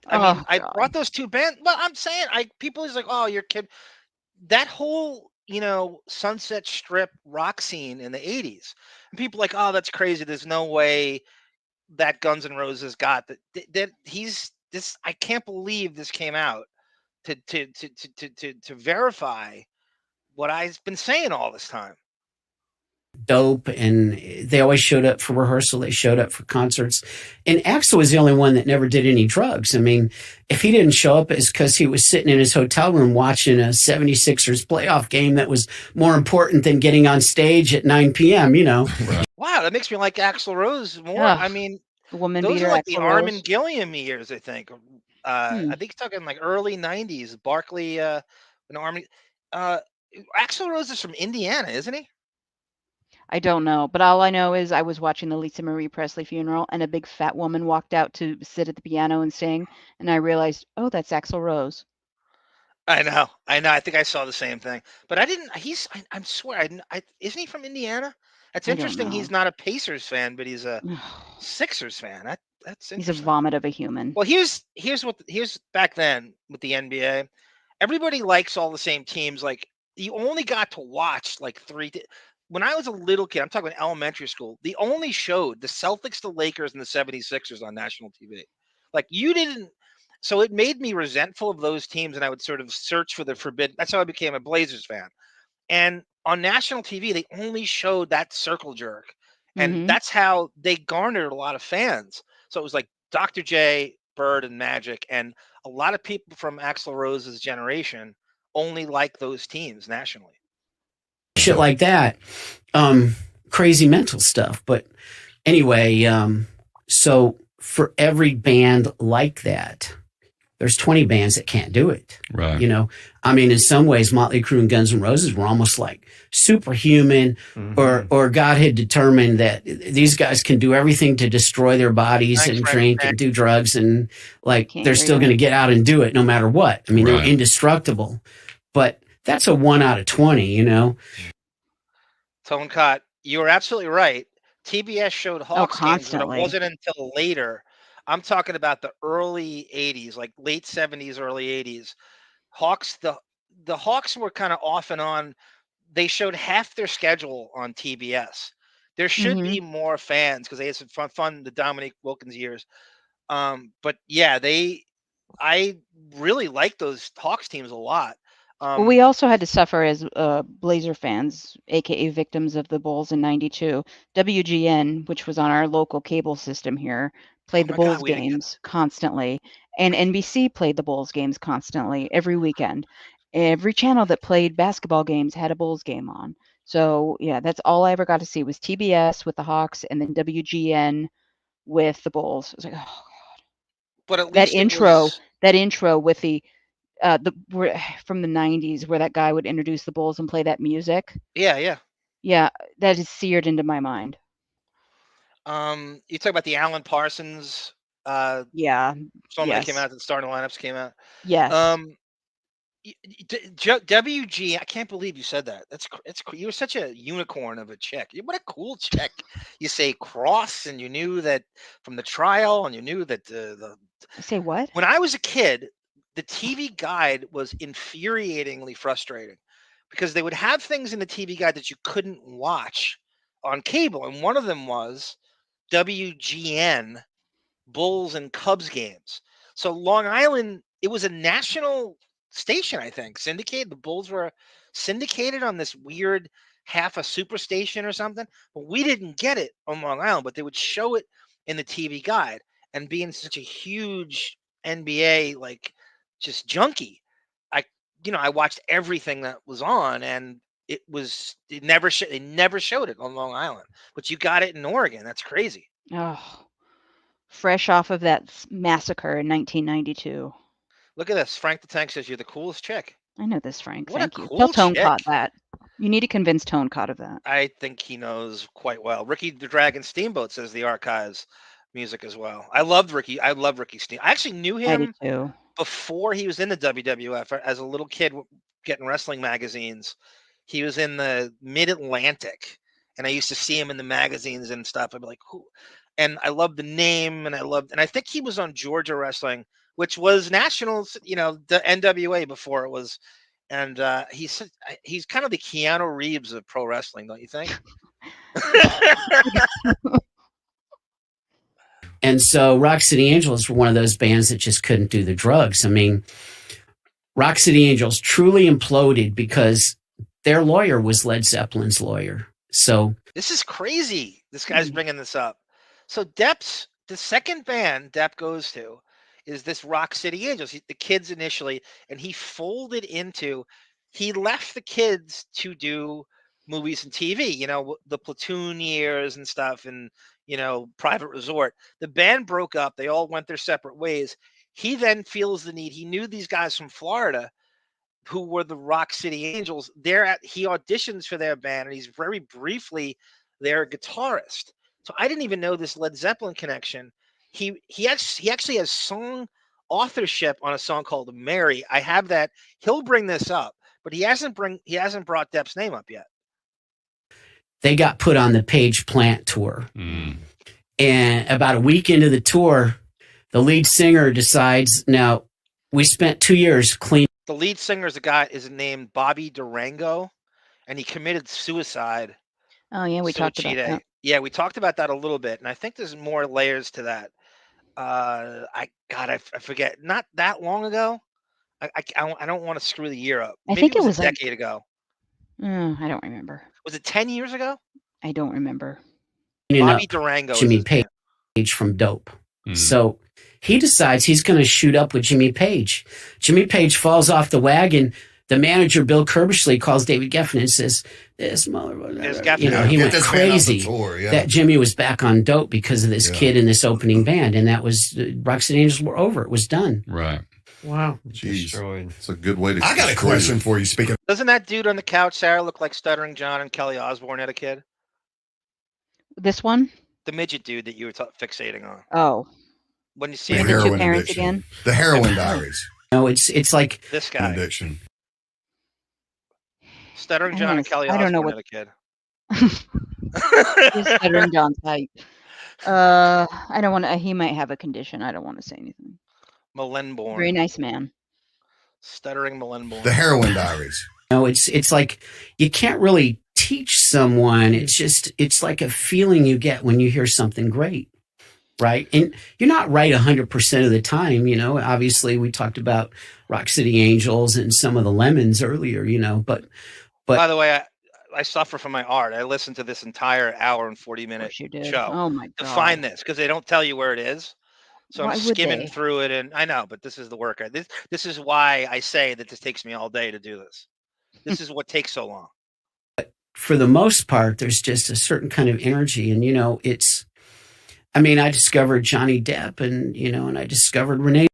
I brought those two bands. Well, I'm saying, people is like, oh, your kid. That whole, Sunset Strip rock scene in the 80s. And people like, oh, that's crazy. There's no way that Guns N' Roses got that. I can't believe this came out to verify what I've been saying all this time. Dope, and they always showed up for rehearsal. They showed up for concerts, and Axl was the only one that never did any drugs. I mean, if he didn't show up, it's because he was sitting in his hotel room watching a 76ers playoff game that was more important than getting on stage at 9 p.m. Right. Wow, that makes me like Axl Rose more. I mean, the woman those beater, are like Axl the Rose. Armin Gilliam years, I think. I think he's talking like early 90s. Barkley, Armin. Axl Rose is from Indiana, isn't he? I don't know, but all I know is I was watching the Lisa Marie Presley funeral, and a big fat woman walked out to sit at the piano and sing, and I realized, oh, that's Axl Rose. I know. I think I saw the same thing, but I didn't. I'm swear. Isn't he from Indiana? That's interesting. He's not a Pacers fan, but he's a Sixers fan. That's interesting. He's a vomit of a human. Well, here's back then with the NBA. Everybody likes all the same teams. Like, you only got to watch like when I was a little kid, I'm talking about elementary school, they only showed the Celtics, the Lakers, and the 76ers on national TV. Like, you didn't. So it made me resentful of those teams, and I would sort of search for the forbidden. That's how I became a Blazers fan. And on national TV, they only showed that circle jerk. And that's how they garnered a lot of fans. So it was like Dr. J, Bird, and Magic. And a lot of people from Axl Rose's generation only like those teams nationally. Shit like that. Crazy mental stuff. But anyway, so for every band like that, there's 20 bands that can't do it. Right. I mean, in some ways, Motley Crue and Guns N' Roses were almost like superhuman, or God had determined that these guys can do everything to destroy their bodies and drink and do drugs, and they're still going to get out and do it no matter what. I mean, they're indestructible. But that's a 1 out of 20, Tone Cott, you were absolutely right. TBS showed Hawks games, but it wasn't until later. I'm talking about the early 80s, like late 70s, early 80s. Hawks, the Hawks were kind of off and on. They showed half their schedule on TBS. There should be more fans because they had some fun the Dominique Wilkins years. But yeah, I really like those Hawks teams a lot. Well, we also had to suffer as Blazer fans, aka victims of the Bulls in '92. WGN, which was on our local cable system here, played the Bulls games constantly, and NBC played the Bulls games constantly every weekend. Every channel that played basketball games had a Bulls game on. So yeah, that's all I ever got to see was TBS with the Hawks and then WGN with the Bulls. I was like, oh, But at that least it was. intro with the from the 90s where that guy would introduce the Bulls and play that music. Yeah, yeah. Yeah, that is seared into my mind. You talk about the Alan Parsons Yeah. song that came Yes. out, the starting lineups came out. Yes. WG, I can't believe you said that. You were such a unicorn of a chick. What a cool chick. You say cross, and you knew that from the trial, and you knew that the Say what? when I was a kid, the TV guide was infuriatingly frustrating because they would have things in the TV guide that you couldn't watch on cable, and one of them was WGN Bulls and Cubs games. So Long Island, it was a national station, I think, syndicated. The Bulls were syndicated on this weird half a superstation or something. But we didn't get it on Long Island, but they would show it in the TV guide. And being such a huge NBA just junkie, I watched everything that was on, and it never showed it on Long Island. But you got it in Oregon. That's crazy. Oh, fresh off of that massacre in 1992. Look at this. Frank the Tank says you're the coolest chick. I know this, Frank. What Thank a you. cool Tell Tone chick. Caught that. You need to convince Tone Caught of that. I think he knows quite well. Ricky the Dragon Steamboat says the archives music as well. I loved Ricky. I love Ricky Steamboat. I actually knew I did him too. before he was in the WWF as a little kid getting wrestling magazines. He was in the Mid-Atlantic, and I used to see him in the magazines and stuff. I'd be like, who? And I loved the name, and I think he was on Georgia Wrestling, which was nationals, the NWA before it was. And he's kind of the Keanu Reeves of pro wrestling, don't you think? And so Rock City Angels were one of those bands that just couldn't do the drugs. I mean, Rock City Angels truly imploded because their lawyer was Led Zeppelin's lawyer. So this is crazy. This guy's bringing this up. So the second band Depp goes to is this Rock City Angels. The kids initially, and he left the kids to do movies and TV, the Platoon years and stuff, and Private Resort. The band broke up. They all went their separate ways. He then feels the need. He knew these guys from Florida who were the Rock City Angels. He auditions for their band, and he's very briefly their guitarist. So I didn't even know this Led Zeppelin connection. He actually has song authorship on a song called Mary. I have that. He'll bring this up, but he hasn't brought Depp's name up yet. They got put on the Page Plant tour. And about a week into the tour, the lead singer decides, now, we spent 2 years cleaning. The lead singer is named Bobby Durango, and he committed suicide. Oh, yeah, we talked about that. Yeah, we talked about that a little bit, and I think there's more layers to that. I forget. Not that long ago. I don't want to screw the year up. I Maybe think it was a like, decade ago. I don't remember. Was it 10 years ago? I don't remember. Bobby Durango. Jimmy Page from Dope. So he decides he's going to shoot up with Jimmy Page. Jimmy Page falls off the wagon. The manager, Bill Kerbishley, calls David Geffen and says, this motherfucker, he went crazy that Jimmy was back on Dope because of this kid in this opening band. And that was, Rock City Angels were over. It was done. Right. Wow. Jeez. It's a good way to. I got a question for you. Speaking. Doesn't that dude on the couch, Sarah, look like Stuttering John and Kelly Osbourne had a kid? This one? The midget dude that you were fixating on. Oh. When you see the two parents again? The Heroin Diaries. No, it's like this guy. Addiction. Stuttering John and Kelly Osbourne had a kid. Stuttering John's height. I don't want to. He might have a condition. I don't want to say anything. Melenborn. Very nice man. Stuttering Melenborn. The Heroin Diaries. No, it's like you can't really teach someone. It's like a feeling you get when you hear something great, right? And you're not right 100% of the time. Obviously we talked about Rock City Angels and some of the Lemons earlier. But by the way, I suffer from my art. I listened to this entire hour and 40-minute show oh my God. to find this because they don't tell you where it is. So Why I'm skimming through it, and I know, but this is the work. This is why I say that this takes me all day to do this. This is what takes so long. for the most part, there's just a certain kind of energy. And, I discovered Johnny Depp and I discovered Renee.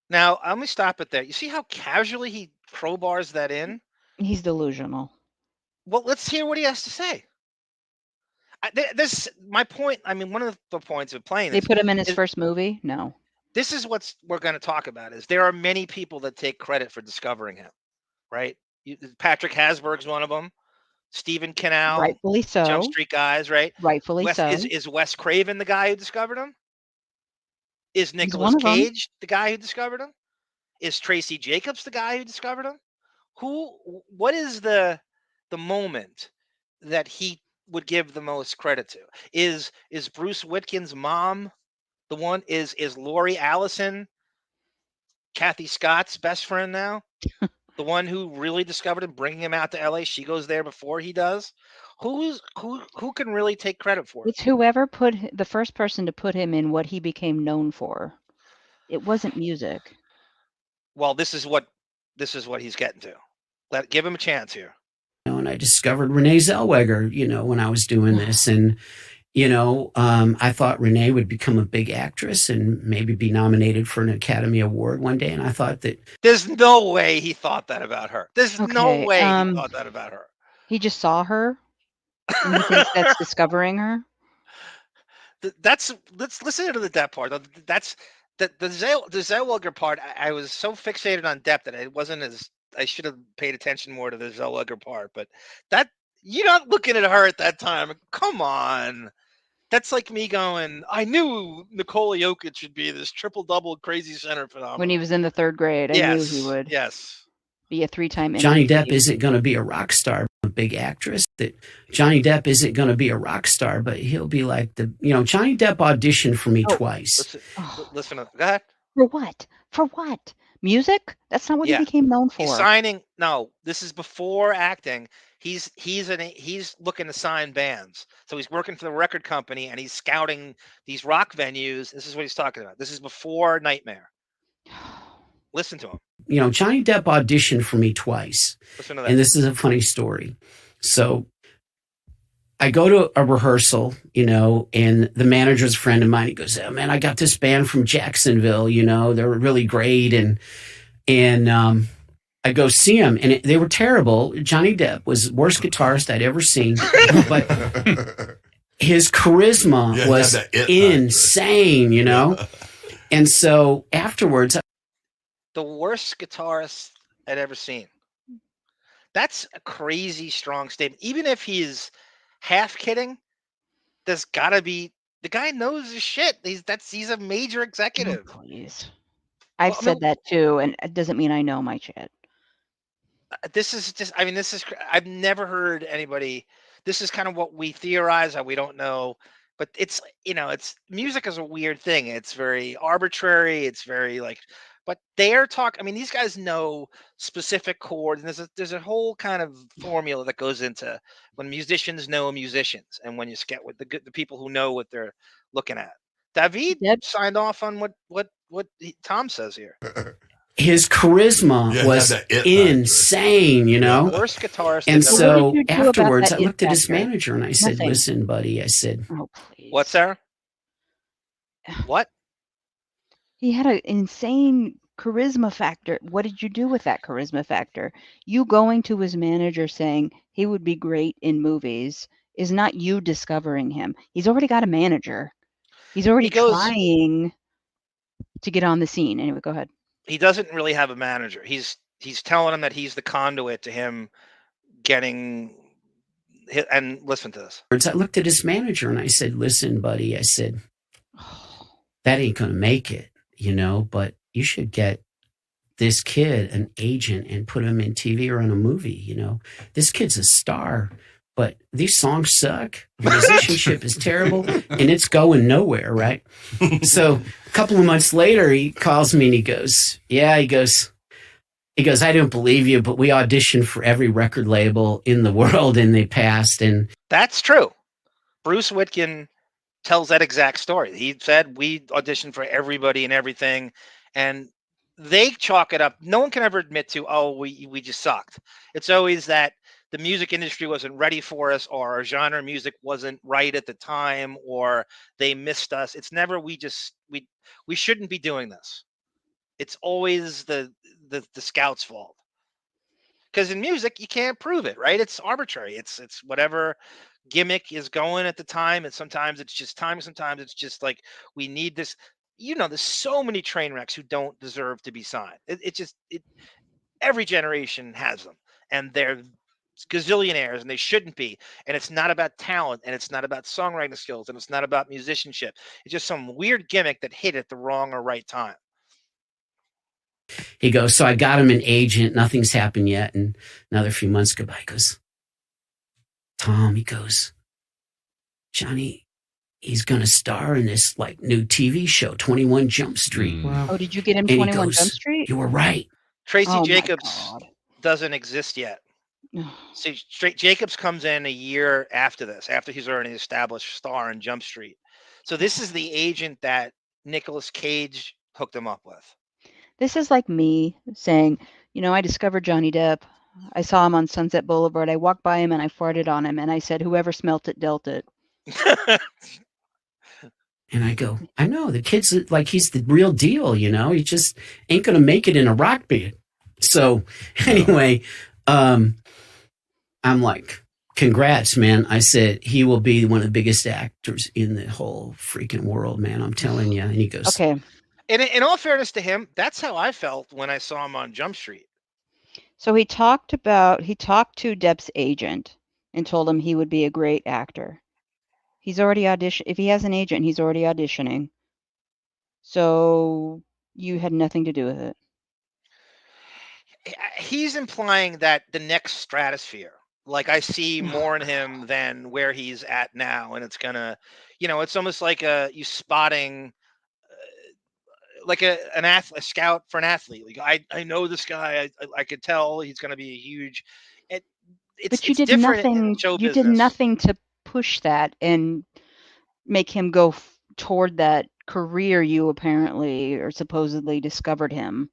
Now, let me stop it there. You see how casually he crowbars that in? He's delusional. Well, let's hear what he has to say. This my point. I mean, one of the points of playing They this put him in his is first movie? No. this is what we're going to talk about. Is there are many people that take credit for discovering him, right? Patrick Hasburg's one of them. Stephen Canal, Rightfully so. Jump Street guys, right? Rightfully so. Is Wes Craven the guy who discovered him? Is He's Nicolas one of 'em. Cage the guy who discovered him? Is Tracy Jacobs the guy who discovered him? What is the moment that he would give the most credit to? Is Bruce Whitkin's mom the one? Is Lori Allison Kathy Scott's best friend now? The one who really discovered him, bringing him out to LA? She goes there before he does. Who can really take credit for it? It's whoever put the first person to put him in what he became known for. It wasn't music. Well, this is what he's getting to. Give him a chance here. And I discovered Renee Zellweger, when I was doing this. And, I thought Renee would become a big actress and maybe be nominated for an Academy Award one day. And I thought that there's no way he thought that about her. There's no way he thought that about her. He just saw her. And he thinks that's discovering her. Let's listen to the Depp part. That's the Zellweger part. I was so fixated on Depp that I should have paid attention more to the Zellweger part. But that you're not looking at her at that time. Come on. That's like me going, I knew Nikola Jokic should be this triple-double crazy center phenomenon. When he was in the third grade, I knew he would be a 3-time MVP. Johnny Depp isn't going to be a rock star, a big actress. That Johnny Depp isn't going to be a rock star, but he'll be like Johnny Depp auditioned for me twice. Listen to go ahead. For what? For what? Music? That's not what he became known for. He's signing. No, this is before acting. He's looking to sign bands. So he's working for the record company and he's scouting these rock venues. This is what he's talking about. This is before Nightmare. Listen to him. Johnny Depp auditioned for me twice. Listen to that. And this is a funny story. So I go to a rehearsal, and the manager's a friend of mine. He goes, "Oh man, I got this band from Jacksonville, they're really great." And I go see him, and they were terrible. Johnny Depp was the worst guitarist I'd ever seen, but his charisma was insane, And so afterwards, the worst guitarist I'd ever seen. That's a crazy strong statement. Even if he's half kidding, there's gotta be the guy knows his shit. He's a major executive. Oh, please. I've said that too, and it doesn't mean I know my shit. This is I've never heard anybody. This is kind of what we theorize, how we don't know, but it's music is a weird thing. It's very arbitrary. It's very but they're talking. I mean, these guys know specific chords, and there's a whole kind of formula that goes into when musicians know musicians, and when you get with the people who know what they're looking at. David signed off on what Tom says here. His charisma was insane, Worst guitarist. And so afterwards, I looked at his manager and I said, "Listen, buddy," I said, "Oh, please." What, Sarah? What? He had an insane charisma factor. What did you do with that charisma factor? You going to his manager saying he would be great in movies is not you discovering him. He's already got a manager. He's already trying to get on the scene. Anyway, go ahead. He doesn't really have a manager. He's telling him that he's the conduit to him getting hit. And listen to this. I looked at his manager and I said, "Listen, buddy," I said, "that ain't going to make it, but you should get this kid an agent and put him in TV or in a movie. This kid's a star, but these songs suck. The musicianship is terrible and it's going nowhere." Right. So a couple of months later, he calls me and he goes, "I don't believe you, but we auditioned for every record label in the world and they passed." And that's true. Bruce Whitkin tells that exact story. He said we auditioned for everybody and everything, and they chalk it up. No one can ever admit to, we just sucked. It's always that the music industry wasn't ready for us, or our genre of music wasn't right at the time, or they missed us. It's never we shouldn't be doing this. It's always the scout's fault. Because in music, you can't prove it, right? It's arbitrary. It's whatever gimmick is going at the time, and sometimes it's just time. Sometimes it's just like we need this. There's so many train wrecks who don't deserve to be signed. Every generation has them, and they're gazillionaires, and they shouldn't be. And it's not about talent, and it's not about songwriting skills, and it's not about musicianship. It's just some weird gimmick that hit at the wrong or right time. He goes, so I got him an agent. Nothing's happened yet. And another few months go by. He goes, Tom, he goes, Johnny, he's going to star in this like new TV show, 21 Jump Street. Wow. Oh, did you get him And he 21 goes, Jump Street? You were right. Tracy Jacobs doesn't exist yet. See, Jacobs comes in a year after this, after he's already an established star in Jump Street. So this is the agent that Nicolas Cage hooked him up with. This is like me saying, I discovered Johnny Depp. I saw him on Sunset Boulevard. I walked by him and I farted on him. And I said, whoever smelt it, dealt it. And I go, I know, the kid's like, he's the real deal, he just ain't going to make it in a rock band. So anyway, I'm like, congrats, man. I said, he will be one of the biggest actors in the whole freaking world, man. I'm telling you. And he goes, okay. And in all fairness to him, that's how I felt when I saw him on Jump Street. So he talked to Depp's agent and told him he would be a great actor. He's already auditioned. If he has an agent, he's already auditioning. So you had nothing to do with it. He's implying that the next stratosphere, like I see more in him than where he's at now. And it's gonna, it's almost like you spotting like a scout for an athlete. Like I know this guy. I could tell he's going to be a huge. But you did nothing. You did nothing to push that and make him go toward that career you apparently or supposedly discovered him.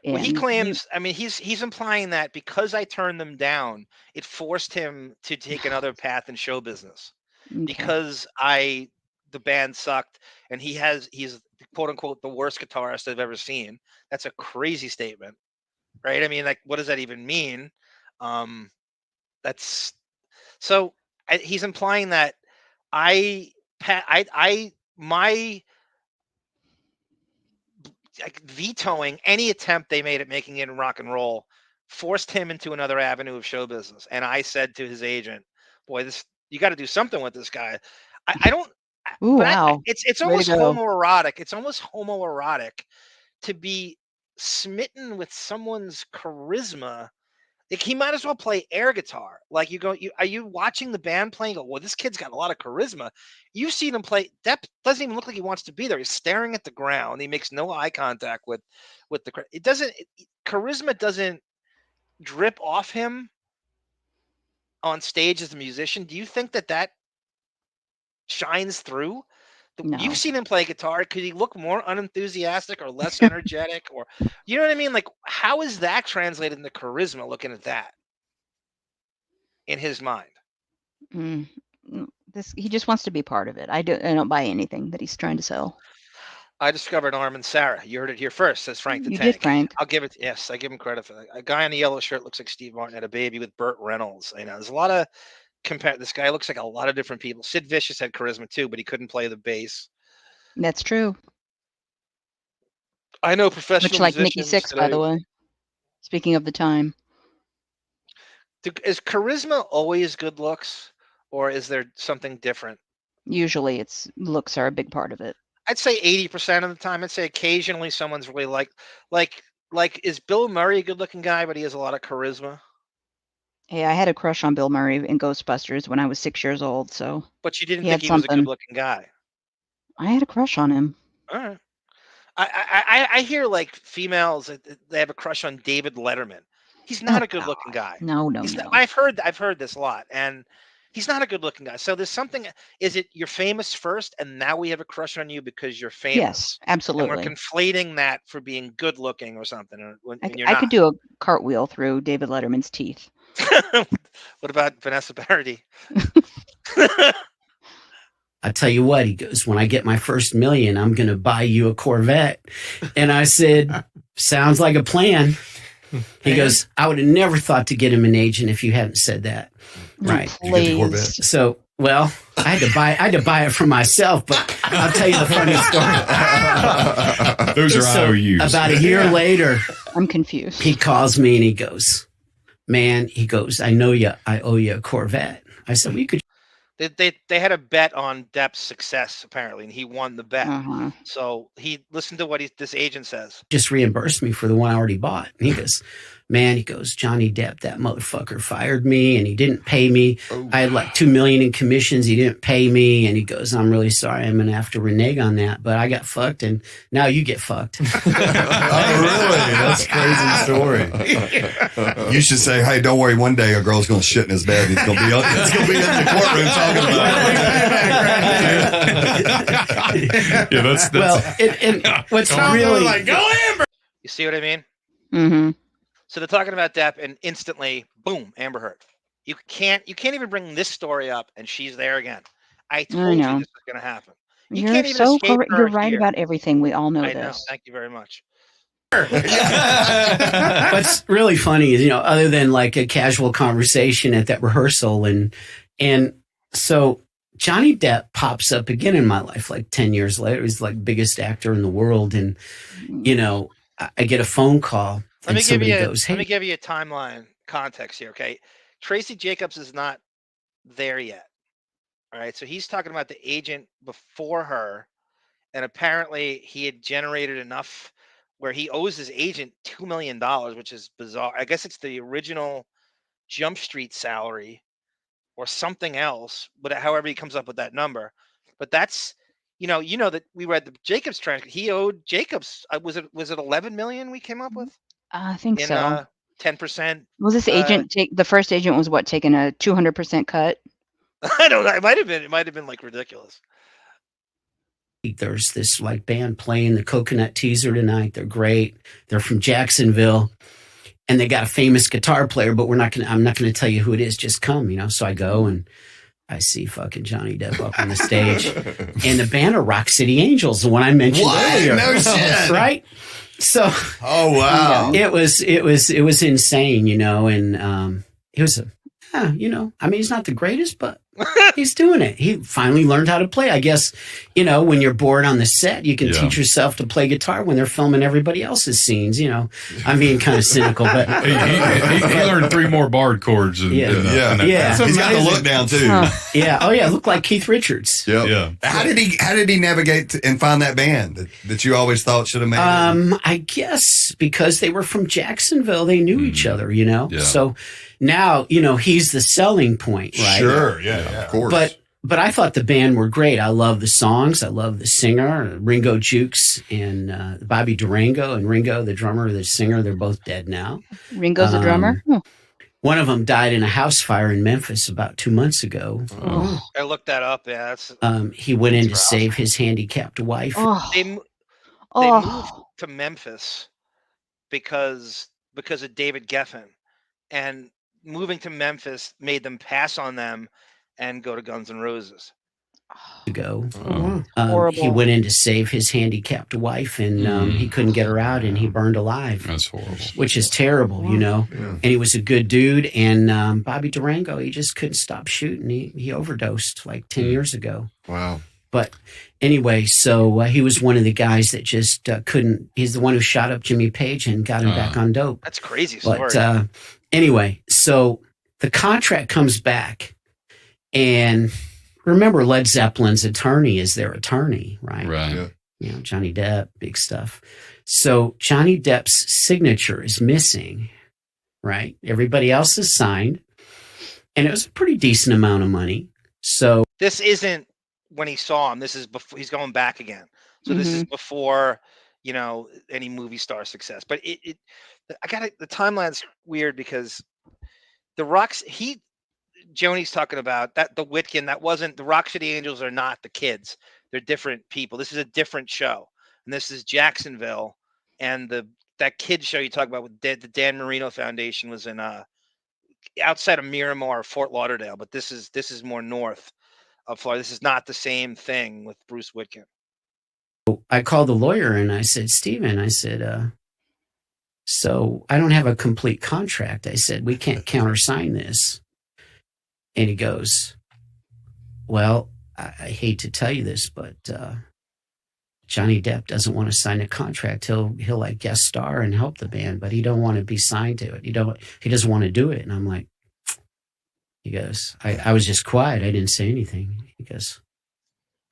Well, he claims. He's implying that because I turned them down, it forced him to take another path in show business. Okay. Because the band sucked, and he's quote unquote the worst guitarist I've ever seen. That's a crazy statement, right? I mean, like, what does that even mean? That's so he's implying that my vetoing any attempt they made at making it in rock and roll forced him into another avenue of show business. And I said to his agent, boy, you got to do something with this guy. I don't. Ooh, wow. It's almost homoerotic. It's almost homoerotic to be smitten with someone's charisma. Like, he might as well play air guitar. Like, are you watching the band playing? Go, well, this kid's got a lot of charisma. You've seen him play. Depp doesn't even look like he wants to be there. He's staring at the ground. He makes no eye contact with the. Charisma doesn't drip off him on stage as a musician. Do you think that shines through? No. You've seen him play guitar. Could he look more unenthusiastic or less energetic, or you know what I mean? Like, how is that translated into charisma? Looking at that in his mind, he just wants to be part of it. I don't buy anything that he's trying to sell. I discovered Arm and Sarah. You heard it here first, says Frank the You Tank. did, Frank. I give him credit for that. A guy in the yellow shirt looks like Steve Martin had a baby with Burt Reynolds. There's a lot of this guy looks like a lot of different people. Sid Vicious had charisma too, but he couldn't play the bass. That's true. I know professional Much like musicians Nikki Sixx, today. by the way. Speaking of the time. Is charisma always good looks, or is there something different? Usually looks are a big part of it. I'd say 80% of the time. I'd say occasionally someone's really like is Bill Murray a good looking guy, but he has a lot of charisma? Hey, I had a crush on Bill Murray in Ghostbusters when I was 6 years old. So, but you didn't think he was a good-looking guy. I had a crush on him. All right. I hear like females they have a crush on David Letterman. He's not a good-looking guy. No. I've heard this a lot, and he's not a good-looking guy. So there's something. Is it you're famous first, and now we have a crush on you because you're famous? Yes, absolutely. And we're conflating that for being good-looking or something. When you're I not. could do a cartwheel through David Letterman's teeth. What about Vanessa Paradis? I tell you what, he goes, when I get my first million, I'm going to buy you a Corvette. And I said, sounds like a plan. He goes, I would have never thought to get him an agent if you hadn't said that. Right. Please. So, well, I had to buy it for myself, but I'll tell you the funny story. Those are IOUs. About a year later, I'm confused. he calls me and he goes, man, he goes, I owe you a Corvette. I said, we could. They had a bet on Depp's success apparently, and he won the bet. So he listened to what this agent says. Just reimburse me for the one I already bought. And he goes, man, he goes, Johnny Depp, that motherfucker fired me and he didn't pay me. I had like $2 million in commissions. He didn't pay me. And he goes, I'm really sorry. I'm going to have to renege on that. But I got fucked and now you get fucked. Oh, really? That's a crazy story. You should say, hey, don't worry. One day a girl's going to shit in his bed. He's going to be in the courtroom talking about it. Yeah, that's well, and what's really like, go Amber. You see what I mean? Mm-hmm. So they're talking about Depp, and instantly, boom, Amber Heard. You can't even bring this story up, and she's there again. I told you this was going to happen. You You're can't even so escape correct. her You're right here. about everything. We all know I this. know. Thank you very much. What's really funny is, other than like a casual conversation at that rehearsal, and so Johnny Depp pops up again in my life like 10 years later. He's like biggest actor in the world, and I get a phone call. Let me give you a timeline context here, okay? Tracy Jacobs is not there yet. All right, so he's talking about the agent before her, and apparently he had generated enough where he owes his agent $2 million, which is bizarre. I guess it's the original Jump Street salary or something else, but however he comes up with that number. But that's, that we read the Jacobs transcript. He owed Jacobs, was it 11 million we came up with? I think so. 10%. Was this agent the first agent was taking a 200% cut? I don't know. It might have been like ridiculous. There's this like band playing the Coconut Teaser tonight. They're great. They're from Jacksonville, and they got a famous guitar player, but I'm not gonna tell you who it is. Just come, So I go and I see fucking Johnny Depp up on the stage, and the band are Rock City Angels, the one I mentioned earlier. No shit. Right? So, oh wow, it was insane, and it was he's not the greatest, but he's doing it. He finally learned how to play. I guess, when you're bored on the set, you can teach yourself to play guitar when they're filming everybody else's scenes. I'm being kind of cynical, but he learned 3 more barred chords. He's got the look down too. Yeah. Oh yeah. Look like Keith Richards. Yep. Yeah. How did he navigate and find that band that you always thought should have made it? I guess because they were from Jacksonville, they knew each other. Yeah. So now he's the selling point, right? Sure. Yeah. Of course. But I thought the band were great. I love the songs. I love the singer, Ringo Jukes, and Bobby Durango, and Ringo, the drummer, the singer. They're both dead now. Ringo's the drummer? One of them died in a house fire in Memphis about 2 months ago. Oh. I looked that up. Yeah, he went in to save his handicapped wife. They moved to Memphis because of David Geffen, and moving to Memphis made them pass on them and go to Guns N' Roses. He went in to save his handicapped wife, and he couldn't get her out, and he burned alive. That's horrible. Which is terrible, Yeah. And he was a good dude. And Bobby Durango, he just couldn't stop shooting. He overdosed like 10 years ago. Wow. But anyway, so he was one of the guys that just couldn't. He's the one who shot up Jimmy Page and got him back on dope. That's crazy story. But anyway, so the contract comes back, and remember, Led Zeppelin's attorney is their attorney, right? Right. Yeah. Johnny Depp, big stuff. So Johnny Depp's signature is missing, right? Everybody else is signed, and it was a pretty decent amount of money. So this isn't when he saw him. This is before he's going back again. So this is before, any movie star success. But the timeline's weird because the Rocks, Joni's talking about that the Witkin, that wasn't the Rock City Angels are not the kids. They're different people. This is a different show. And this is Jacksonville. And that kid show you talk about with the Dan Marino Foundation was in outside of Miramar, Fort Lauderdale, but this is more north of Florida. This is not the same thing with Bruce Whitkin. I called the lawyer and I said, Steven, I said, so I don't have a complete contract. I said, we can't countersign this. And he goes, well, I hate to tell you this, but Johnny Depp doesn't want to sign a contract. He'll like guest star and help the band, but he don't want to be signed to it. He doesn't want to do it. And I'm like, he goes, I was just quiet. I didn't say anything. He goes,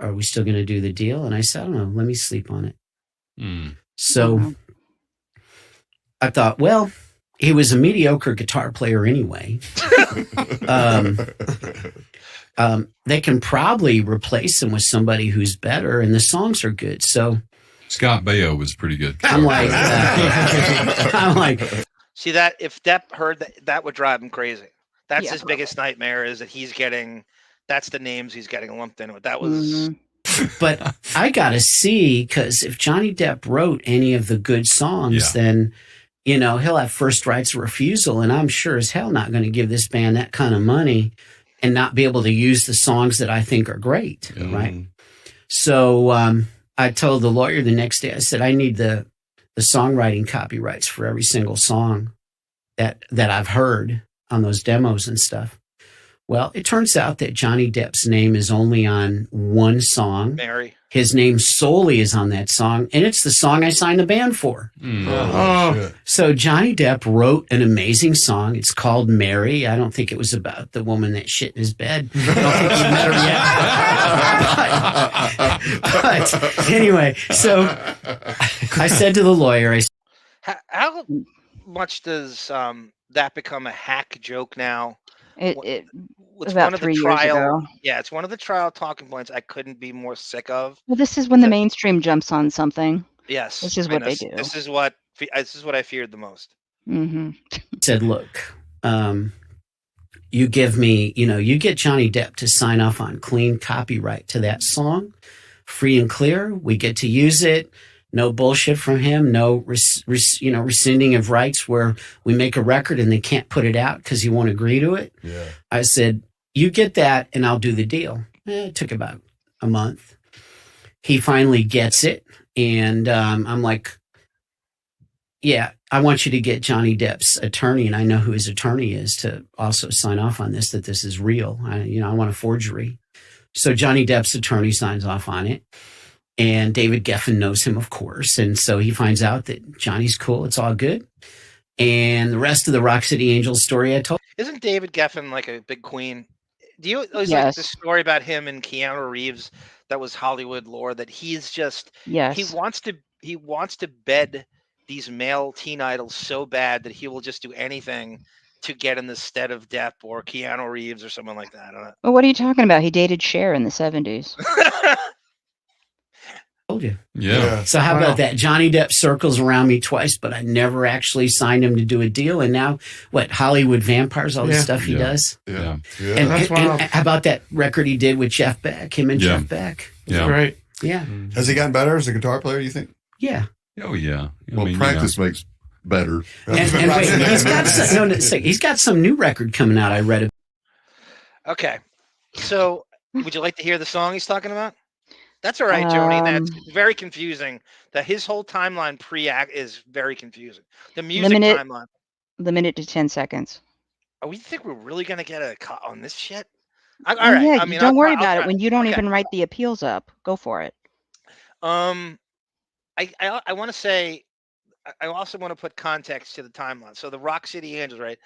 are we still going to do the deal? And I said, I don't know. Let me sleep on it. So I thought, well, he was a mediocre guitar player anyway. They can probably replace him with somebody who's better, and the songs are good. So Scott Baio was pretty good. I'm like, see that if Depp heard that would drive him crazy. That's Yeah. his biggest nightmare is that he's getting. That's the names he's getting lumped in with. That was. But I got to see, because if Johnny Depp wrote any of the good songs, then, he'll have first rights of refusal. And I'm sure as hell not going to give this band that kind of money and not be able to use the songs that I think are great. Right. So I told the lawyer the next day, I said, I need the songwriting copyrights for every single song that I've heard on those demos and stuff. Well, it turns out that Johnny Depp's name is only on one song. Mary. His name solely is on that song, and it's the song I signed the band for. So Johnny Depp wrote an amazing song. It's called Mary. I don't think it was about the woman that shit in his bed. I don't think you've met her yet. but anyway, so I said to the lawyer, How much does that become a hack joke now? It's about one of 3 the years trial. ago. Yeah, it's one of the trial talking points I couldn't be more sick of. Well, this is when the mainstream jumps on something. Yes, This is I what know. they do. This is what I feared the most. said, look, you give me, you get Johnny Depp to sign off on clean copyright to that song, free and clear. We get to use it. No bullshit from him. No, rescinding of rights where we make a record and they can't put it out because he won't agree to it. Yeah. I said, you get that and I'll do the deal. It took about a month. He finally gets it. And I'm like, yeah, I want you to get Johnny Depp's attorney, and I know who his attorney is, to also sign off on this, that this is real. I want a forgery. So Johnny Depp's attorney signs off on it. And David Geffen knows him, of course. And so he finds out that Johnny's cool. It's all good. And the rest of the Rock City Angels story I told. Isn't David Geffen like a big queen? Do you always like Yes. the story about him and Keanu Reeves that was Hollywood lore, that he's just Yes. he wants to bed these male teen idols so bad that he will just do anything to get in the stead of Depp or Keanu Reeves or someone like that. I don't know. Well, what are you talking about? He dated Cher in the 70s. Told you. Yeah. So how about that? Johnny Depp circles around me twice, but I never actually signed him to do a deal. And now, what, Hollywood Vampires, all the stuff he does? Yeah. And how about that record he did with Jeff Beck, him and Jeff Beck? Yeah. Great. Yeah. Has he gotten better as a guitar player, you think? Yeah. Oh, yeah. Well, practice makes better. And wait, he's got some new record coming out, I read. Okay. So would you like to hear the song he's talking about? That's all right, Joni. That's very confusing. That his whole timeline pre-act is very confusing. The music timeline. Limit it to 10 seconds. Oh, we think we're really gonna get a cut on this shit? All Oh, right. yeah, I mean, don't worry I'll about try. it when you don't Okay. even write the appeals up. Go for it. I want to say, I also want to put context to the timeline. So the Rock City Angels, right?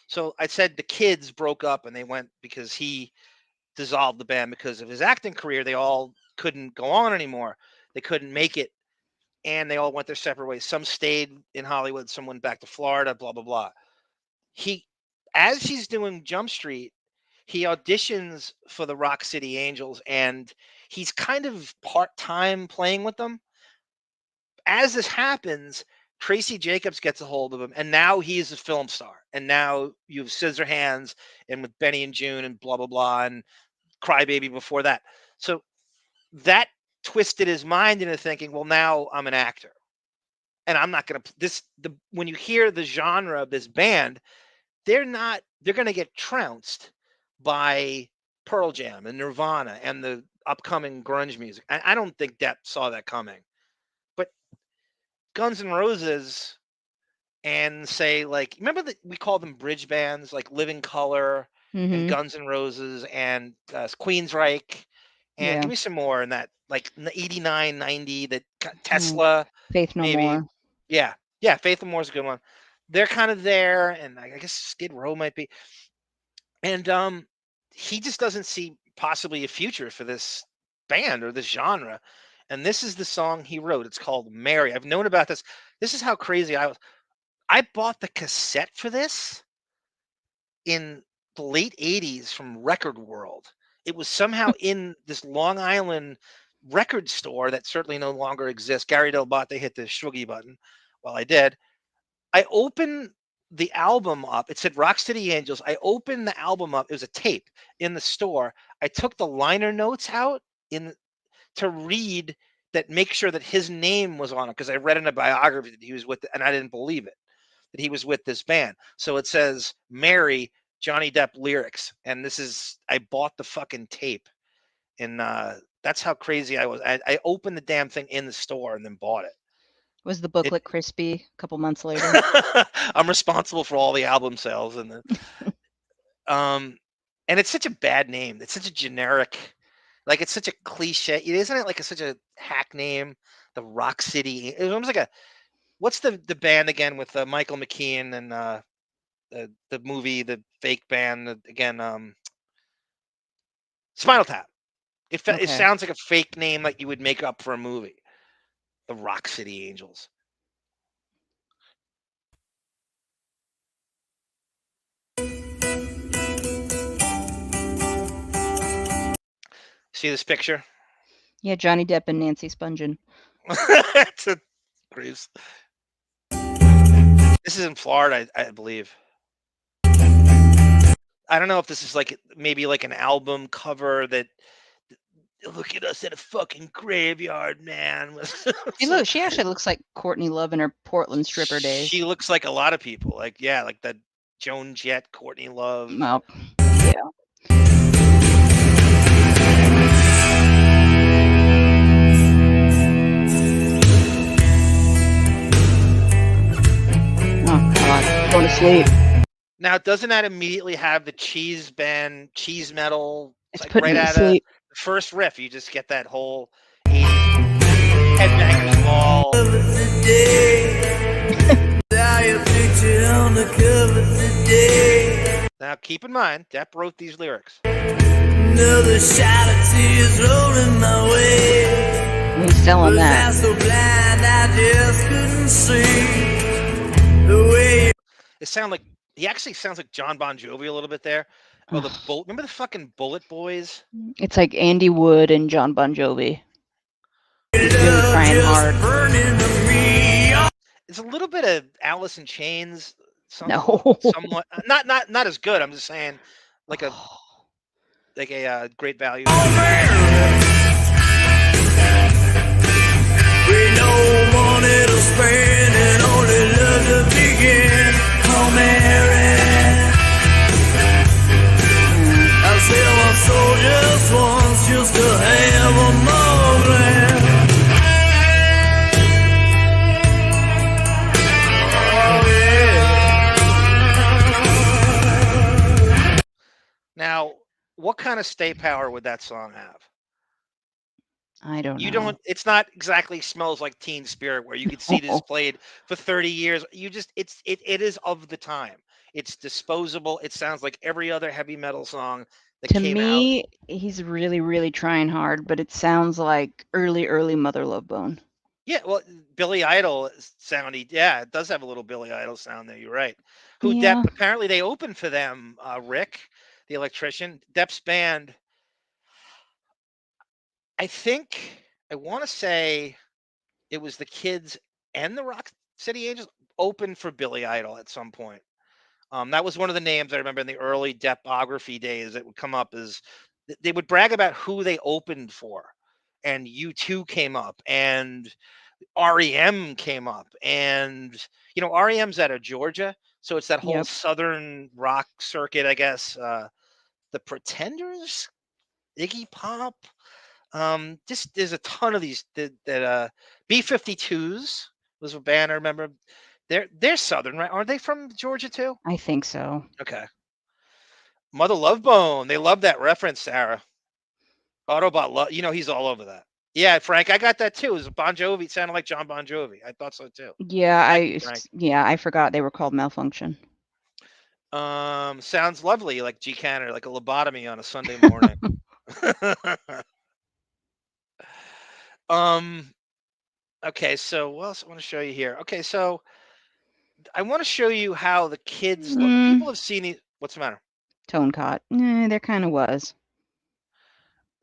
So I said the kids broke up and they went because he dissolved the band because of his acting career. They all couldn't go on anymore. They couldn't make it, and they all went their separate ways. Some stayed in Hollywood, some went back to Florida, blah, blah, blah. As he's doing Jump Street, he auditions for the Rock City Angels, and he's kind of part-time playing with them. As this happens, Tracy Jacobs gets a hold of him, and now he's a film star. And now you have Scissorhands and with Benny and June and blah, blah, blah, and Crybaby before that. So that twisted his mind into thinking, well, now I'm an actor. And I'm not going to when you hear the genre of this band, they're going to get trounced by Pearl Jam and Nirvana and the upcoming grunge music. I don't think Depp saw that coming. But Guns N' Roses and say, like, remember that we called them bridge bands, like Living Color and Mm-hmm. Guns N' Roses and Queensryche, and Yeah. give me some more in that, like 89, 90, that Tesla, Faith No maybe. More. Yeah, Faith No More is a good one. They're kind of there, and I guess Skid Row might be. And he just doesn't see possibly a future for this band or this genre. And this is the song he wrote. It's called Mary. I've known about this. This is how crazy I was. I bought the cassette for this in the late 80s from Record World. It was somehow in this Long Island record store that certainly no longer exists. Gary Del Botte hit the shuggy button while I did. I opened the album up. It said Rock City Angels. I opened the album up. It was a tape in the store. I took the liner notes out to read that, make sure that his name was on it, because I read in a biography that he was with, and I didn't believe it, that he was with this band. So it says Mary, Johnny Depp lyrics, and I bought the fucking tape, and that's how crazy I was. I opened the damn thing in the store and then bought it. Was the booklet crispy a couple months later? I'm responsible for all the album sales, and it's such a bad name. It's such a generic, like, it's such a cliche. Isn't it like such a hack name? The Rock City. It was like what's the band again with Michael McKean and the movie, the fake band again, Spinal Tap. It sounds like a fake name that you would make up for a movie. The Rock City Angels. See this picture? Yeah, Johnny Depp and Nancy Spungen. It's a Greaves. This is in Florida, I believe. I don't know if this is like maybe like an album cover that, look at us at a fucking graveyard, man. She actually looks like Courtney Love in her Portland stripper days. She looks like a lot of people. Like, yeah, like that Joan Jett, Courtney Love. Well, yeah. Oh, God. Going to sleep. Now, doesn't that immediately have the cheese band, cheese metal? It's like putting right me to out of sleep. the first riff. You just get that whole 80s headbangers ball. Now, keep in mind, Depp wrote these lyrics. Another shot of tears rolling my way. He's selling that. So blind, I just couldn't see the way. He actually sounds like John Bon Jovi a little bit there. Oh, remember the fucking Bullet Boys? It's like Andy Wood and John Bon Jovi. He's really trying hard. It's a little bit of Alice in Chains. No. Somewhat. Not as good. I'm just saying, like a Great Value. We no money to spend and only love to begin. Oh, Mary, I'll sell my soul just once, just to have a moment. Oh, yeah. Now, what kind of stay power would that song have? I don't know. It's not exactly Smells Like Teen Spirit, where you could see this played for 30 years. It is of the time. It's disposable. It sounds like every other heavy metal song that came out. To me, he's really, really trying hard, but it sounds like early Mother Love Bone. Yeah, well, Billy Idol sounding. Yeah, it does have a little Billy Idol sound there. You're right. Who Depp, apparently they opened for them, Rick, the electrician. Depp's band, I want to say it was the Kids and the Rock City Angels opened for Billy Idol at some point. That was one of the names I remember in the early Deppography days that would come up. Is they would brag about who they opened for, and U2 came up, and REM came up, and REM's out of Georgia, So it's that whole Yep. Southern rock circuit, I guess. The Pretenders, Iggy Pop. Just there's a ton of these that B-52s was a band I remember. They're Southern, right? Aren't they from Georgia too? I think so. Okay. Mother Love Bone. They love that reference, Sarah. Autobot love. He's all over that. Yeah, Frank, I got that too. It was Bon Jovi. It sounded like John Bon Jovi. I thought so too. Yeah, Thank you, Frank. I forgot they were called Malfunction. Sounds lovely, like G Canner, like a lobotomy on a Sunday morning. Okay, so what else I want to show you here? Okay, so I want to show you how the kids look. People have seen it. What's the matter? Tone caught. There kind of was.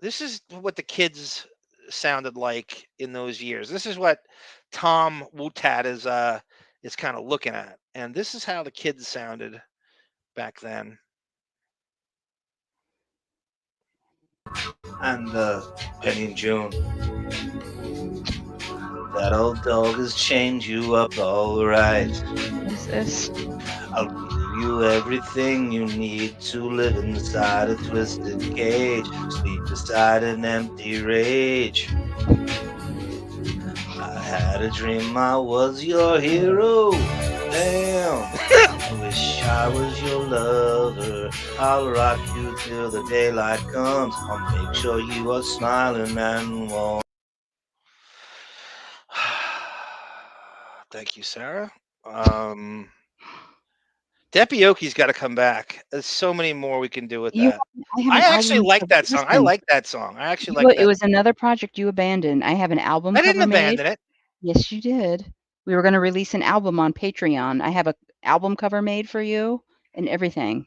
This is what the kids sounded like in those years. This is what Tom Wutat is kind of looking at, and this is how the kids sounded back then. And Penny and June. That old dog has chained you up all right. What's this? I'll give you everything you need to live inside a twisted cage, sleep beside an empty rage. I had a dream I was your hero. Damn, I wish I was your lover. I'll rock you till the daylight comes. I'll make sure you are smiling and warm. Thank you, Sarah. Deppioki's got to come back. There's so many more we can do with that. I actually like that song. I like that song. I actually like that. It was another project you abandoned. I have an album I cover didn't made. abandon it. Yes, you did. We were going to release an album on Patreon. I have an album cover made for you and everything.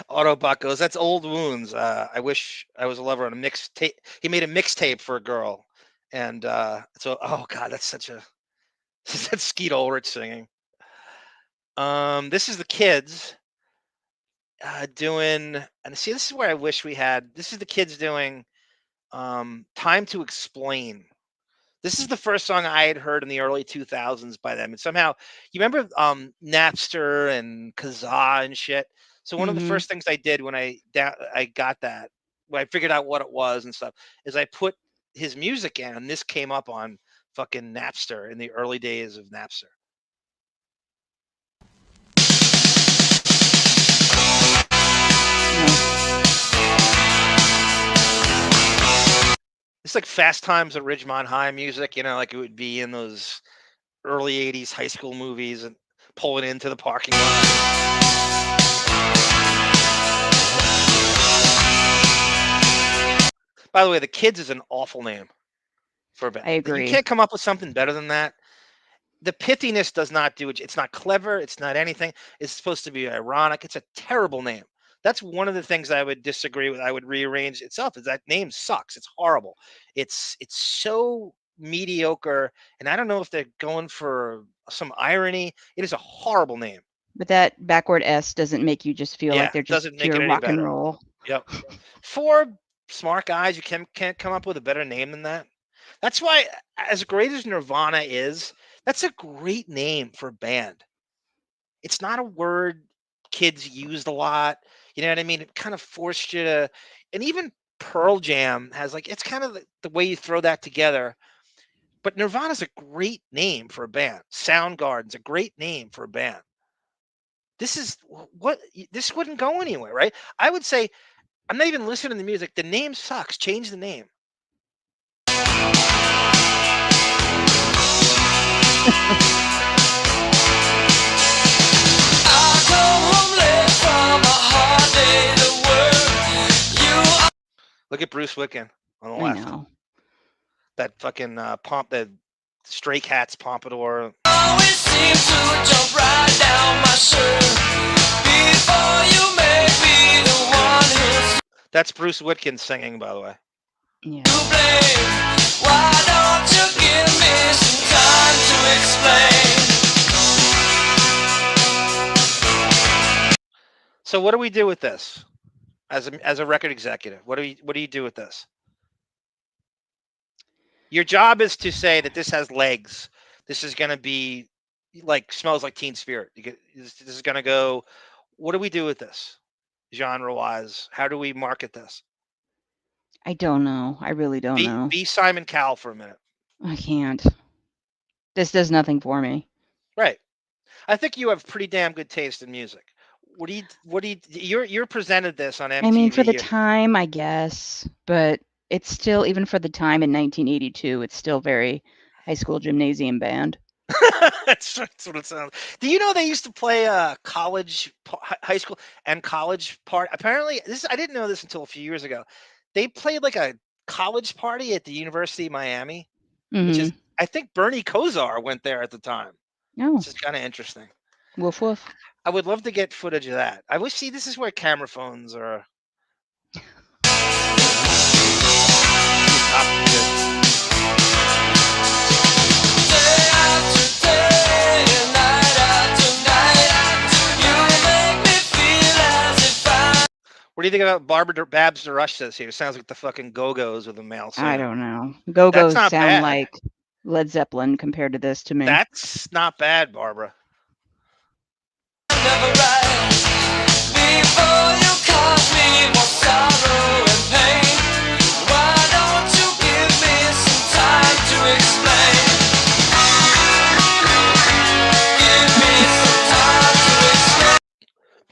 Autobot goes, that's old wounds. I wish I was a lover on a mixtape. He made a mixtape for a girl. And so, oh God, that's such a, that's Skeet Ulrich singing. This is the kids doing, and see, this is where I wish we had, this is the kids doing Time to Explain. This is the first song I had heard in the early 2000s by them. And somehow, you remember Napster and Kazaa and shit? So one of the first things I did when I got that, when I figured out what it was and stuff, is I put his music in, and this came up on fucking Napster in the early days of Napster. It's like Fast Times at Ridgemont High music, like it would be in those early 80s high school movies and pulling into the parking lot. By the way, the Kids is an awful name for a band. I agree. You can't come up with something better than that. The pithiness does not do it. It's not clever. It's not anything. It's supposed to be ironic. It's a terrible name. That's one of the things I would disagree with. I would rearrange itself. Is that name sucks. It's horrible. It's so mediocre, and I don't know if they're going for some irony. It is a horrible name. But that backward S doesn't make you just feel like they're just doesn't make it pure any rock and better. roll. Yep. For smart guys, you can't come up with a better name than that. That's why, as great as Nirvana is, that's a great name for a band. It's not a word kids used a lot. You know what I mean? It kind of forced you to, and even Pearl Jam has it's kind of the way you throw that together. But Nirvana's a great name for a band. Soundgarden's a great name for a band. This wouldn't go anywhere, right? I would say, I'm not even listening to the music. The name sucks. Change the name. Look at Bruce Wiccan on the left. I know. That fucking the Stray Cats pompadour. That's Bruce Wiccan singing, by the way. Yeah. Why don't you give me some time to explain? So what do we do with this as a record executive? What do you do with this? Your job is to say that this has legs. This is going to be, like Smells Like Teen Spirit. This is gonna go. What do we do with this, genre-wise? How do we market this? I don't know. I really don't know. Be Simon Cowell for a minute. I can't. This does nothing for me. Right. I think you have pretty damn good taste in music. You're presented this on MTV. I mean, for the time, I guess, but it's still, even for the time in 1982, it's still very high school gymnasium band. That's what it sounds. Do you know they used to play college, high school, and college part? Apparently, I didn't know this until a few years ago. They played like a college party at the University of Miami, which is, I think Bernie Kosar went there at the time. Oh, Which is kind of interesting. Woof woof. I would love to get footage of that. I wish. See, this is where camera phones are. What do you think about Barbara Babs DeRush says here? Sounds like the fucking Go-Go's with a male singer. I don't know. Go-Go's sound bad. like Led Zeppelin compared to this to me. That's not bad, Barbara.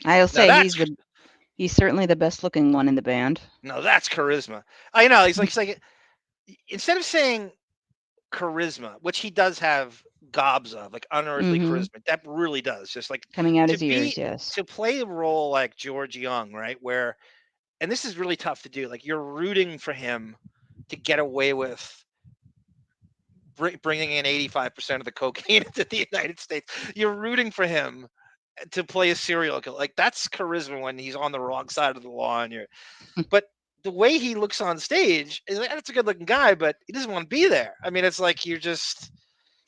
I'll say he's certainly the best looking one in the band. No, that's charisma. I know. He's like instead of saying charisma, which he does have gobs of, like unearthly charisma. Depp really does. Just like coming out his ears, yes. To play a role like George Young, right? Where, and this is really tough to do. Like you're rooting for him to get away with bringing in 85% of the cocaine into the United States. You're rooting for him to play a serial killer. Like that's charisma when he's on the wrong side of the law. And but the way he looks on stage is like, that's a good looking guy, but he doesn't want to be there. I mean, it's like he's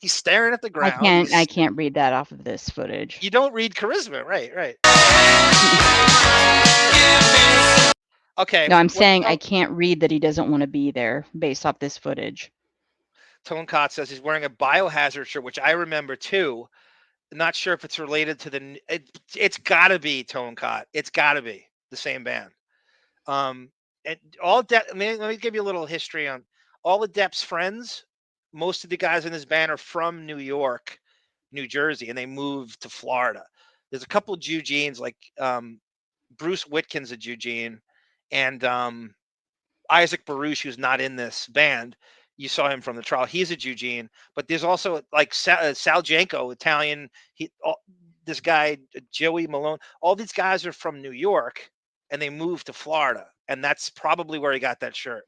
staring at the ground. I can't read that off of this footage. You don't read charisma, right? Okay. No, I'm saying I can't read that he doesn't want to be there based off this footage. Tone Cott says he's wearing a Biohazard shirt, which I remember too. Not sure if it's related to it's got to be Tone Cott. It's got to be the same band. And let me give you a little history on all of Depp's friends. Most of the guys in this band are from New York, New Jersey, and they moved to Florida. There's a couple of Eugenes, like Bruce Whitkin's a Eugene, and Isaac Baruch, who's not in this band. You saw him from the trial. He's a Eugene, but there's also like Sal Janko, Italian. This guy, Joey Malone. All these guys are from New York, and they moved to Florida, and that's probably where he got that shirt.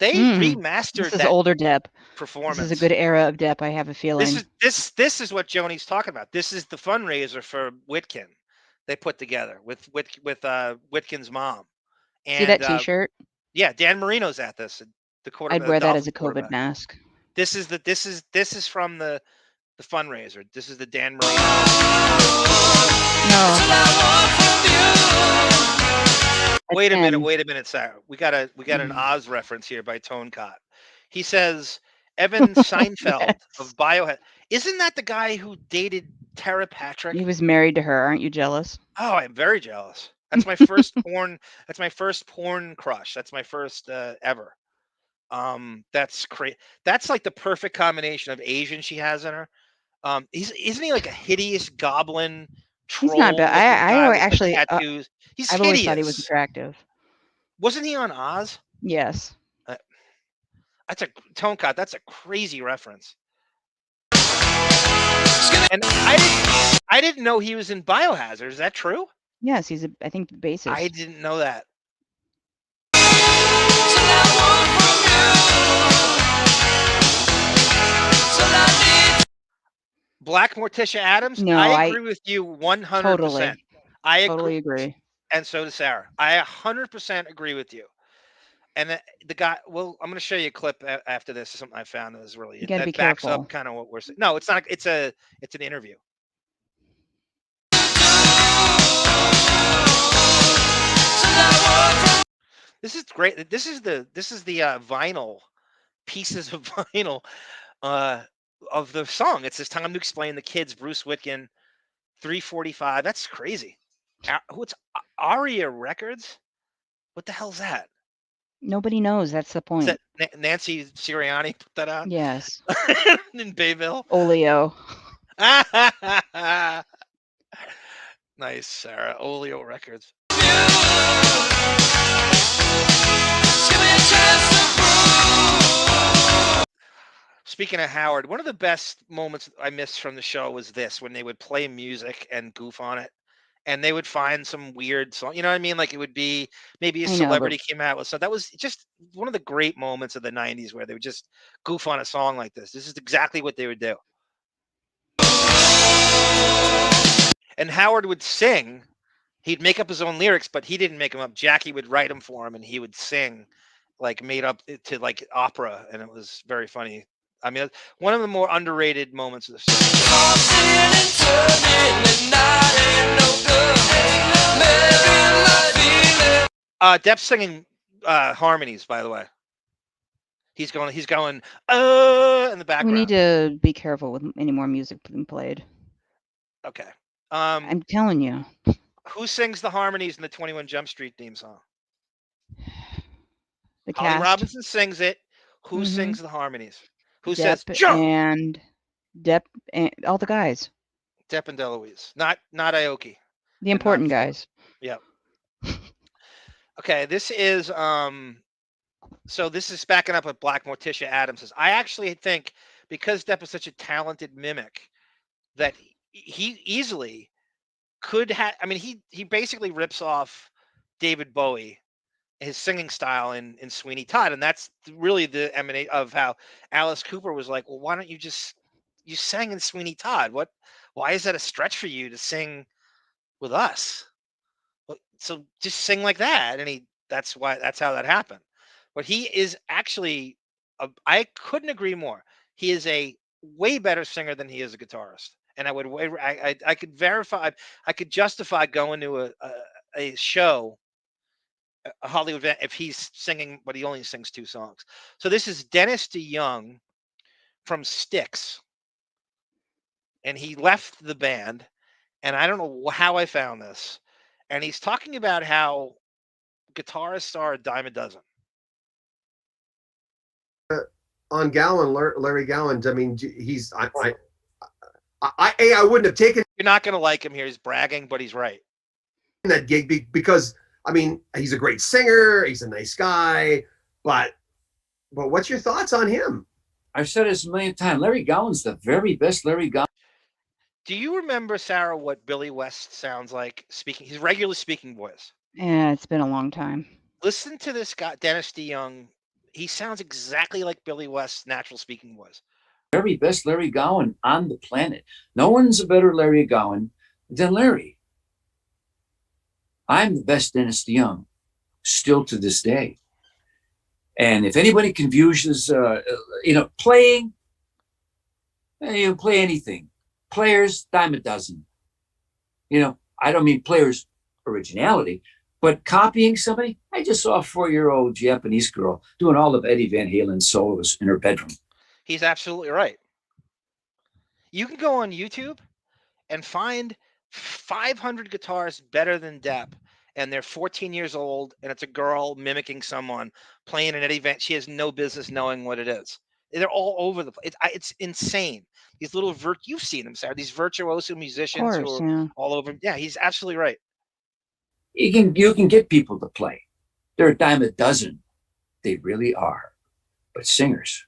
They remastered this is older Depp performance. This is a good era of Depp, I have a feeling. This is what Joni's talking about. This is the fundraiser for Whitkin they put together with Whitkin's mom. And, see that T-shirt? Yeah, Dan Marino's at this. I'd wear that as a COVID mask. This is from the fundraiser. This is the Dan Marino. Wait a minute, Sarah. We got an Oz reference here by Tone Cott. He says Evan Seinfeld of Biohazard. Isn't that the guy who dated Tara Patrick? He was married to her. Aren't you jealous? Oh, I'm very jealous. That's my first porn. That's my first porn crush. That's my first ever. That's crazy. That's like the perfect combination of Asian she has in her. Isn't he like a hideous goblin troll? He's not bad. I actually tattoos. He's I've always thought he was attractive. Wasn't he on Oz? Yes. That's a Tone Cott. That's a crazy reference. And I didn't know he was in Biohazard. Is that true? Yes, he's I think the bassist. I didn't know that. Black Morticia Adams. No, I agree with you 100%. Totally. I totally agree. And so does Sarah. I 100% agree with you. And the guy, well, I'm going to show you a clip after this. Something I found that is really You gotta be that backs careful. up kind of what we're saying. No, it's not. It's an interview. This is great. This is the vinyl pieces of vinyl of the song. It's this time to explain the kids. Bruce Witkin, 345. That's crazy. What's Aria Records? What the hell's that? Nobody knows. That's the Is point. that Nancy Sirianni put that out? Yes. In Bayville. Oleo. Nice, Sarah. Oleo Records. Speaking of Howard, one of the best moments I missed from the show was this, when they would play music and goof on it, and they would find some weird song. You know what I mean? Like, it would be maybe a I know, celebrity came out with so that was just one of the great moments of the 90s where they would just goof on a song like this. This is exactly what they would do. And Howard would sing. He'd make up his own lyrics, but he didn't make them up. Jackie would write them for him, and he would sing like made up to like opera, and it was very funny. I mean, one of the more underrated moments of the show. Depp's singing harmonies, by the way. He's going in the background. We need to be careful with any more music being played. Okay. I'm telling you. Who sings the harmonies in the 21 Jump Street theme song? The Holly cast. Robinson sings it. Who sings the harmonies? Who says Depp jump? and Depp and all the guys. Depp and Deluise, not Aoki. The important guys. Yep. Okay, this is so this is backing up what Black Morticia Adams says. I actually think because Depp is such a talented mimic that he easily could have. I mean, he basically rips off David Bowie, his singing style in Sweeney Todd, and that's really the emanate of how Alice Cooper was like, well, why don't you sang in Sweeney Todd? Why is that a stretch for you to sing with us? Well, so just sing like that, and that's how that happened. But he is actually, I couldn't agree more. He is a way better singer than he is a guitarist, and I could verify, I could justify going to a show, a Hollywood event, if he's singing, but he only sings 2 songs. So this is Dennis DeYoung from Styx, and he left the band, and I don't know how I found this, and he's talking about how guitarists are a dime a dozen. On Gowan, Larry Gowan, I mean, he's I wouldn't have taken. You're not going to like him here. He's bragging, but he's right. That gig because I mean, he's a great singer. He's a nice guy, but what's your thoughts on him? I've said this a million times. Larry Gowan's the very best Larry Gowan. Do you remember, Sarah, what Billy West sounds like speaking? His regular speaking voice. Yeah, it's been a long time. Listen to this guy, Dennis DeYoung. He sounds exactly like Billy West's natural speaking voice. Very best Larry Gowan on the planet. No one's a better Larry Gowan than Larry. I'm the best Dennis DeYoung, still to this day. And if anybody confuses, playing, you play anything. Players, dime a dozen. I don't mean players' originality, but copying somebody. I just saw a 4-year-old Japanese girl doing all of Eddie Van Halen's solos in her bedroom. He's absolutely right. You can go on YouTube and find 500 guitars better than Depp, and they're 14 years old, and it's a girl mimicking someone playing an Eddie Van. She has no business knowing what it is. They're all over the place. It's insane. These little you've seen them, Sarah. These virtuoso musicians who are all over. Yeah, he's absolutely right. You can get people to play. They're a dime a dozen. They really are. But singers,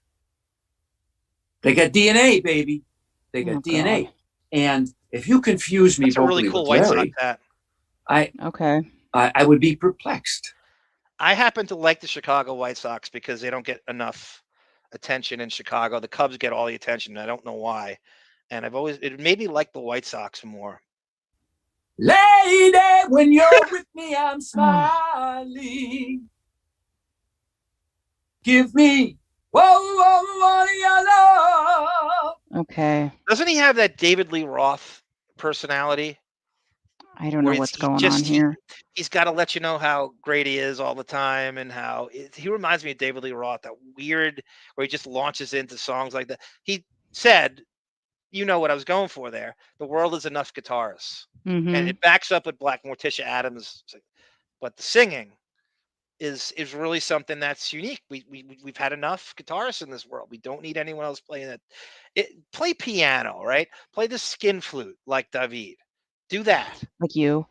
they got DNA, baby. They got DNA. God. And if you confuse me, that's a really cool White Sox hat. I would be perplexed. I happen to like the Chicago White Sox because they don't get enough attention in Chicago. The Cubs get all the attention. And I don't know why. And it made me like the White Sox more. Lady, when you're with me, I'm smiling. Give me what your love. Okay. Doesn't he have that David Lee Roth personality? I don't know Where what's going on here. he's got to let you know how great he is all the time, and how he reminds me of David Lee Roth, that weird where he just launches into songs like that. He said, you know what I was going for there. The world is enough guitarists, and Mm-hmm. it backs up with Black Morticia Adams, but the singing is really something that's unique. We've had enough guitarists in this world. We don't need anyone else playing that. Play piano, right? Play the skin flute like David. Do that. Like you.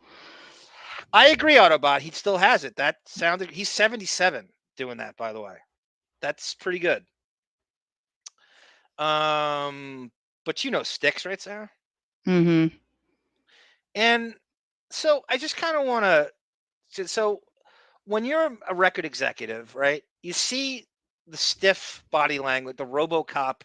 I agree, Autobot. He still has it. That sounded. He's 77 doing that, by the way. That's pretty good. But you know Styx, right, Sarah? Mm-hmm. And so I just kind of want to. So when you're a record executive, right? You see the stiff body language, the RoboCop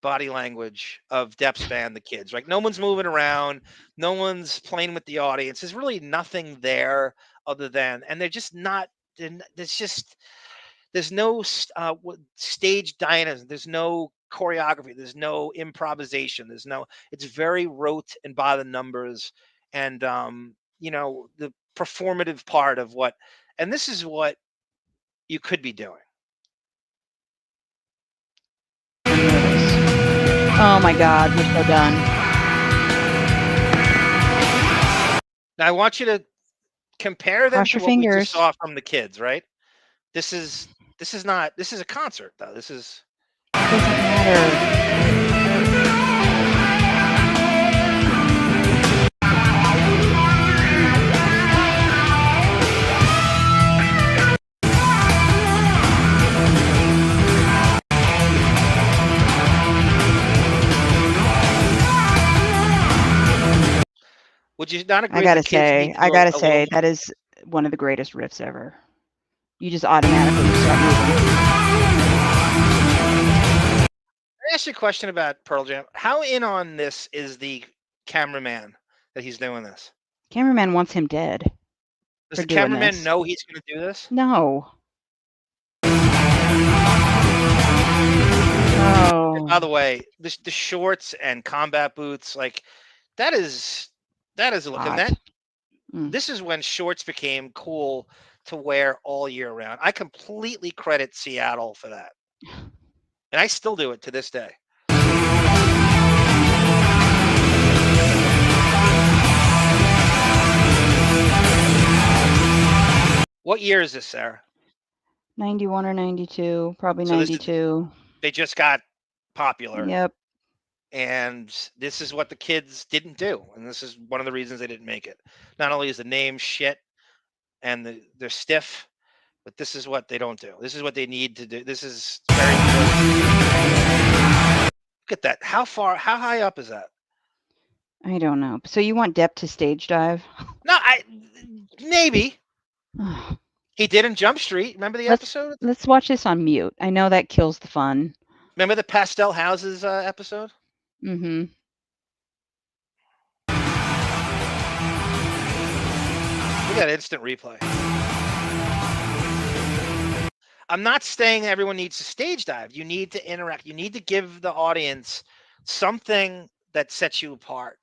body language of Depp's band, the kids. Right? No one's moving around. No one's playing with the audience. There's really nothing there other than, and they're just not. There's no stage dynamism. There's no choreography. There's no improvisation. It's very rote and by the numbers. And the performative part of what, and this is what you could be doing. Oh my God, we're so done. Now I want you to compare them Cross to your what we fingers. just saw from the kids, right? This is a concert, though. This is. Doesn't matter. Would you not agree? I gotta the kids say, need to go a little- that is one of the greatest riffs ever. You just automatically start moving. I asked you a question about Pearl Jam. How in on this is the cameraman that he's doing this? Cameraman wants him dead. Does the cameraman know he's going to do this? No. And by the way, the shorts and combat boots, like that is a look. And that this is when shorts became cool to wear all year round. I completely credit Seattle for that. And I still do it to this day. What year is this, Sarah? 91 or 92, probably So 92. They just got popular. Yep. And this is what the kids didn't do. And this is one of the reasons they didn't make it. Not only is the name shit and they're stiff, but this is what they don't do. This is what they need to do. This is very important. Look at that. How high up is that? I don't know. So you want Depp to stage dive? No, maybe. He did in Jump Street. Remember the episode? Let's watch this on mute. I know that kills the fun. Remember the Pastel Houses episode? Mm-hmm. Look at instant replay. I'm not saying everyone needs to stage dive. You need to interact. You need to give the audience something that sets you apart.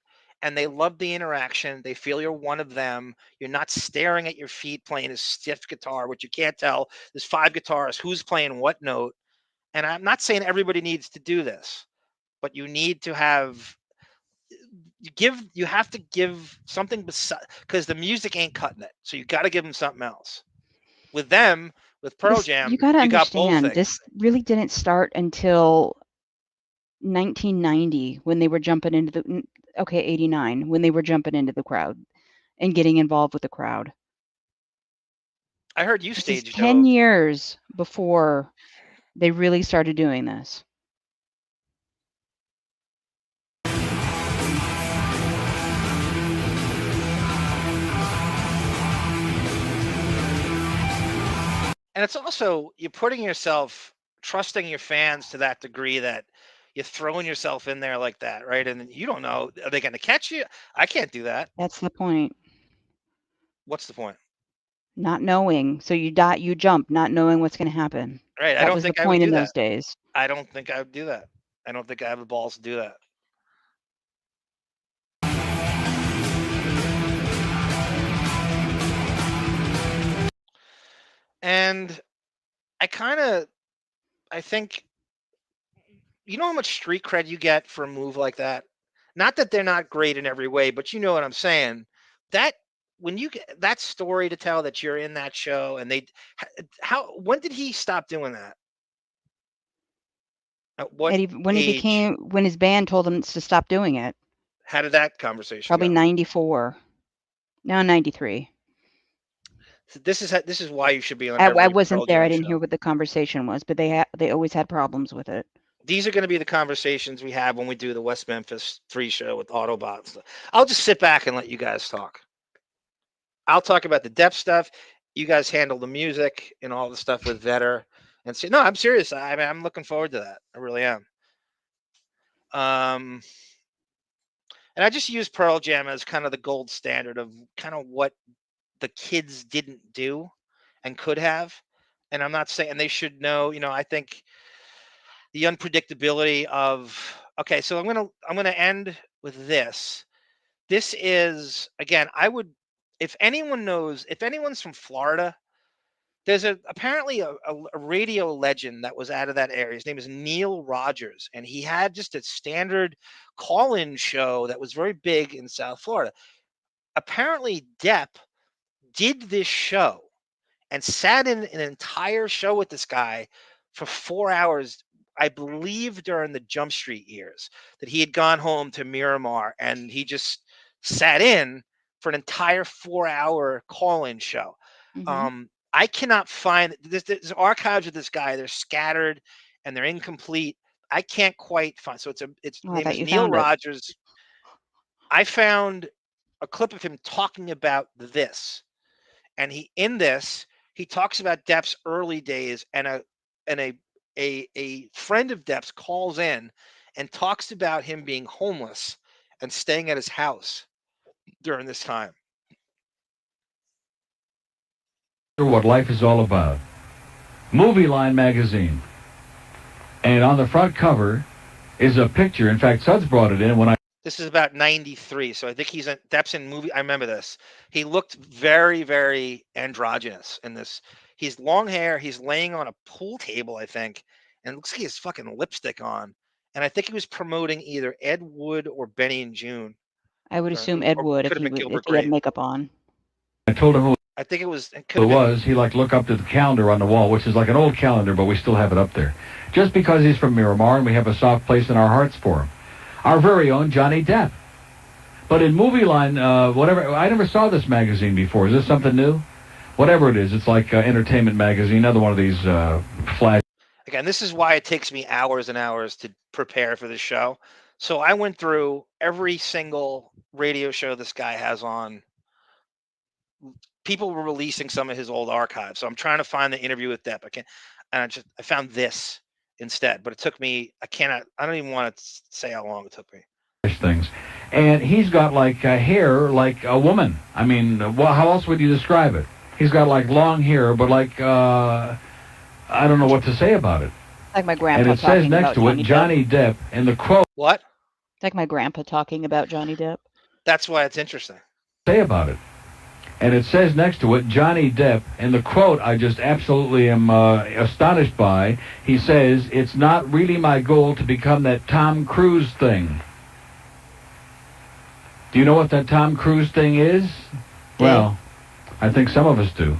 And they love the interaction. They feel you're one of them. You're not staring at your feet playing a stiff guitar, which you can't tell. There's 5 guitarists. Who's playing what note? And I'm not saying everybody needs to do this, but you need to have you have to give something beside, because the music ain't cutting it. So you got to give them something else. With them, with Pearl Jam, you got to understand, both things. this really didn't start until 1990 when they were jumping into the 89 when they were jumping into the crowd and getting involved with the crowd. I heard you This is stage 10 years before they really started doing this. And it's also, you're putting yourself, trusting your fans to that degree that you're throwing yourself in there like that, right? And you don't know, are they going to catch you? I can't do that. That's the point. What's the point? Not knowing. So you jump, not knowing what's going to happen. Right. I That don't was the think I would point in do those that. days. I don't think I would do that. I don't think I have the balls to do that. And I think, you know how much street cred you get for a move like that? Not that they're not great in every way, but you know what I'm saying. That when you get that story to tell that you're in that show, and when did he stop doing that? At what age? When his band told him to stop doing it. How did that conversation Probably go? 94. Now 93. So this is why you should be on I every wasn't Pearl there. I Jam didn't show. hear what the conversation was, but they always had problems with it. These are going to be the conversations we have when we do the West Memphis 3 show with Autobots. I'll just sit back and let you guys talk. I'll talk about the Depp stuff. You guys handle the music and all the stuff with Vetter. And no, I'm serious. I mean, I'm looking forward to that. I really am. And I just use Pearl Jam as kind of the gold standard of kind of what the kids didn't do and could have. And I'm not saying they should know, I think the unpredictability of, okay, so I'm going to end with this. This is, again, if anyone's from Florida, there's apparently a radio legend that was out of that area. His name is Neil Rogers, and he had just a standard call-in show that was very big in South Florida. Apparently, Depp did this show and sat in an entire show with this guy for 4 hours, I believe during the Jump Street years, that he had gone home to Miramar, and he just sat in for an entire 4-hour call-in show. I cannot find there's archives of this guy. They're scattered and they're incomplete. I can't quite find. So its name is Neil Rogers. I found a clip of him talking about this, and he talks about Depp's early days, and a friend of Depp's calls in and talks about him being homeless and staying at his house during this time. What life is all about. Movie Line magazine. And on the front cover is a picture. In fact, Suds brought it in when I... This is about 93, so I think Depp's in movie. I remember this. He looked very, very androgynous in this. He's long hair. He's laying on a pool table, I think, and it looks like he has fucking lipstick on. And I think he was promoting either Ed Wood or Benny and June. I would assume Ed Wood if he had makeup on. I told him who I think it was. It was. He look up to the calendar on the wall, which is like an old calendar, but we still have it up there. Just because he's from Miramar and we have a soft place in our hearts for him. Our very own Johnny Depp. But in Movie Line, whatever, I never saw this magazine before. Is this something new? Whatever it is, it's like entertainment magazine, another one of these flash. Again, this is why it takes me hours and hours to prepare for this show. So I went through every single radio show this guy has on. People were releasing some of his old archives, so I'm trying to find the interview with Depp. I found this instead, but it took me. I don't even want to say how long it took me. Things, and he's got like hair like a woman. I mean, well, how else would you describe it? He's got like long hair, but like I don't know what to say about it. Like my grandpa. And it says next to it, Johnny Depp, and the quote. What? Like my grandpa talking about Johnny Depp. That's why it's interesting. Say about it. And it says next to it, Johnny Depp, and the quote I just absolutely am astonished by. He says, "It's not really my goal to become that Tom Cruise thing." Do you know what that Tom Cruise thing is? Yeah. Well, I think some of us do.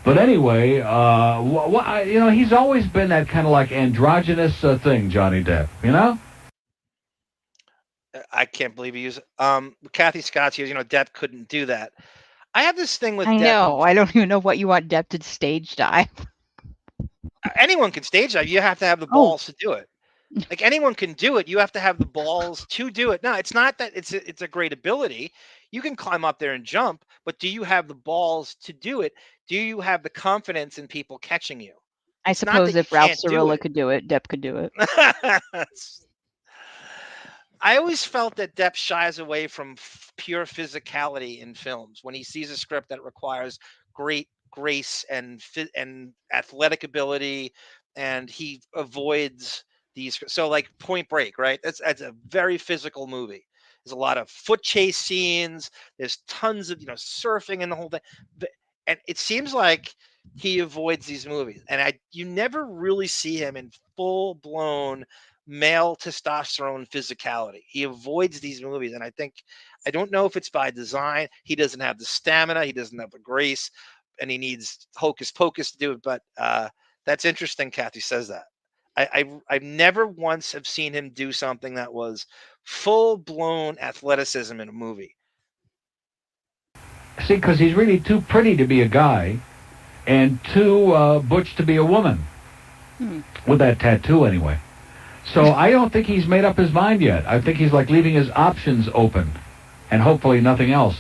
But anyway, he's always been that kind of like androgynous thing, Johnny Depp, you know? I can't believe he used Kathy Scott's here. Depp couldn't do that. I have this thing with I Depp. know. I don't even know what you want Depp to stage dive. Anyone can stage dive. You have to have the balls to do it. Like anyone can do it. You have to have the balls to do it. No, it's not that it's a great ability. You can climb up there and jump, but do you have the balls to do it? Do you have the confidence in people catching you? I suppose if Ralph Cirilla could do it, Depp could do it. I always felt that Depp shies away from pure physicality in films when he sees a script that requires great grace and athletic ability, and he avoids these. So like Point Break, right? That's a very physical movie. There's a lot of foot chase scenes. There's tons of surfing and the whole thing, and it seems like he avoids these movies. And you never really see him in full blown male testosterone physicality. He avoids these movies, and I don't know if it's by design. He doesn't have the stamina, he doesn't have the grace, and he needs hocus pocus to do it. But that's interesting. Kathy says that. I've never once have seen him do something that was full blown athleticism in a movie. See, because he's really too pretty to be a guy, and too butch to be a woman. With that tattoo, anyway. So I don't think he's made up his mind yet. I think he's like leaving his options open, and hopefully nothing else.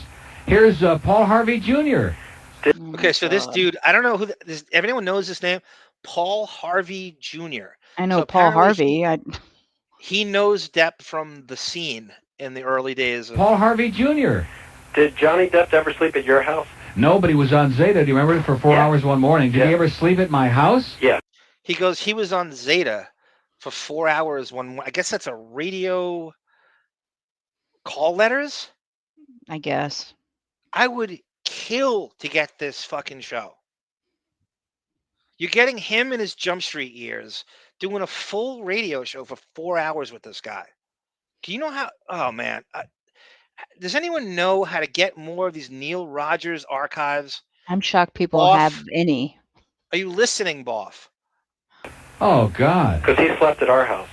Here's Paul Harvey Jr. Okay, so this dude, I don't know who this. If anyone knows this name, Paul Harvey Jr. I know So Paul apparently Harvey. He knows Depp from The Scene in the early days. Paul Harvey Jr. Did Johnny Depp ever sleep at your house? No, but he was on Zeta. Do you remember it for 4 hours one morning? Did he ever sleep at my house? Yeah. He goes, he was on Zeta for 4 hours I guess that's a radio call letters? I guess. I would kill to get this fucking show. You're getting him in his Jump Street years doing a full radio show for 4 hours with this guy. Do you know how? Oh, man. Does anyone know how to get more of these Neil Rogers archives? I'm shocked people Boff? have any. Are you listening, Boff? Oh, God. Because he slept at our house.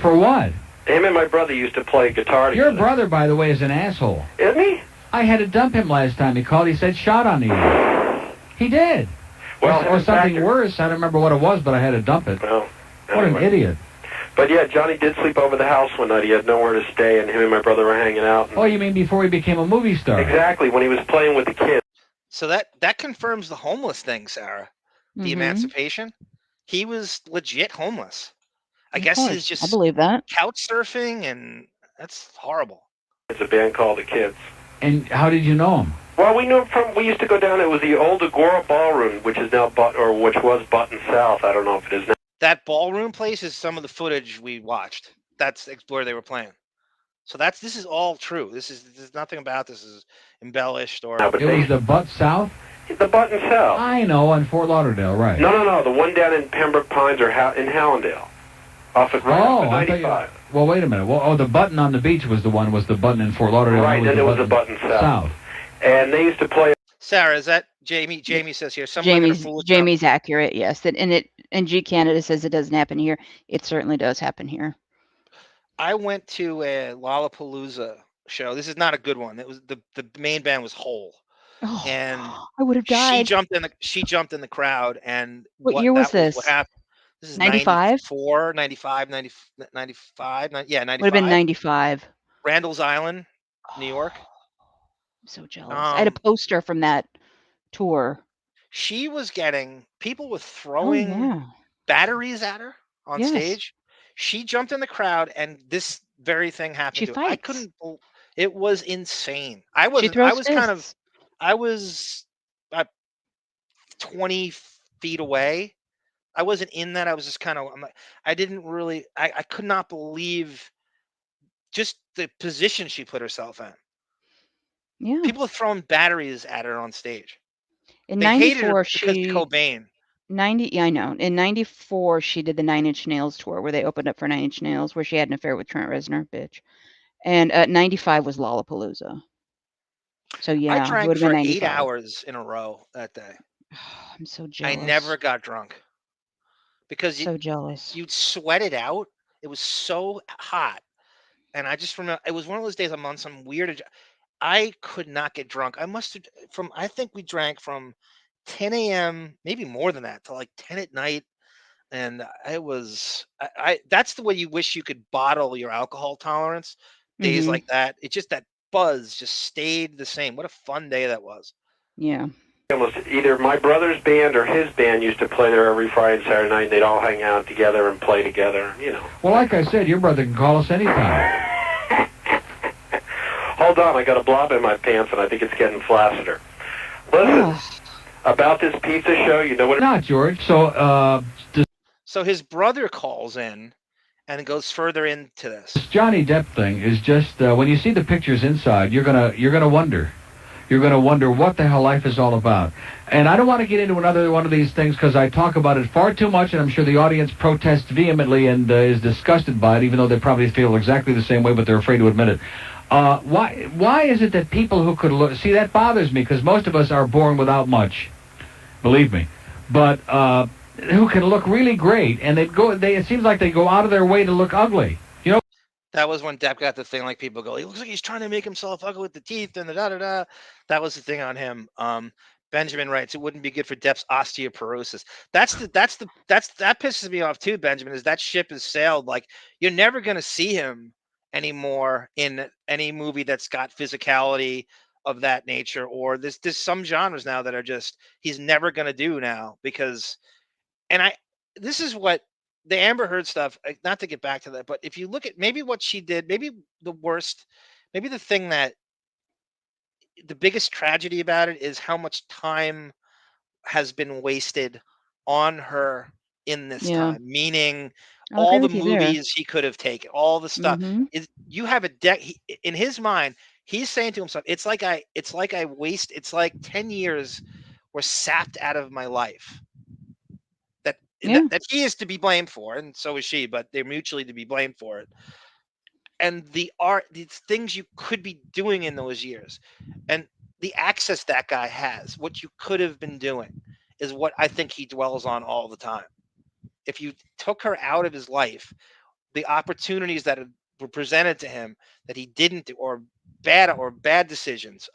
For what? Him and my brother used to play guitar together. Your brother, by the way, is an asshole. Isn't he? I had to dump him last time he called. He said shot on the air. He did. Well, or something worse. I don't remember what it was, but I had to dump it. Well, what an idiot. But yeah, Johnny did sleep over the house one night. He had nowhere to stay, and him and my brother were hanging out. Oh, you mean before he became a movie star? Exactly, when he was playing with the kids. So that confirms the homeless thing, Sarah. The emancipation. He was legit homeless. I guess he's just I believe that. couch surfing, and that's horrible. It's a band called The Kids. And how did you know him? Well, we knew him from, we used to go down, it was the old Agora Ballroom, which is now, which was Button South. I don't know if it is now. That ballroom place is some of the footage we watched. That's where they were playing. So this is all true. There's nothing about this is embellished or. It was the Butt South? The Button South. I know, on Fort Lauderdale, right. No, the one down in Pembroke Pines or in Hallandale. Off at 95. Well, wait a minute. Well, the Button on the beach was the Button in Fort Lauderdale. Right, then it was the Button South. And they used to play. Sarah, is that Jamie? Jamie says here. Some women are foolish. Jamie's accurate, yes. And G Canada says it doesn't happen here. It certainly does happen here. I went to a Lollapalooza show. This is not a good one. It was the main band was Hole. Oh, and I would have died. She jumped in the crowd. And what year was this? What happened? This is 95? 94, 95, 95. Yeah, 95. Would have been 95. Randall's Island, New York. I'm so jealous. I had a poster from that tour. She was getting people were throwing batteries at her on stage. She jumped in the crowd, and this very thing happened. She to fights. her. I couldn't. It was insane. I was about 20 feet away. I wasn't in that. I was just kind of. I didn't really. I could not believe just the position she put herself in. Yeah. People are throwing batteries at her on stage. In they hated her '94, because of Cobain. Yeah, I know. In '94, she did the 9 Inch Nails tour where they opened up for 9 Inch Nails, where she had an affair with Trent Reznor, bitch. And '95 was Lollapalooza. So yeah, I it drank would have for been 8 '95. hours in a row that day. I'm so jealous. I never got drunk because so jealous. You'd sweat it out. It was so hot, and I just remember it was one of those days I'm on some weird. I could not get drunk. I must have I think we drank from 10 a.m. maybe more than that to like 10 at night, and it was. That's the way you wish you could bottle your alcohol tolerance. Days like that, it just that buzz just stayed the same. What a fun day that was. Yeah. Almost either my brother's band or his band used to play there every Friday and Saturday night. And they'd all hang out together and play together, you know. Well, like I said, your brother can call us anytime. Hold on, I got a blob in my pants and I think it's getting flaccider. Listen, about this pizza show, you know what? Not George. So his brother calls in and goes further into this. This Johnny Depp thing is just when you see the pictures inside, you're gonna wonder. You're going to wonder what the hell life is all about. And I don't want to get into another one of these things because I talk about it far too much, and I'm sure the audience protests vehemently and is disgusted by it, even though they probably feel exactly the same way, but they're afraid to admit it. Why is it that people who could look... See, that bothers me because most of us are born without much, believe me. But who can look really great, and it seems like they go out of their way to look ugly. You know? That was when Depp got the thing, like people go, he looks like he's trying to make himself ugly with the teeth and the da-da-da. That was the thing on him. Benjamin writes, it wouldn't be good for Depp's osteoporosis. That pisses me off too, Benjamin, is that ship has sailed. Like, you're never going to see him anymore in any movie that's got physicality of that nature, or there's some genres now that are just, he's never going to do now because, this is what, the Amber Heard stuff, not to get back to that, but if you look at maybe what she did, maybe the worst, maybe the thing that the biggest tragedy about it is how much time has been wasted on her in this time, meaning all the movies he could have taken, all the stuff. You have a deck in his mind. He's saying to himself, it's like 10 years were sapped out of my life. That he is to be blamed for, and so is she, but they're mutually to be blamed for it. And the things you could be doing in those years, and the access that guy has, what you could have been doing, is what I think he dwells on all the time. If you took her out of his life, the opportunities that were presented to him that he didn't do, or bad decisions,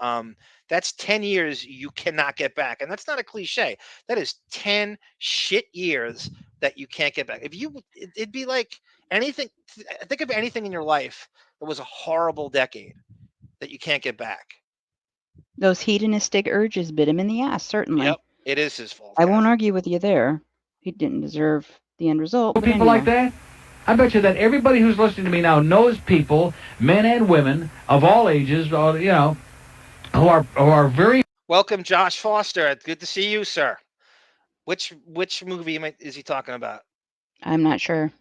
that's 10 years you cannot get back. And that's not a cliche. That is 10 shit years that you can't get back. It'd be like anything. Think of anything in your life that was a horrible decade that you can't get back. Those hedonistic urges bit him in the ass, certainly. Yep, it is his fault. I won't argue with you there. He didn't deserve the end result. People like that? I bet you that everybody who's listening to me now knows people, men and women of all ages, who are very... Welcome, Josh Foster. Good to see you, sir. Which movie is he talking about? I'm not sure.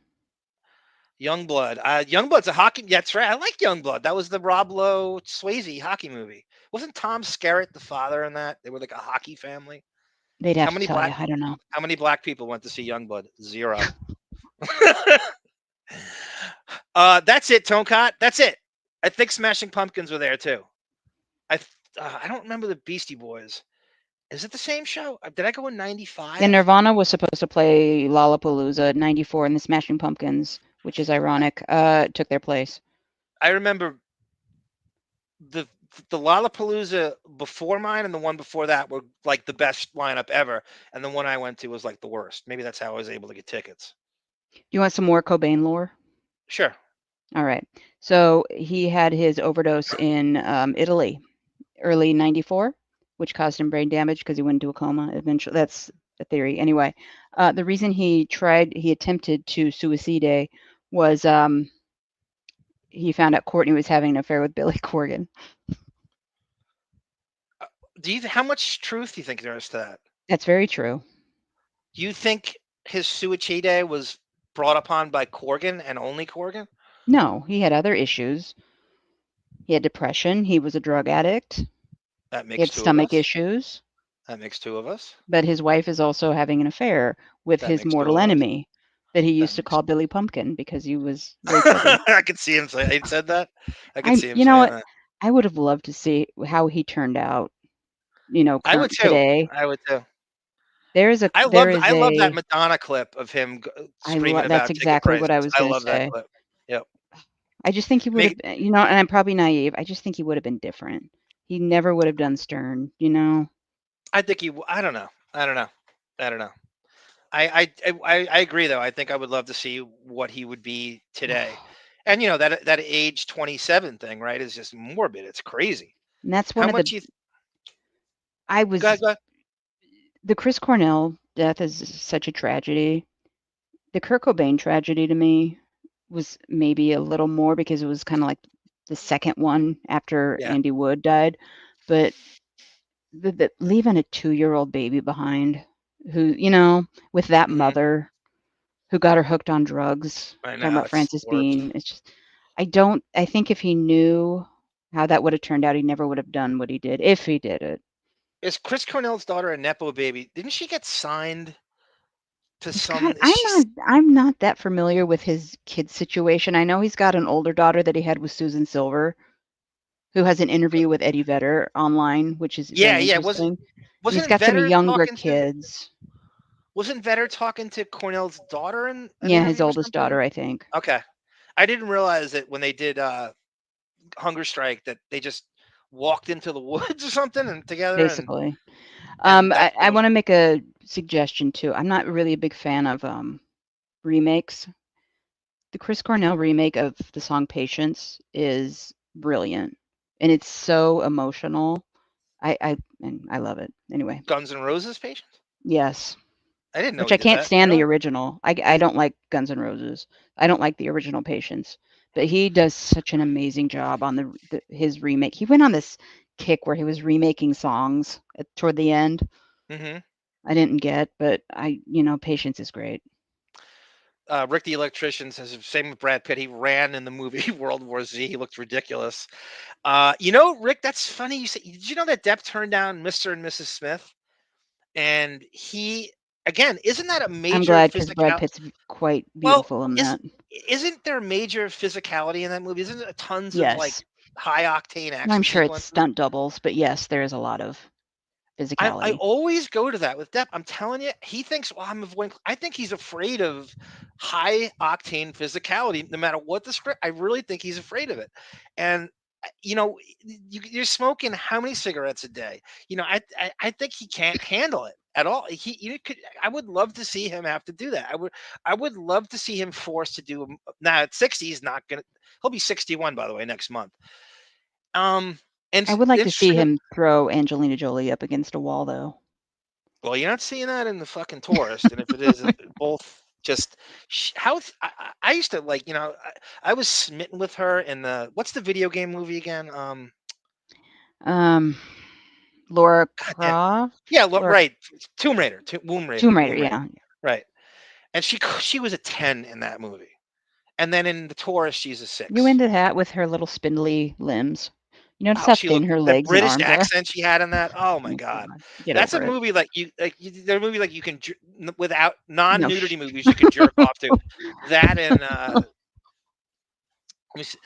Youngblood. Youngblood's a hockey. Yeah, that's right. I like Youngblood. That was the Rob Lowe Swayze hockey movie. Wasn't Tom Skerritt the father in that? They were like a hockey family. They'd have to tell you. I don't know. How many black people went to see Youngblood? 0. That's it, Tonecott. That's it. I think Smashing Pumpkins were there too. I don't remember the Beastie Boys. Is it the same show? Did I go in 95? And Nirvana was supposed to play Lollapalooza at 94, and the Smashing Pumpkins, which is ironic, took their place. I remember the Lollapalooza before mine and the one before that were like the best lineup ever, and the one I went to was like the worst. Maybe that's how I was able to get tickets. Do you want some more Cobain lore? Sure. All right. So he had his overdose in Italy, early 94, which caused him brain damage because he went into a coma eventually. That's the theory. Anyway, the reason he attempted to suicide was he found out Courtney was having an affair with Billy Corgan. How much truth do you think there is to that? That's very true. Do you think his suicide was brought upon by Corgan and only Corgan? No, he had other issues. He had depression. He was a drug addict. That makes he had stomach issues. That makes 2 of us. But his wife is also having an affair with his mortal enemy that he used to call Billy Pumpkin because he was very chubby. I could see him say he said that. I could see him you know saying what? that. I would have loved to see how he turned out. I would too. Today. I would too. I love that Madonna clip of him screaming about that's exactly what I was going to say. That clip. Yep. I just think he would have, and I'm probably naive. I just think he would have been different. He never would have done Stern, I think I don't know. I agree though. I think I would love to see what he would be today. And that age 27 thing, right, is just morbid. It's crazy. And that's one of the. Go ahead. The Chris Cornell death is such a tragedy. The Kurt Cobain tragedy to me was maybe a little more because it was kind of like the second one after Andy Wood died. But leaving a 2-year-old baby behind, who with that mother who got her hooked on drugs. I Talking know, about it's the Frances worst. Bean. It's just I think if he knew how that would have turned out, he never would have done what he did if he did it. Is Chris Cornell's daughter a nepo baby? Didn't she get signed to some? God, I'm not that familiar with his kid situation. I know he's got an older daughter that he had with Susan Silver, who has an interview with Eddie Vedder online, which is Yeah, very yeah. interesting. And he's Wasn't got some Vedder younger talking to? kids. Wasn't Vedder talking to Cornell's daughter in an Yeah, his interview or oldest something? daughter, I think. Okay, I didn't realize that when they did Hunger Strike that they just walked into the woods or something and together and Basically. that's I want to make a suggestion too. I'm not really a big fan of remakes. The Chris Cornell remake of the song Patience is brilliant, and it's so emotional. I love it. Anyway, Guns N' Roses Patience? yes. I didn't know Which he I did can't that. stand the Really? original. I don't like Guns N' Roses. I don't like the original Patience, but he does such an amazing job on his remake. He went on this kick where he was remaking songs toward the end. Mm-hmm. I didn't get, but Patience is great. Rick the Electrician says same with Brad Pitt. He ran in the movie World War Z. He looked ridiculous. Rick, that's funny. You say, did you know that Depp turned down Mr. and Mrs. Smith? And he again, isn't that a major I'm glad because Brad physical? Pitt's quite Well, beautiful in that. isn't there major physicality in that movie? Isn't there tons of like Yes. high octane action I'm sure it's sequences? stunt doubles, but yes, there is a lot of I physicality. always go to that with Depp. I'm telling you, he thinks, well, I think he's afraid of high octane physicality, no matter what the script. I really think he's afraid of it. And you're smoking how many cigarettes a day? I think he can't handle it at all. I would love to see him have to do that. I would love to see him forced to do. Now at 60, he's not gonna. He'll be 61, by the way, next month. And I would like to see interesting. him throw Angelina Jolie up against a wall, though. Well, you're not seeing that in the fucking Tourist, and if it is, both just how I used to like. I was smitten with her in the what's the video game movie again? Laura Goddamn. Croft. Yeah, right. Tomb Raider. Womb Raider. Tomb Raider. Yeah. Right. And she was a 10 in that movie, and then in the Tourist, she's a 6. You into that with her little spindly limbs? You notice Oh, how she thin looked her the legs and British arms are? accent she had in that. Oh my God, Get that's a over it. movie like they're a movie like you can without No. non-nudity movies you can jerk off to. That and let me see.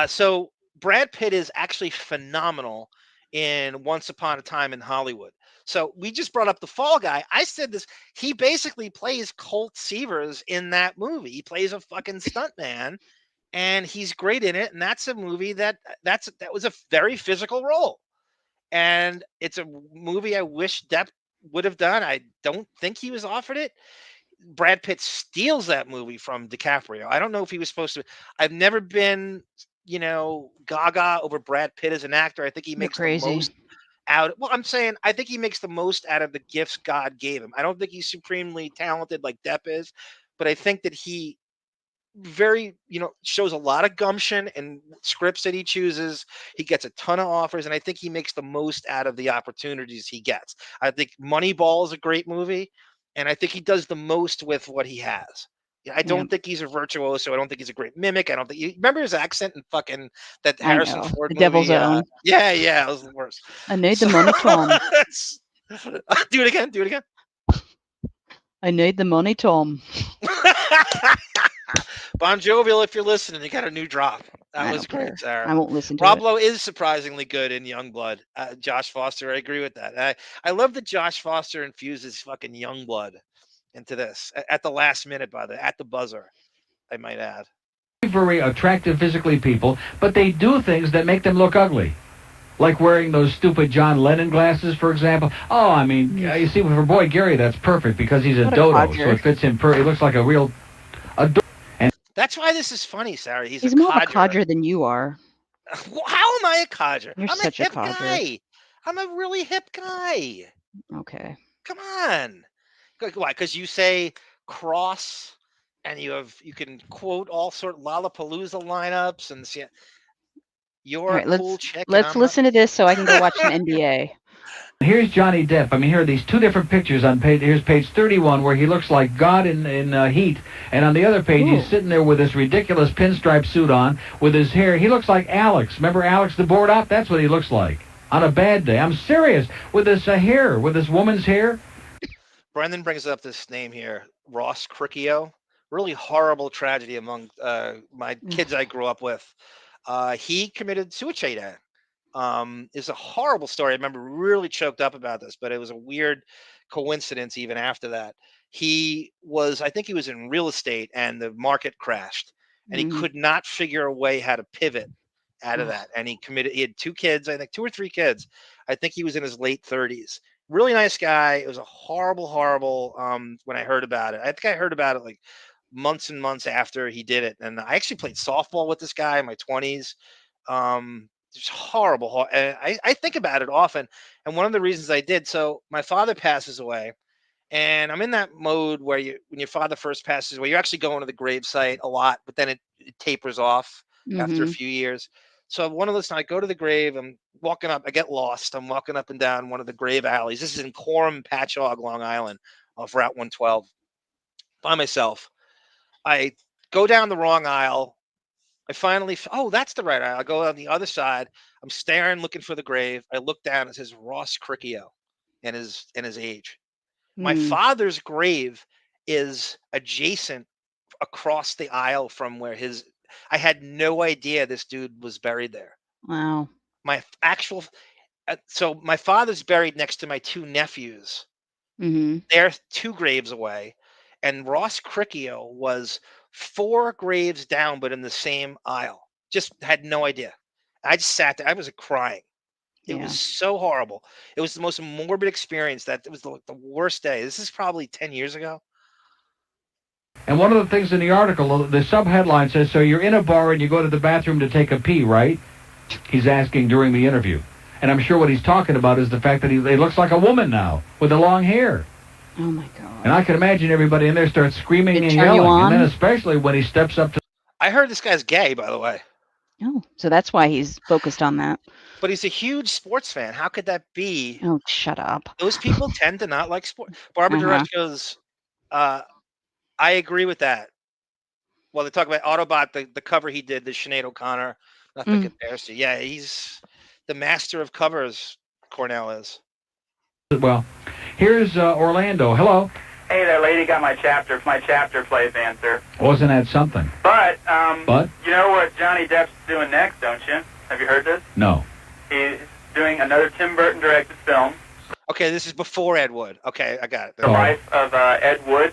So Brad Pitt is actually phenomenal in Once Upon a Time in Hollywood. So we just brought up the Fall Guy. I said this. He basically plays Colt Seavers in that movie. He plays a fucking stuntman, and he's great in it. And that's a movie that was a very physical role, and it's a movie I wish Depp would have done. I don't think he was offered it. Brad Pitt steals that movie from DiCaprio. I don't know if he was supposed to. I've never been, gaga over Brad Pitt as an actor. I think he You're makes the crazy. most out. Well, I'm saying I think he makes the most out of the gifts God gave him. I don't think he's supremely talented like Depp is, but I think that he very shows a lot of gumption in scripts that he chooses. He gets a ton of offers, and I think he makes the most out of the opportunities he gets. I think Moneyball is a great movie, and I think he does the most with what he has. I don't think he's a virtuoso. I don't think he's a great mimic. I don't think you remember his accent in fucking that I Harrison know. Ford The movie. Devil's Own. Yeah, it was the worst. I need the money, Tom. Do it again. Do it again. I need the money, Tom. Bon Jovial, if you're listening, you got a new drop. That was great, care. Sarah. I won't listen to Rob it. Lowe is surprisingly good in Youngblood. Josh Foster, I agree with that. I love that Josh Foster infuses fucking Youngblood into this at the last minute, at the buzzer, I might add. Very attractive physically people, but they do things that make them look ugly. Like wearing those stupid John Lennon glasses, for example. Oh, I mean, you see, for boy Gary, that's perfect because he's a What a dodo, codger. so it fits him. He looks like a real. That's why this is funny, Sarah. He's a more of a codger. codger than you are. How am I a codger? You're I'm such a a hip codger. guy. I'm a really hip guy. Okay. Come on. Why? Because you say cross, and you can quote all sort of Lollapalooza lineups, and see, you're All right, a cool chick. and let's I'm not. listen to this so I can go watch some NBA. Here's Johnny Depp. I mean, here are these two different pictures on page. Here's page 31, where he looks like God in Heat, and on the other page, he's sitting there with this ridiculous pinstripe suit on, with his hair. He looks like Alex. Remember Alex the board op? That's what he looks like on a bad day. I'm serious. With this hair, with this woman's hair. Brendan brings up this name here, Ross Cricchio. Really horrible tragedy among my kids I grew up with. He committed suicide. It's a horrible story. I remember really choked up about this, but it was a weird coincidence even after that. I think he was in real estate and the market crashed and he could not figure a way how to pivot out of that. And he had 2 kids, I think 2 or 3 kids. I think he was in his late 30s. Really nice guy. It was a horrible, when I heard about it. I think I heard about it like months and months after he did it. And I actually played softball with this guy in my 20s. It's horrible. And I think about it often. And one of the reasons I did, so my father passes away, and I'm in that mode where when your father first passes away, you're actually going to the gravesite a lot, but then it tapers off after a few years. So one of those times I go to the grave, I'm walking up, I get lost. I'm walking up and down one of the grave alleys. This is in Coram, Patchogue, Long Island, off Route 112 by myself. I go down the wrong aisle. I finally, that's the right aisle. I go on the other side. I'm staring, looking for the grave. I look down. It says Ross Cricchio and his age. My father's grave is adjacent across the aisle from where I had no idea this dude was buried there. Wow. So my father's buried next to my 2 nephews. They're 2 graves away. And Ross Cricchio was 4 graves down, but in the same aisle. Just had no idea. I just sat there. I was crying. It was so horrible. It was the most morbid experience. It was the worst day. This is probably 10 years ago. And one of the things in the article, the subheadline says, so you're in a bar and you go to the bathroom to take a pee, right? He's asking during the interview. And I'm sure what he's talking about is the fact that he looks like a woman now with the long hair. Oh, my God. And I can imagine everybody in there starts screaming and yelling. And then especially when he steps up to... I heard this guy's gay, by the way. Oh, so that's why he's focused on that. But he's a huge sports fan. How could that be? Oh, shut up. Those people tend to not like sport. Barbara Durrett goes, I agree with that. Well, they talk about Autobot, the cover he did, the Sinead O'Connor. Nothing compares to. Yeah, he's the master of covers, Cornell is. Well, here's Orlando. Hello. Hey there, lady. Got my chapter. My chapter plays answer. Wasn't that something? But you know what Johnny Depp's doing next, don't you? Have you heard this? No. He's doing another Tim Burton directed film. Okay, this is before Ed Wood. Okay, I got it. The life of Ed Wood.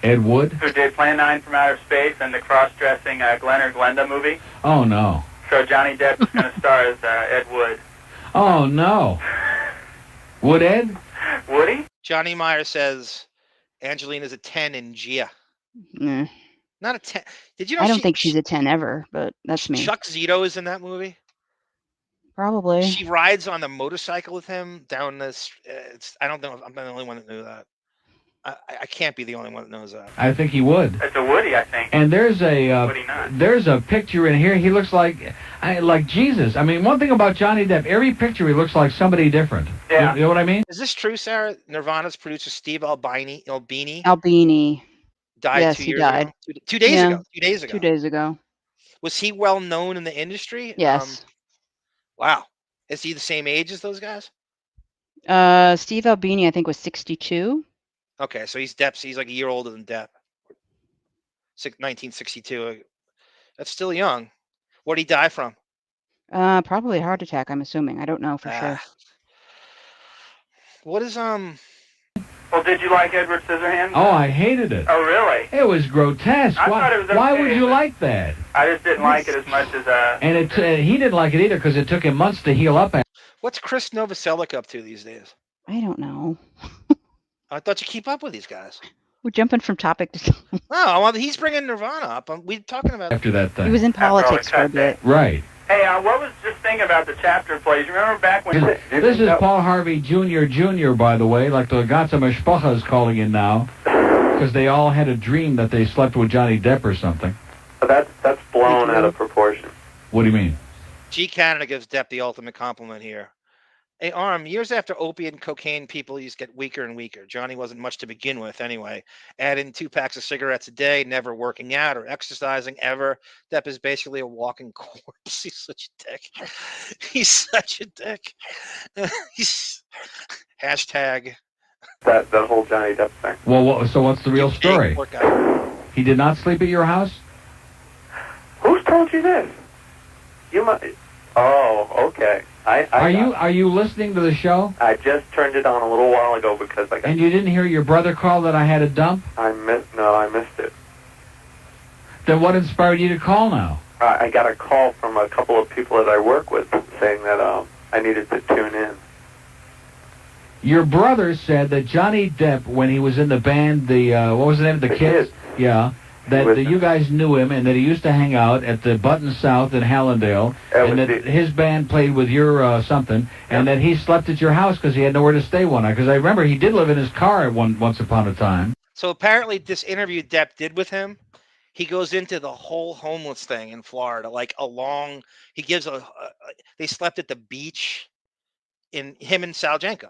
Ed Wood? Who did Plan 9 from Outer Space and the cross-dressing Glenn or Glenda movie. Oh, no. So Johnny Depp is going to star as Ed Wood. Oh, no. Would Ed? Would he? Johnny Meyer says Angelina's a 10 in Gia. Nah. Not a 10. Did you know I don't think she's a 10 ever, but that's me. Chuck Zito is in that movie? Probably. She rides on the motorcycle with him down this. I don't know if I'm the only one that knew that. I can't be the only one that knows that. I think he would. It's a Woody, I think. And there's a picture in here. He looks like Jesus. I mean, one thing about Johnny Depp, every picture he looks like somebody different. Yeah. You know what I mean? Is this true, Sarah? Nirvana's producer Steve Albini died yes, 2 he years died. ago. 2 days ago. 2 days ago. 2 days ago. Was he well known in the industry? Yes. Wow. Is he the same age as those guys? Steve Albini, I think, was 62. Okay, so he's like a year older than Depp. 1962. That's still young. What did he die from? Probably a heart attack, I'm assuming. I don't know for sure. What is Well, did you like Edward Scissorhands? Oh, I hated it. Oh, really? It was grotesque. I thought it was okay, why would you like that? I just didn't like it as much as And he didn't like it either because it took him months to heal up. What's Chris Novoselic up to these days? I don't know. I thought you keep up with these guys. We're jumping from topic to topic. Oh, well, he's bringing Nirvana up. We're talking about after that thing. He was in politics for a bit. Right. Hey, what was just thinking about the chapter plays? You remember back when... This is Paul Harvey Jr., by the way, like the Ganze Mishpacha is calling in now, because they all had a dream that they slept with Johnny Depp or something. That's blown out of proportion. What do you mean? G. Canada gives Depp the ultimate compliment here. Hey, years after opiate and cocaine, people used to get weaker and weaker. Johnny wasn't much to begin with anyway. Adding 2 packs of cigarettes a day, never working out or exercising ever. Depp is basically a walking corpse. He's such a dick. He's such a dick. He's hashtag. That whole Johnny Depp thing. Well, so what's the real story? He did not sleep at your house? Who's told you this? You might. Oh, okay. Are you listening to the show? I just turned it on a little while ago because I got. And you didn't hear your brother call that I had a dump? I missed it. Then what inspired you to call now? I got a call from a couple of people that I work with saying that I needed to tune in. Your brother said that Johnny Depp, when he was in the band, what was the name of the Kids? Yeah. That you guys knew him and that he used to hang out at the Button South in Hallandale, and that his band played with your something, and that he slept at your house because he had nowhere to stay one night. Because I remember he did live in his car once upon a time. So apparently this interview Depp did with him, he goes into the whole homeless thing in Florida, like he gives they slept at the beach in him and Saljanko.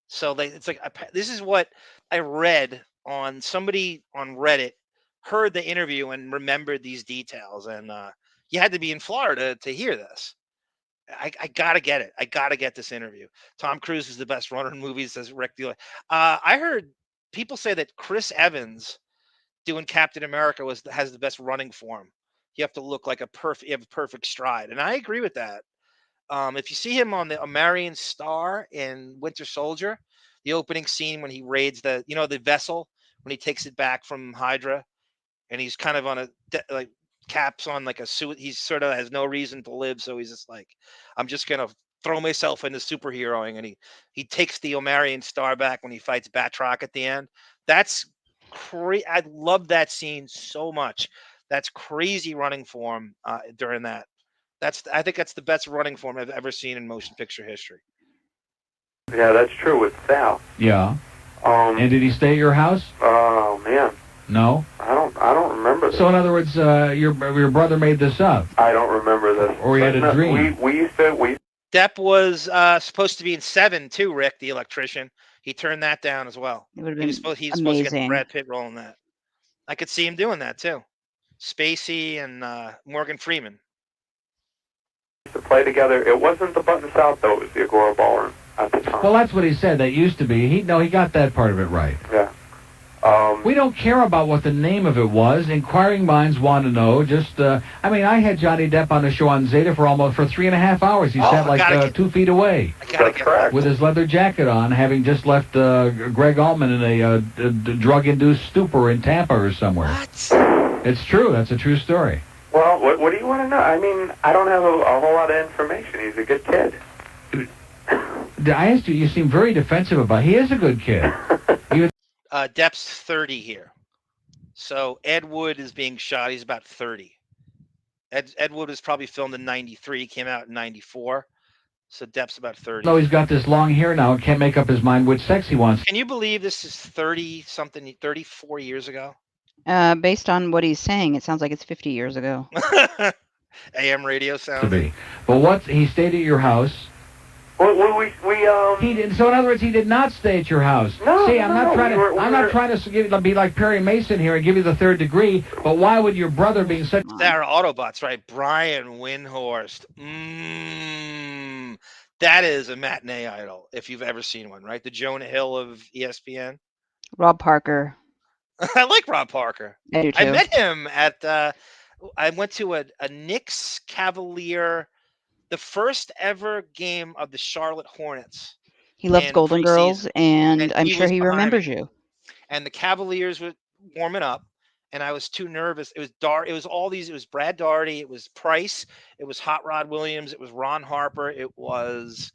So it's like, this is what I read on somebody on Reddit, heard the interview and remembered these details. And you had to be in Florida to hear this. I gotta get it. I gotta get this interview. Tom Cruise is the best runner in movies, says Rick Dealer. I heard people say that Chris Evans doing Captain America has the best running form. You have to look like you have a perfect stride. And I agree with that. If you see him on the Marion Star in Winter Soldier, the opening scene when he raids the vessel, when he takes it back from Hydra, and he's kind of on a caps on like a suit. He sort of has no reason to live, so he's just like, I'm just gonna throw myself into superheroing, and he takes the Omarion Star back when he fights Batroc at the end. That's crazy. I love that scene so much. That's crazy running form during that. I think that's the best running form I've ever seen in motion picture history. Yeah, that's true with Sal. Yeah. And did he stay at your house? Oh man. No. I don't remember this. So in other words, your brother made this up. I don't remember this. Or he had a dream. Depp was supposed to be in Seven too. Rick, the electrician, he turned that down as well. It would have He was supposed to get the amazing. Brad Pitt role in that. I could see him doing that too. Spacey and Morgan Freeman. To play together. It wasn't the Button South though. It was the Agora Ballroom at the time. Well, that's what he said. That used to be. He got that part of it right. Yeah. We don't care about what the name of it was. Inquiring minds want to know. Just, I had Johnny Depp on the show on Zeta for 3.5 hours. He sat like 2 feet away. That's correct. With his leather jacket on, having just left Greg Allman in a drug-induced stupor in Tampa or somewhere. What? It's true. That's a true story. Well, what do you want to know? I mean, I don't have a whole lot of information. He's a good kid. I asked you. You seem very defensive about. He is a good kid. Depp's 30 here. So Ed Wood is being shot. He's about 30. Ed Wood was probably filmed in 93. He came out in 94. So Depp's about 30. No, he's got this long hair now and can't make up his mind which sex he wants. Can you believe this is 34 years ago? Based on what he's saying, it sounds like it's 50 years ago. AM radio sound. To be. But he stayed at your house. He did. So in other words, he did not stay at your house. No, See, I'm not trying to be like Perry Mason here and give you the third degree. But why would your brother being such? Sarah Autobots, right? Brian Windhorst. That is a matinee idol if you've ever seen one, right? The Jonah Hill of ESPN. Rob Parker. I like Rob Parker. I do too. I met him at. I went to a Knicks Cavalier. The first ever game of the Charlotte Hornets. He loves Golden Girls, and I'm sure he remembers you. And the Cavaliers were warming up, and I was too nervous. It was dark. It was all these. It was Brad Daugherty. It was Price. It was Hot Rod Williams. It was Ron Harper. It was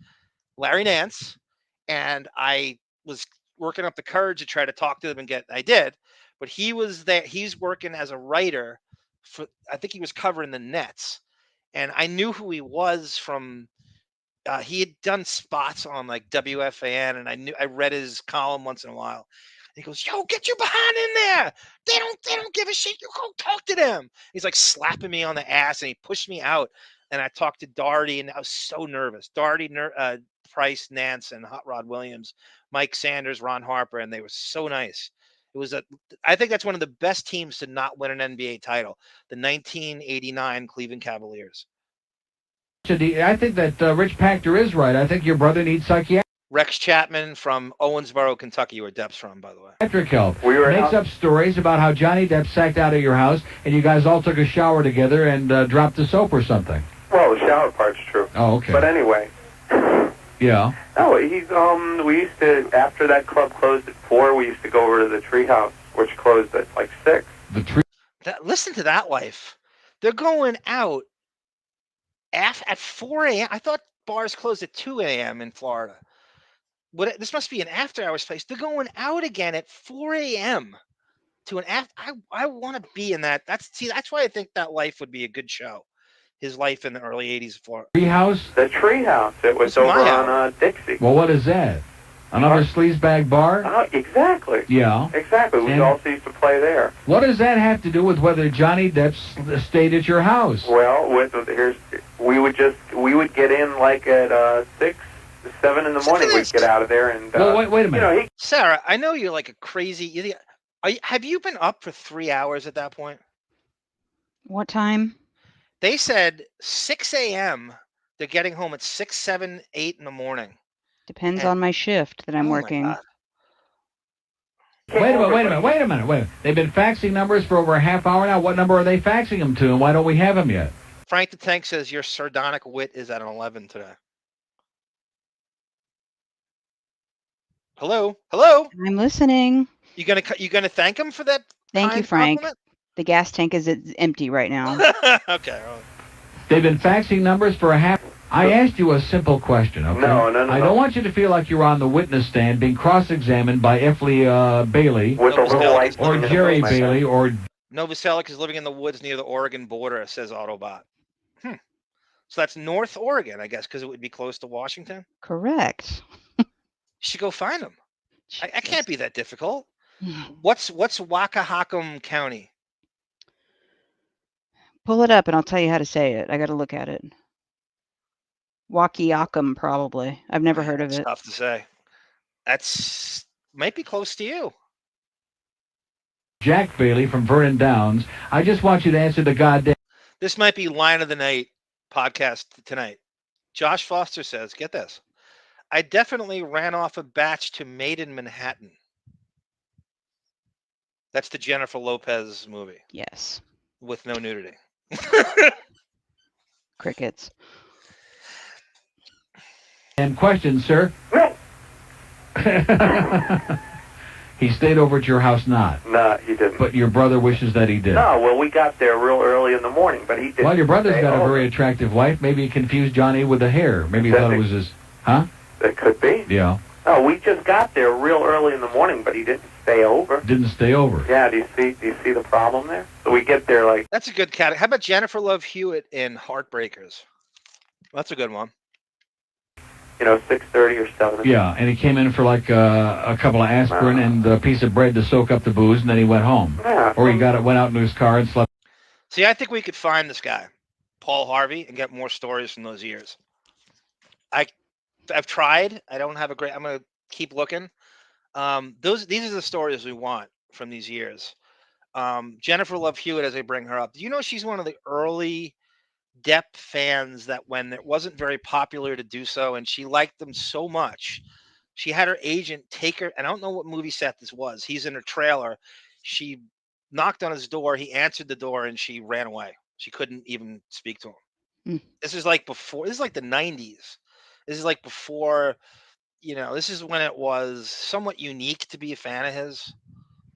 Larry Nance. And I was working up the courage to try to talk to them I did. But he was there. He's working as a writer for. I think he was covering the Nets. And I knew who he was from. He had done spots on like WFAN, and I read his column once in a while. And he goes, "Yo, get your behind in there! They don't give a shit. You go talk to them." He's like slapping me on the ass, and he pushed me out. And I talked to Daugherty, and I was so nervous. Daugherty Price, Nance, and Hot Rod Williams, Mike Sanders, Ron Harper, and they were so nice. I think that's one of the best teams to not win an NBA title, the 1989 Cleveland Cavaliers. I think that Rich Pachter is right. I think your brother needs psychiatric Rex Chapman from Owensboro, Kentucky, where Depp's from, by the way. help. Makes up stories about how Johnny Depp sacked out of your house and you guys all took a shower together and dropped the soap or something. Well, the shower part's true. Oh, okay. But anyway. Yeah. No, we used to, after that club closed at 4, we used to go over to the Treehouse, which closed at like 6. The tree. Listen to that life. They're going out at 4 a.m. I thought bars closed at 2 a.m. in Florida. This must be an after-hours place. They're going out again at 4 a.m. to an after. I want to be in that. That's why I think that life would be a good show. His life in the early 80s of Florida. Treehouse? The Treehouse. It was over on Dixie. Well, what is that? Another sleazebag bar? Exactly. Yeah. Exactly. We also used to play there. What does that have to do with whether Johnny Depp stayed at your house? Well, we would get in like at 6, 7 in the morning. We'd get out of there and. Well, wait a minute. Sarah, I know you're like a crazy. Have you been up for 3 hours at that point? What time? They said 6 a.m. They're getting home at 6, 7, 8 in the morning. Depends on my shift that I'm working. Wait a minute. They've been faxing numbers for over a half hour now. What number are they faxing them to, and why don't we have them yet? Frank the Tank says your sardonic wit is at an 11 today. Hello? I'm listening. You gonna thank him for that? Thank you, Frank. Compliment? The gas tank is empty right now. Okay. They've been faxing numbers for a half. I asked you a simple question, okay? No. I don't want you to feel like you're on the witness stand being cross-examined by Effley Bailey With a little light or Jerry Bailey or... Novoselic is living in the woods near the Oregon border, says Autobot. So that's North Oregon, I guess, because it would be close to Washington? Correct. You should go find him. I can't be that difficult. What's Wacahacum County? Pull it up and I'll tell you how to say it. I got to look at it. Wakiakum, probably. I've never heard of it. Tough to say. That's might be close to you. Jack Bailey from Vernon Downs. I just want you to answer the goddamn... This might be line of the night podcast tonight. Josh Foster says, get this. I definitely ran off a batch to Made in Manhattan. That's the Jennifer Lopez movie. Yes. With no nudity. Crickets. And question, sir. He stayed over at your house, not? No, he didn't. But your brother wishes that he did. No, well, we got there real early in the morning, but he didn't. Well, your brother's got a very attractive wife. Maybe he confused Johnny with the hair. Maybe he thought it was his... Huh? It could be. Yeah. No, we just got there real early in the morning, but he didn't stay over. Didn't stay over. Yeah, do you see the problem there? So we get there like... That's a good cat. How about Jennifer Love Hewitt in Heartbreakers? That's a good one. 6:30 or 7. Yeah, and he came in for like a couple of aspirin and a piece of bread to soak up the booze, and then he went home. Yeah. Or he went out into his car and slept. See, I think we could find this guy, Paul Harvey, and get more stories from those years. I've tried. I don't have a great... I'm going to keep looking. These are the stories we want from these years. Jennifer Love Hewitt, as I bring her up. Do you know she's one of the early Depp fans that when it wasn't very popular to do so, and she liked them so much, she had her agent take her, and I don't know what movie set this was. He's in her trailer. She knocked on his door. He answered the door, and she ran away. She couldn't even speak to him. This is like the 90s. This is like before, this is when it was somewhat unique to be a fan of his.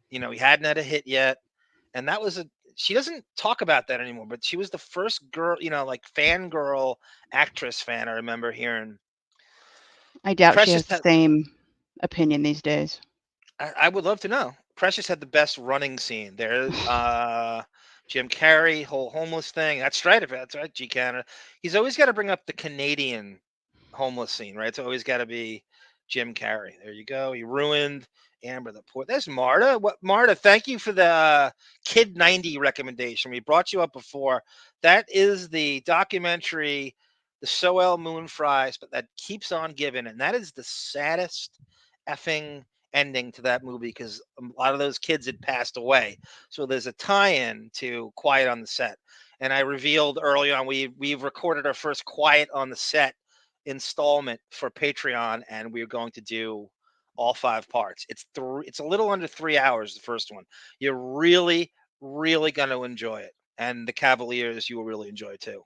He hadn't had a hit yet. And that was she doesn't talk about that anymore, but she was the first girl, like fangirl actress fan I remember hearing. I doubt Precious she has the same opinion these days. I would love to know. Precious had the best running scene. There's Jim Carrey, whole homeless thing. That's right. G. Canada. He's always got to bring up the Canadian homeless scene, right? It's always got to be Jim Carrey. There you go. He ruined Amber the Port. There's Marta. Marta, thank you for the Kid 90 recommendation. We brought you up before. That is the documentary the Soel Moon fries, but that keeps on giving. And that is the saddest effing ending to that movie because a lot of those kids had passed away. So there's a tie-in to Quiet on the Set. And I revealed early on, we've recorded our first Quiet on the Set installment for Patreon, and we're going to do all 5 parts. It's a little under 3 hours, the first one. You're really going to enjoy it. And the Cavaliers you will really enjoy too.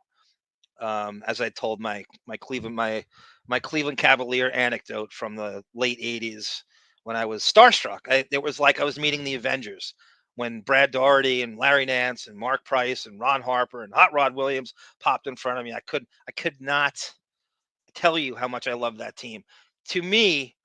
As I told my Cleveland Cavalier anecdote from the late 80s when I was starstruck. It was like I was meeting the Avengers when Brad Daugherty and Larry Nance and Mark Price and Ron Harper and Hot Rod Williams popped in front of me. I could not tell you how much I love that team. To me,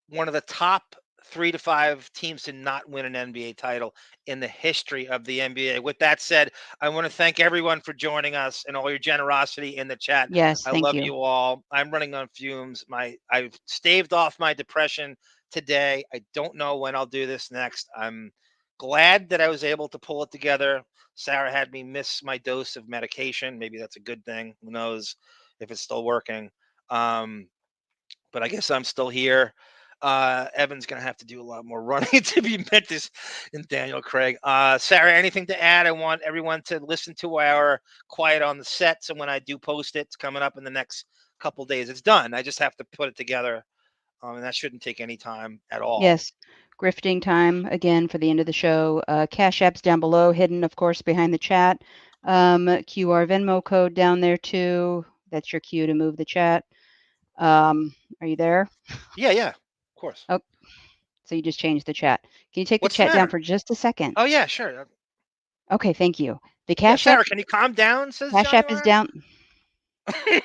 one of the top 3 to 5 teams to not win an NBA title in the history of the NBA. With that said, I want to thank everyone for joining us and all your generosity in the chat. Yes, I thank love you. you all. I'm running on fumes. I've staved off my depression today. I don't know when I'll do this next. I'm glad that I was able to pull it together. Sarah had me miss my dose of medication. Maybe that's a good thing. Who knows if it's still working. But I guess I'm still here. Evan's going to have to do a lot more running to be met this in Daniel Craig. Sarah, anything to add? I want everyone to listen to our Quiet on the Set. So when I do post it, it's coming up in the next couple days. It's done. I just have to put it together. And that shouldn't take any time at all. Yes. Grifting time again for the end of the show. Cash App's down below, hidden, of course, behind the chat. QR Venmo code down there too. That's your cue to move the chat. Are you there? Yeah, of course. Oh, so you just changed the chat. Can you take What's the chat the down matter? for just a second? Oh yeah, sure. Okay, thank you. The Yeah, Cash Sarah, App. can you calm down? Says Cash Johnny App is Ryan? down.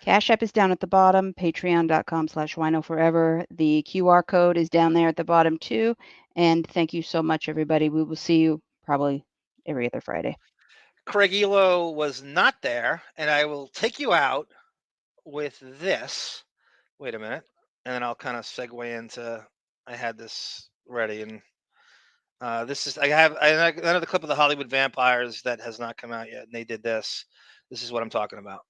Cash App is down at the bottom. Patreon.com/Wino Forever. The QR code is down there at the bottom too. And thank you so much, everybody. We will see you probably every other Friday. Craig Elo was not there, and I will take you out with this. Wait a minute, and then I'll kind of segue into. I had this ready, and this is I know the clip of the Hollywood Vampires that has not come out yet, and they did this. This is what I'm talking about.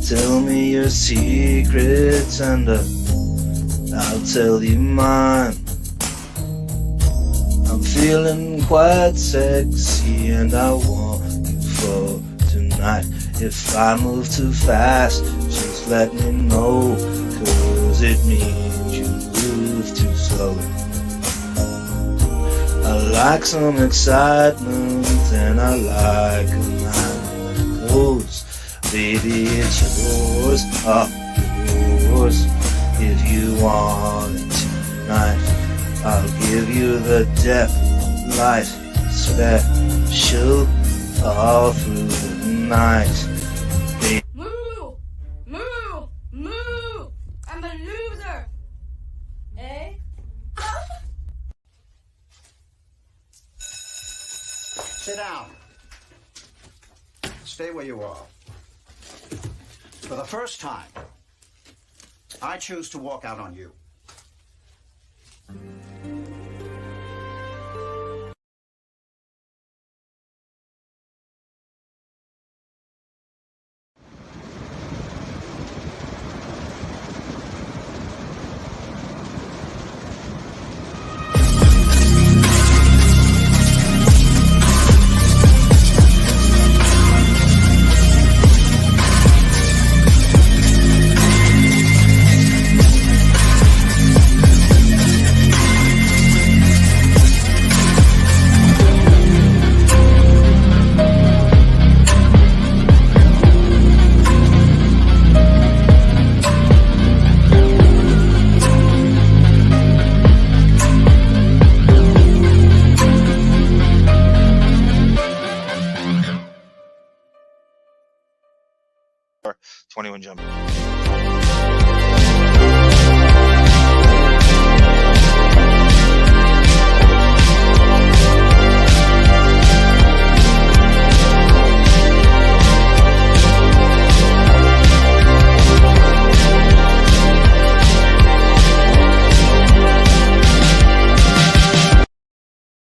Tell me your secrets and I'll tell you mine. I'm feeling quite sexy and I want you for tonight. If I move too fast, just let me know, 'cause it means you move too slow. I like some excitement and I like a man that goes. Baby, it's yours, yours. If you want it tonight, I'll give you the Depp light special all through the night. Moo! Moo! Moo! I'm a loser! Eh? Sit down. Stay where you are. For the first time, I choose to walk out on you. Or 21 Jump.